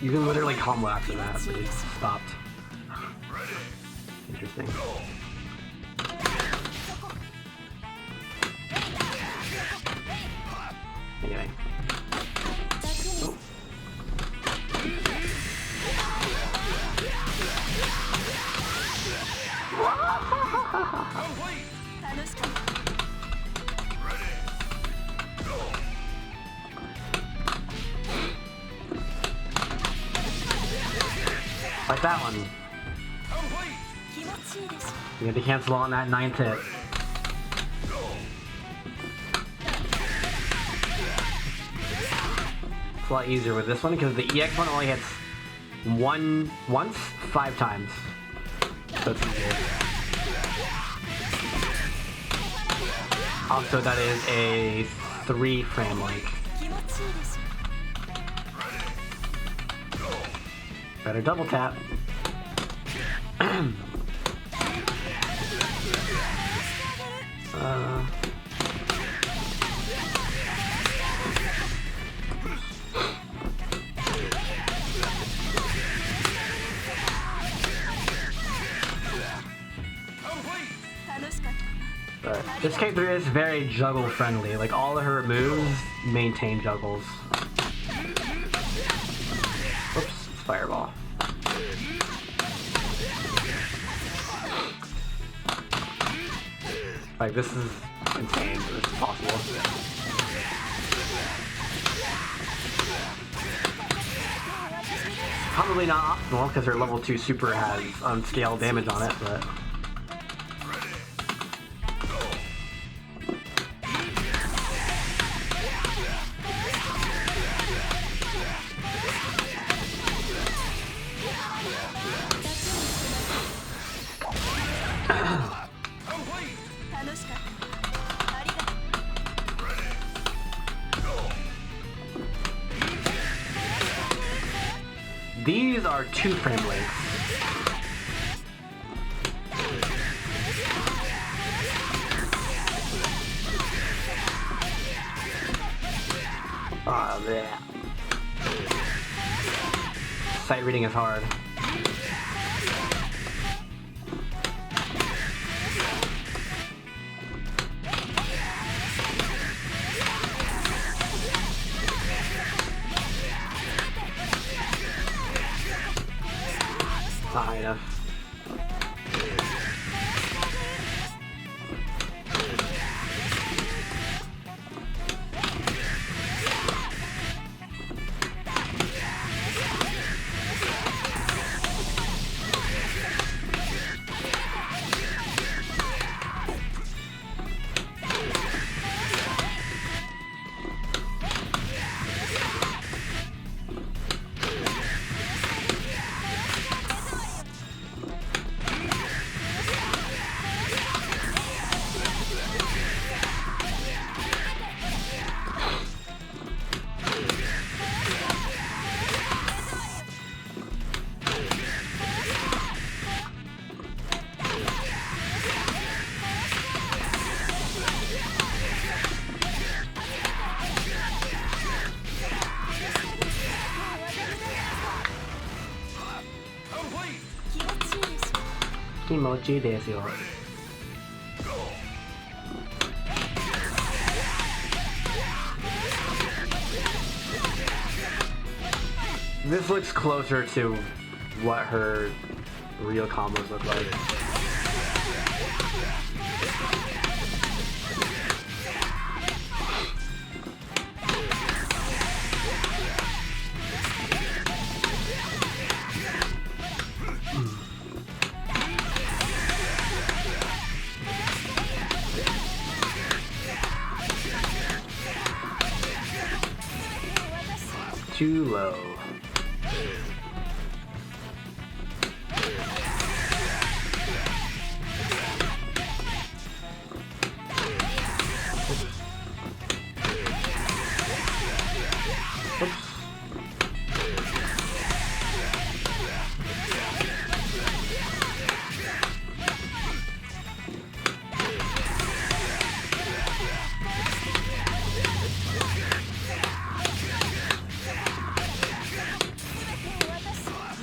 You can literally combo after that, but it stopped. Interesting. Anyway. Oh. Like that one. You have to cancel on that 9th hit. It's a lot easier with this one because the EX one only hits once 5 times. So it's easier. Also, that is a 3-frame link. Better double tap. This character is very juggle friendly. Like, all of her moves maintain juggles. Oops, it's fireball. Like, this is insane, but this is possible. Probably not optimal because her level 2 super has unscaled damage on it, but... These are 2-frame links. Oh, yeah. Sight reading is hard. Not high enough. Kimochi desu yo. This looks closer to what her real combos look like. Too low. Oops.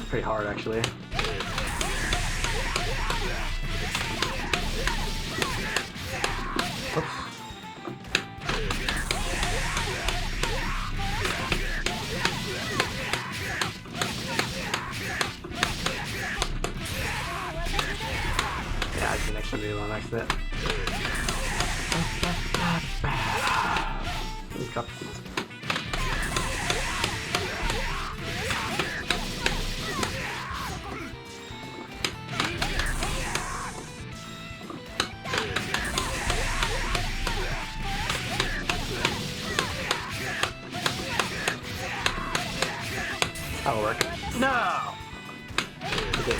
Pretty hard, actually. Oops. Yeah, I can actually do one next bit. These cups. That'll work. No! Okay.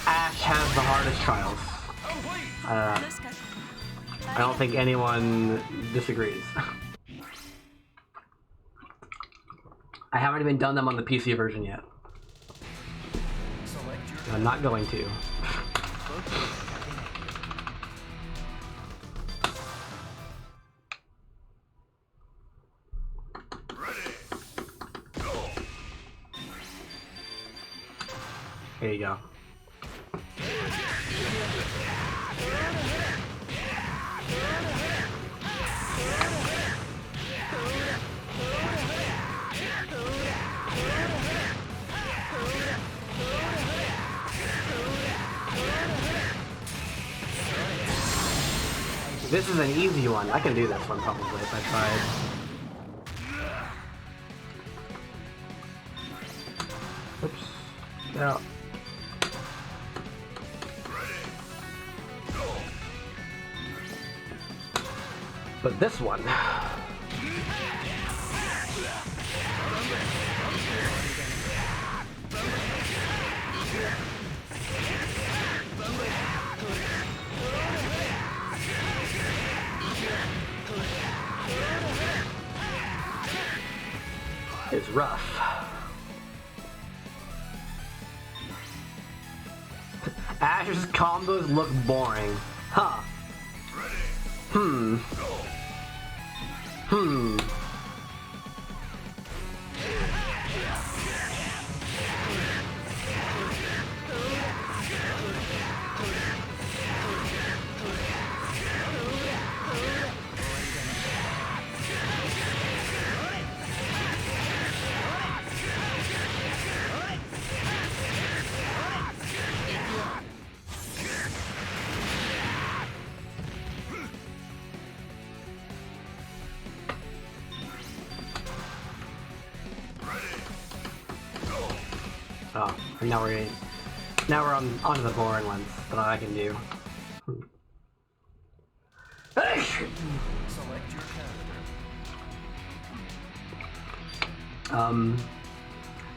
Ash has the hardest trials. I don't think anyone disagrees. I haven't even done them on the PC version yet. I'm not going to. Here you go. This is an easy one. I can do this one probably if I tried. Oops. Get out. But this one... is rough. Ash's combos look boring. Huh. Oh, and now we're on to the boring ones that I can do.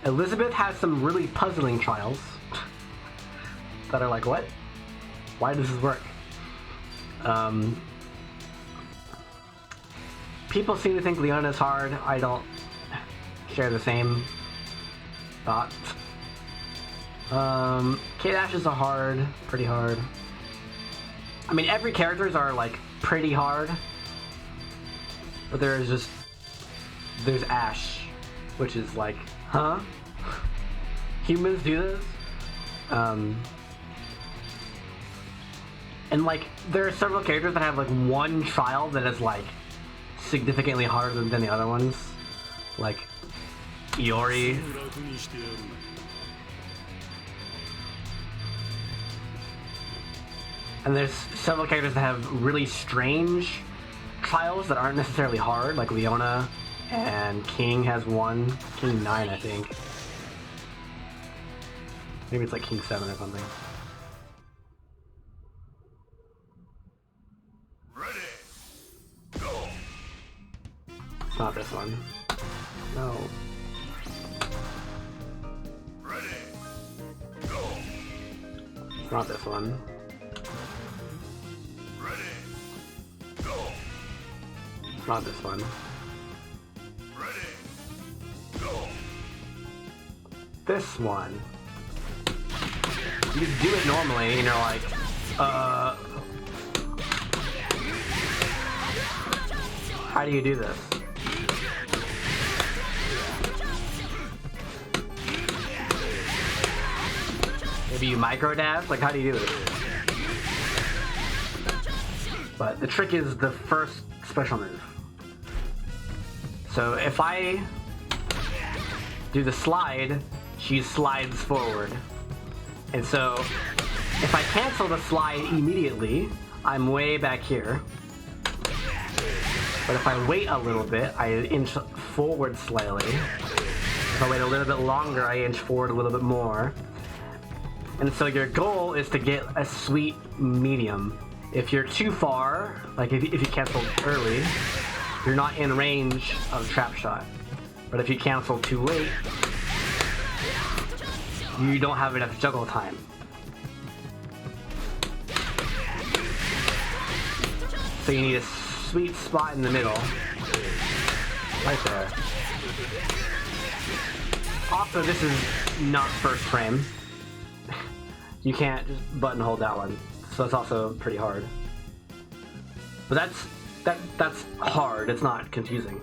Elizabeth has some really puzzling trials that are like, what? Why does this work? People seem to think Leona is hard. I don't share the same thought. Kate Ashes are hard, pretty hard. I mean, every characters are like pretty hard. But there's Ash, which is like, huh? Humans do this? And like, there are several characters that have like one trial that is like significantly harder than the other ones. Like, Iori. And there's several characters that have really strange trials that aren't necessarily hard, like Leona, and King has one. King 9, I think. Maybe it's like King 7 or something. It's not this one. No. It's not this one. It's not this one. This one. You do it normally, and you're like, how do you do this? Maybe you micro dash? Like, how do you do this? But the trick is the first special move. So if I do the slide, she slides forward. And so if I cancel the slide immediately, I'm way back here. But if I wait a little bit, I inch forward slightly. If I wait a little bit longer, I inch forward a little bit more. And so your goal is to get a sweet medium. If you're too far, like if you cancel early, you're not in range of trap shot. But if you cancel too late, you don't have enough juggle time. So you need a sweet spot in the middle. Right there. Also, this is not first frame. You can't just button hold that one. So it's also pretty hard. But that's hard, it's not confusing.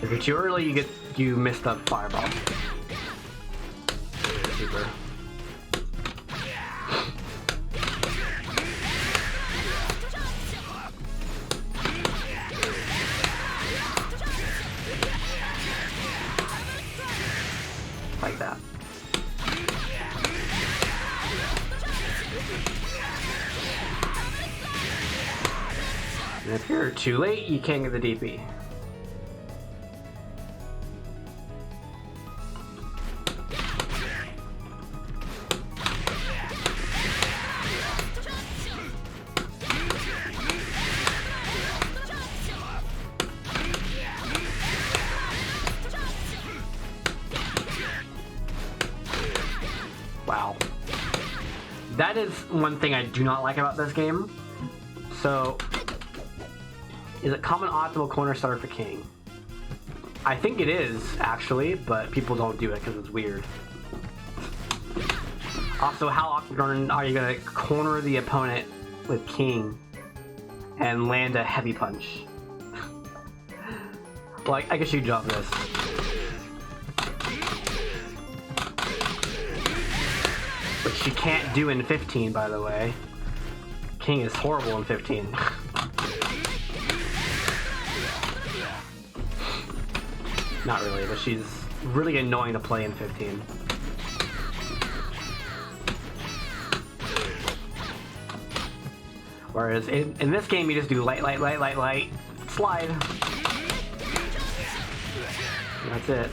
If you're too early, you miss the fireball. Super. Like that. And if you're too late, you can't get the DP. Wow. That is one thing I do not like about this game. So, is it common optimal corner starter for King? I think it is, actually, but people don't do it because it's weird. Also, how often are you going to corner the opponent with King and land a heavy punch? Like, I guess you jump this. Which she can't do in 15, by the way. King is horrible in 15. Not really, but she's really annoying to play in 15. Whereas in this game, you just do light, slide. And that's it.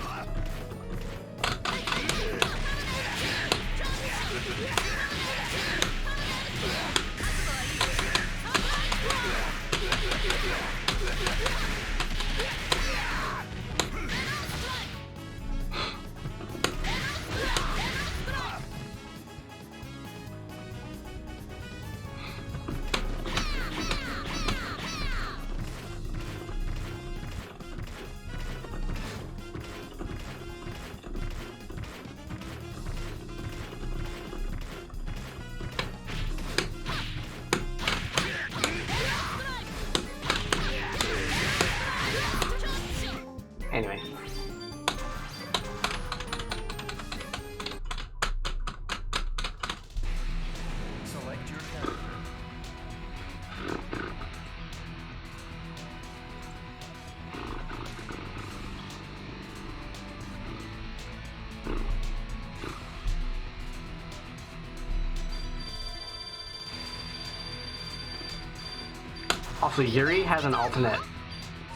Also, Yuri has an alternate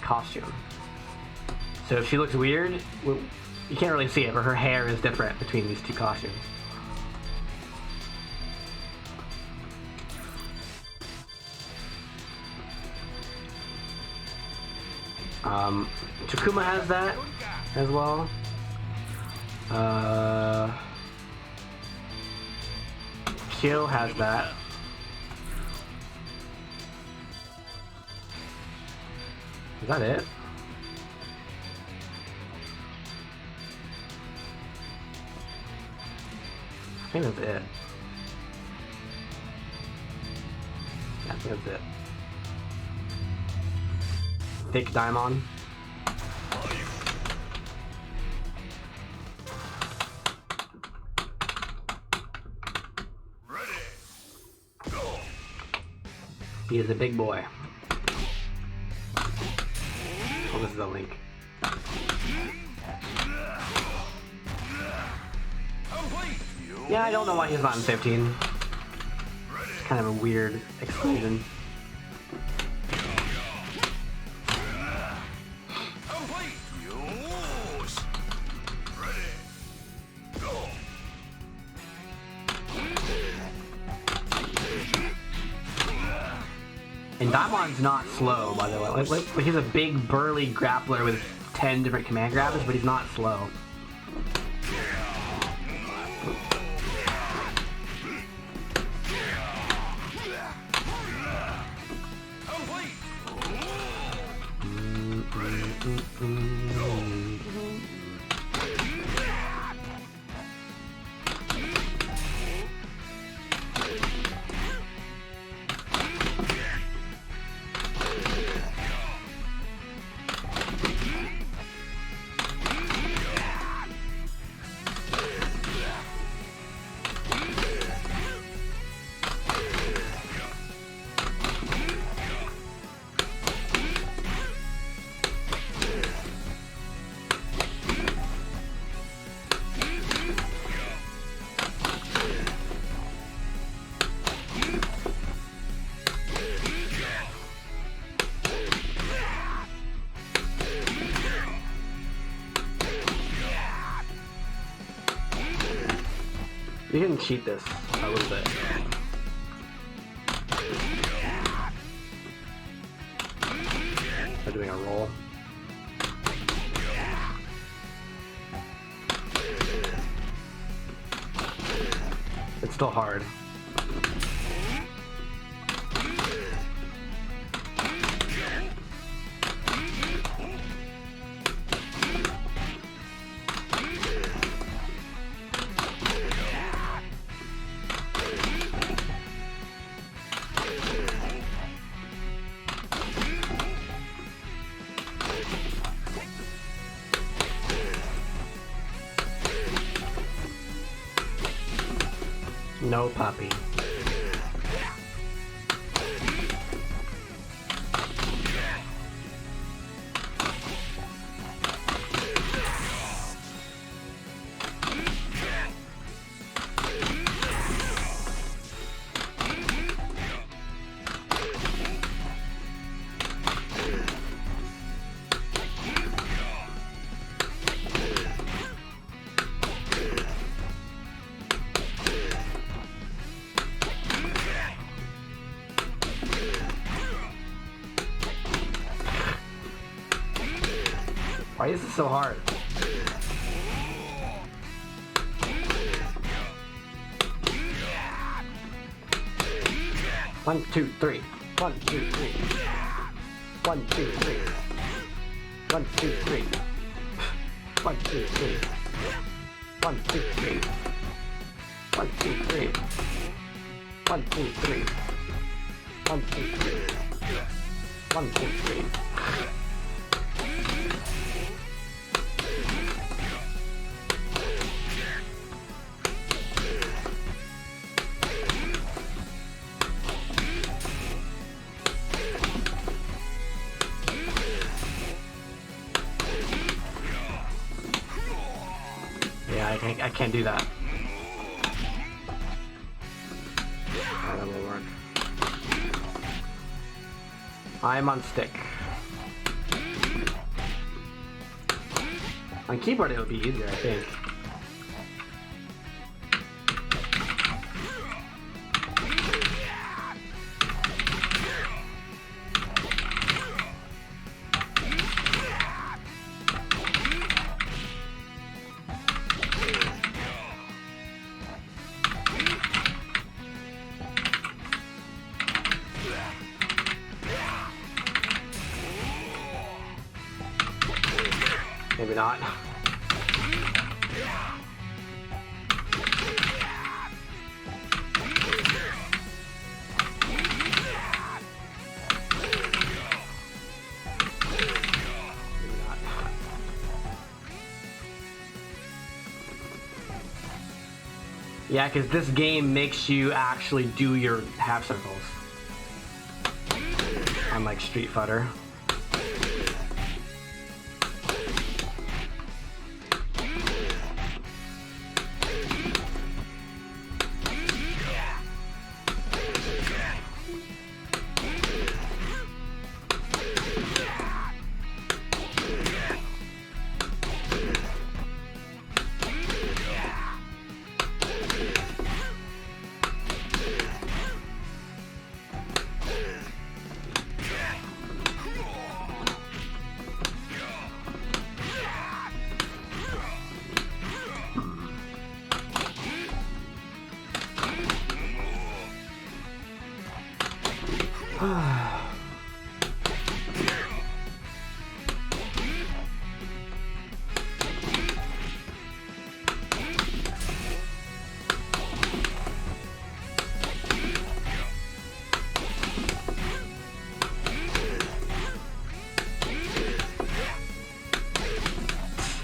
costume. So if she looks weird, well, you can't really see it, but her hair is different between these two costumes. Takuma has that as well. Kyo has that. Is that it? I think that's it. Yeah, I think that's it. Thick Daimon. He is a big boy. Oh, this is a link. Yeah, I don't know why he's not in 15. It's kind of a weird exclusion. And Daimon's not slow, by the way. Like, he's a big, burly grappler with 10 different command grabs, but he's not slow. You can cheat this a little bit. By doing a roll. It's still hard. No puppy. Why is this so hard? One, two, three. 1, 2, 3. 1, 2, 3. 1, 2, 3. 1, 2, 3. 1, 2, 3. 1, 2, 3. 1, 2, 3. 1, 2, 3. 1, 2, 3. I can't do that. That will work. I'm on stick. On keyboard it would be easier, I think. Maybe not. Yeah, because this game makes you actually do your half circles. Unlike Street Fighter.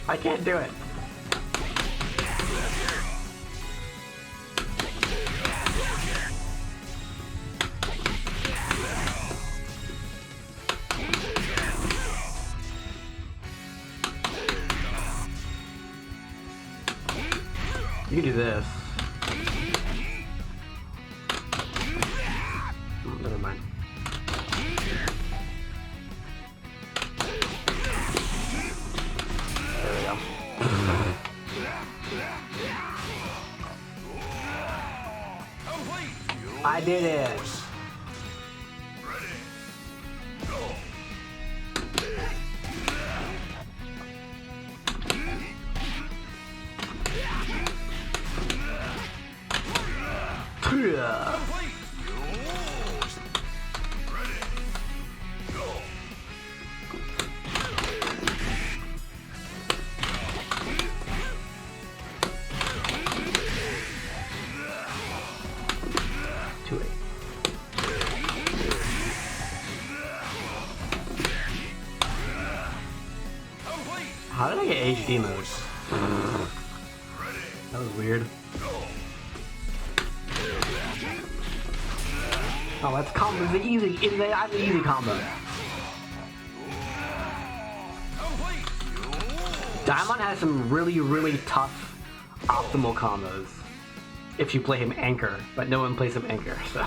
I can't do it. You can do this. Oh, never mind. There we go. I did it. How did I get HD mode? That was weird. Oh, that's combo. It's easy. That's an easy combo. Diamond has some really, really tough optimal combos if you play him anchor, but no one plays him anchor, so.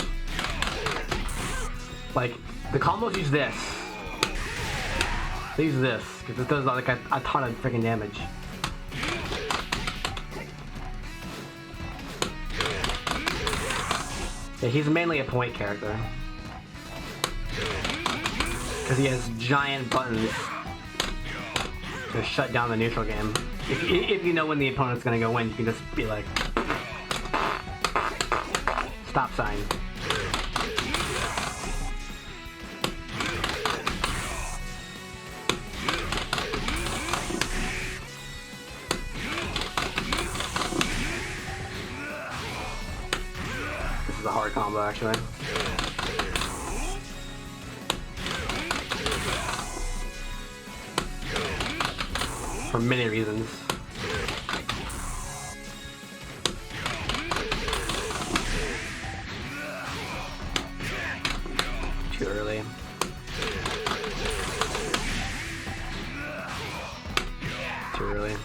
Like, the combos use this. They use this, because it does like a ton of freaking damage. Yeah, he's mainly a point character. Because he has giant buttons to shut down the neutral game. If you know when the opponent's gonna go in, you can just be like... Stop sign. This is a hard combo, actually. For many reasons. Too early. Too early.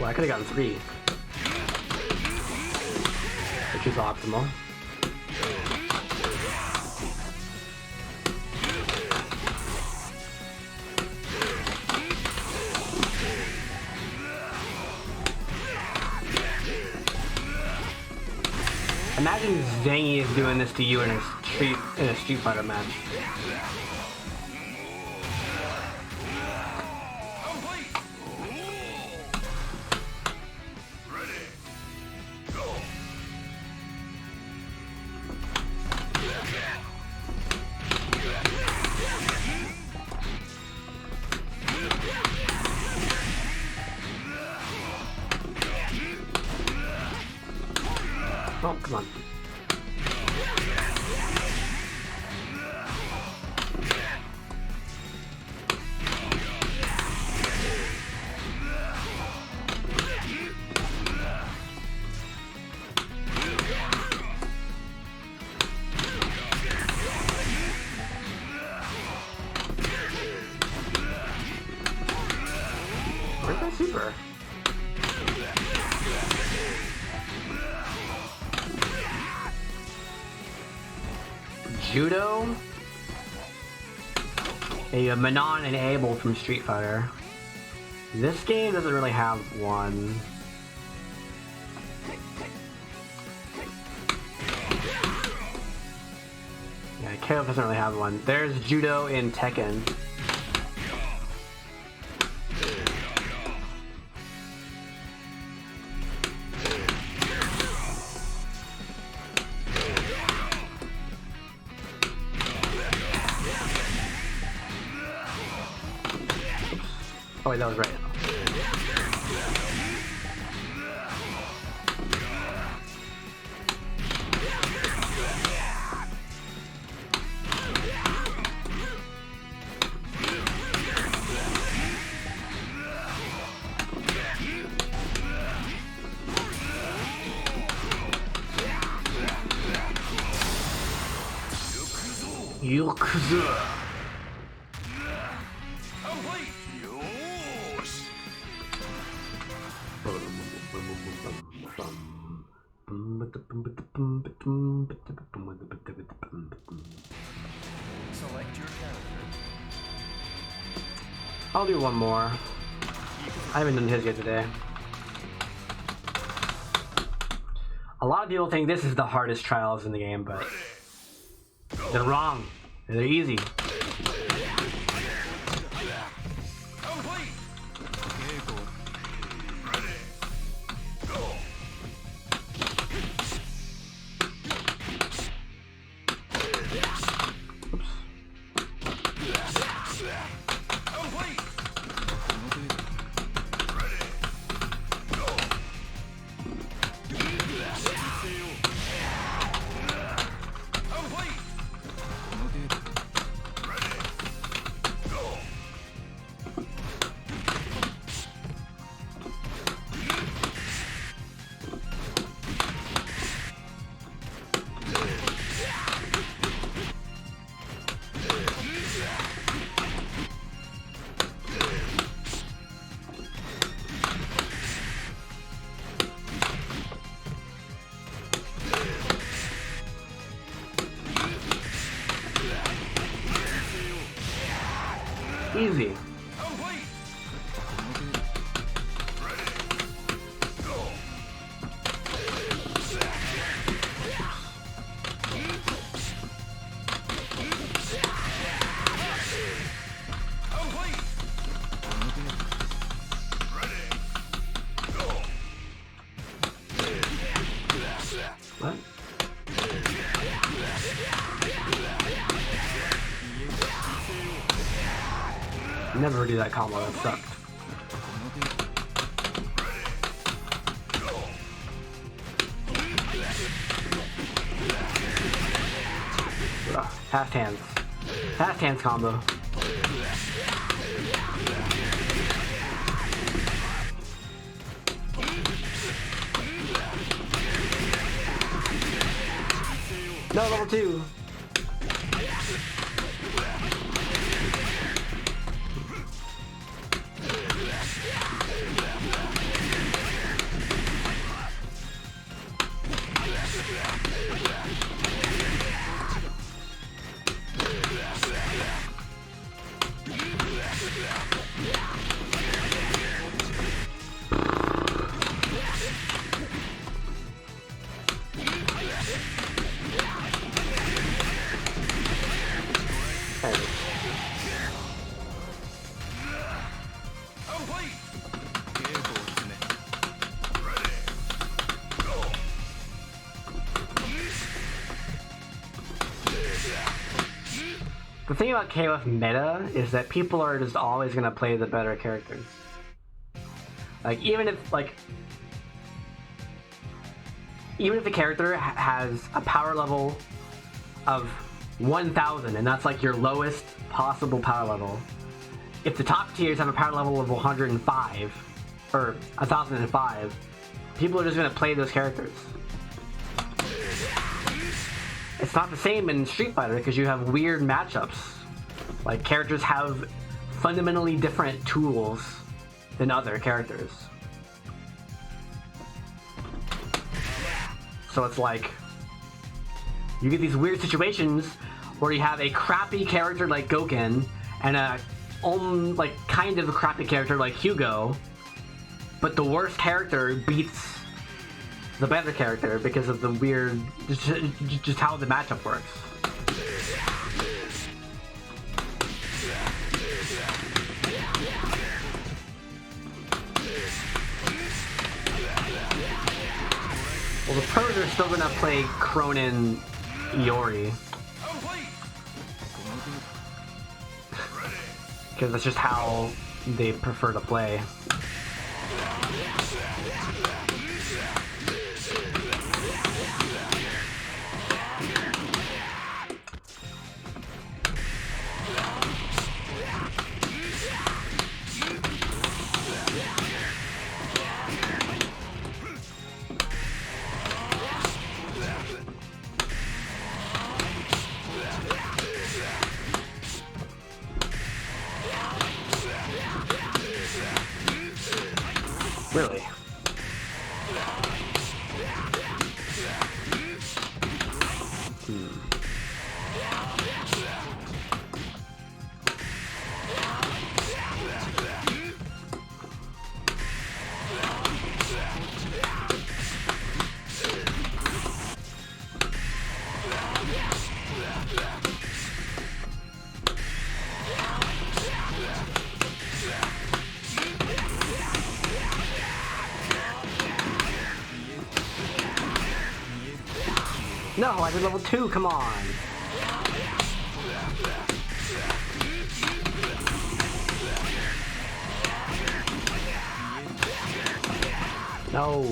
Well, I could have gotten 3. Which is optimal. Imagine Zangy is doing this to you in a Street Fighter match. Oh, come on. Where's that super? Judo? A Manon and Abel from Street Fighter. This game doesn't really have one. Yeah, KoF doesn't really have one. There's Judo in Tekken. Oh wait, that was right. Yokuzu. Select your character. I'll do one more. I haven't done his yet today. A lot of people think this is the hardest trials in the game, but they're wrong. They're easy. Easy. What? Never do that combo, that sucked. Ugh, half hands. Half hands combo. No, level 2. Okay. The thing about KoF meta is that people are just always gonna play the better characters. Like even if the character has a power level of 1000 and that's like your lowest possible power level, if the top tiers have a power level of 105 or 1005, people are just gonna play those characters. It's not the same in Street Fighter because you have weird matchups. Like characters have fundamentally different tools than other characters. So it's like you get these weird situations where you have a crappy character like Gouken and a like kind of a crappy character like Hugo, but the worst character beats the better character because of the weird, just how the matchup works. Well, the pros are still gonna play Cronin Iori. Because that's just how they prefer to play. Really? No, I did level 2, come on! No!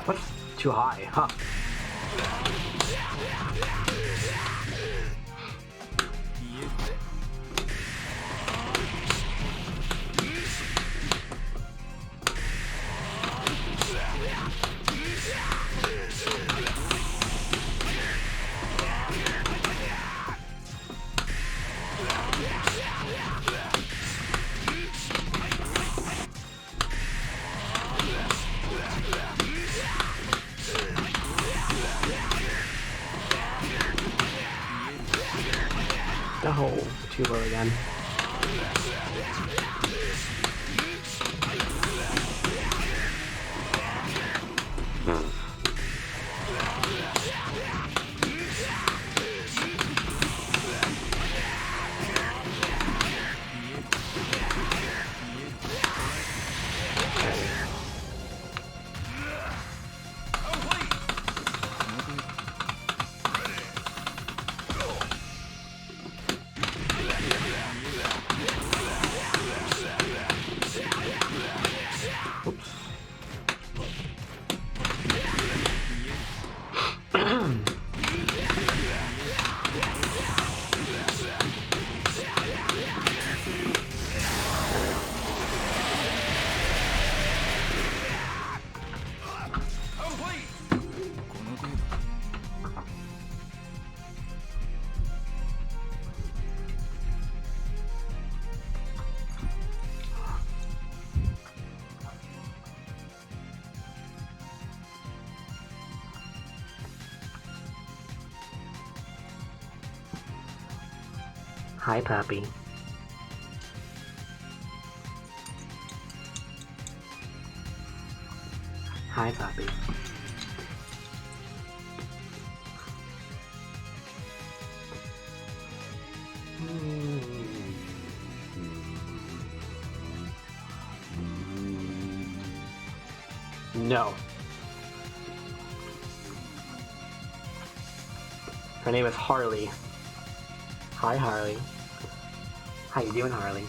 What's too high, huh? Oh, too low again. Hi, puppy. Hi, puppy. No. Her name is Harley. Hi, Harley. How you doing, Harley?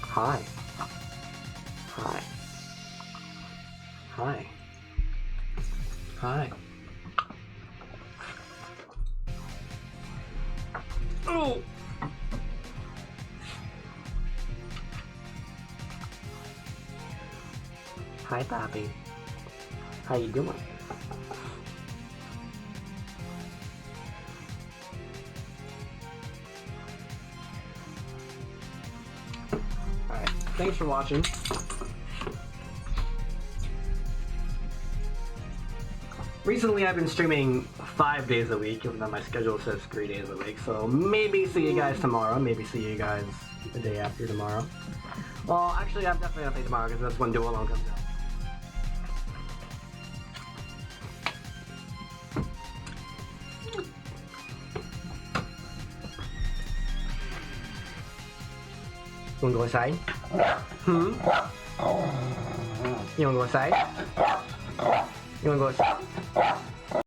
Hi. Hi. Hi. Hi. Oh! Hi, Poppy. How you doing? Alright, thanks for watching. Recently I've been streaming 5 days a week, even though my schedule says 3 days a week, so maybe see you guys tomorrow, maybe see you guys the day after tomorrow. Well, actually I'm definitely gonna play tomorrow because that's when Duel Alone comes out. You wanna go inside? Hmm? You wanna go inside? You wanna go inside?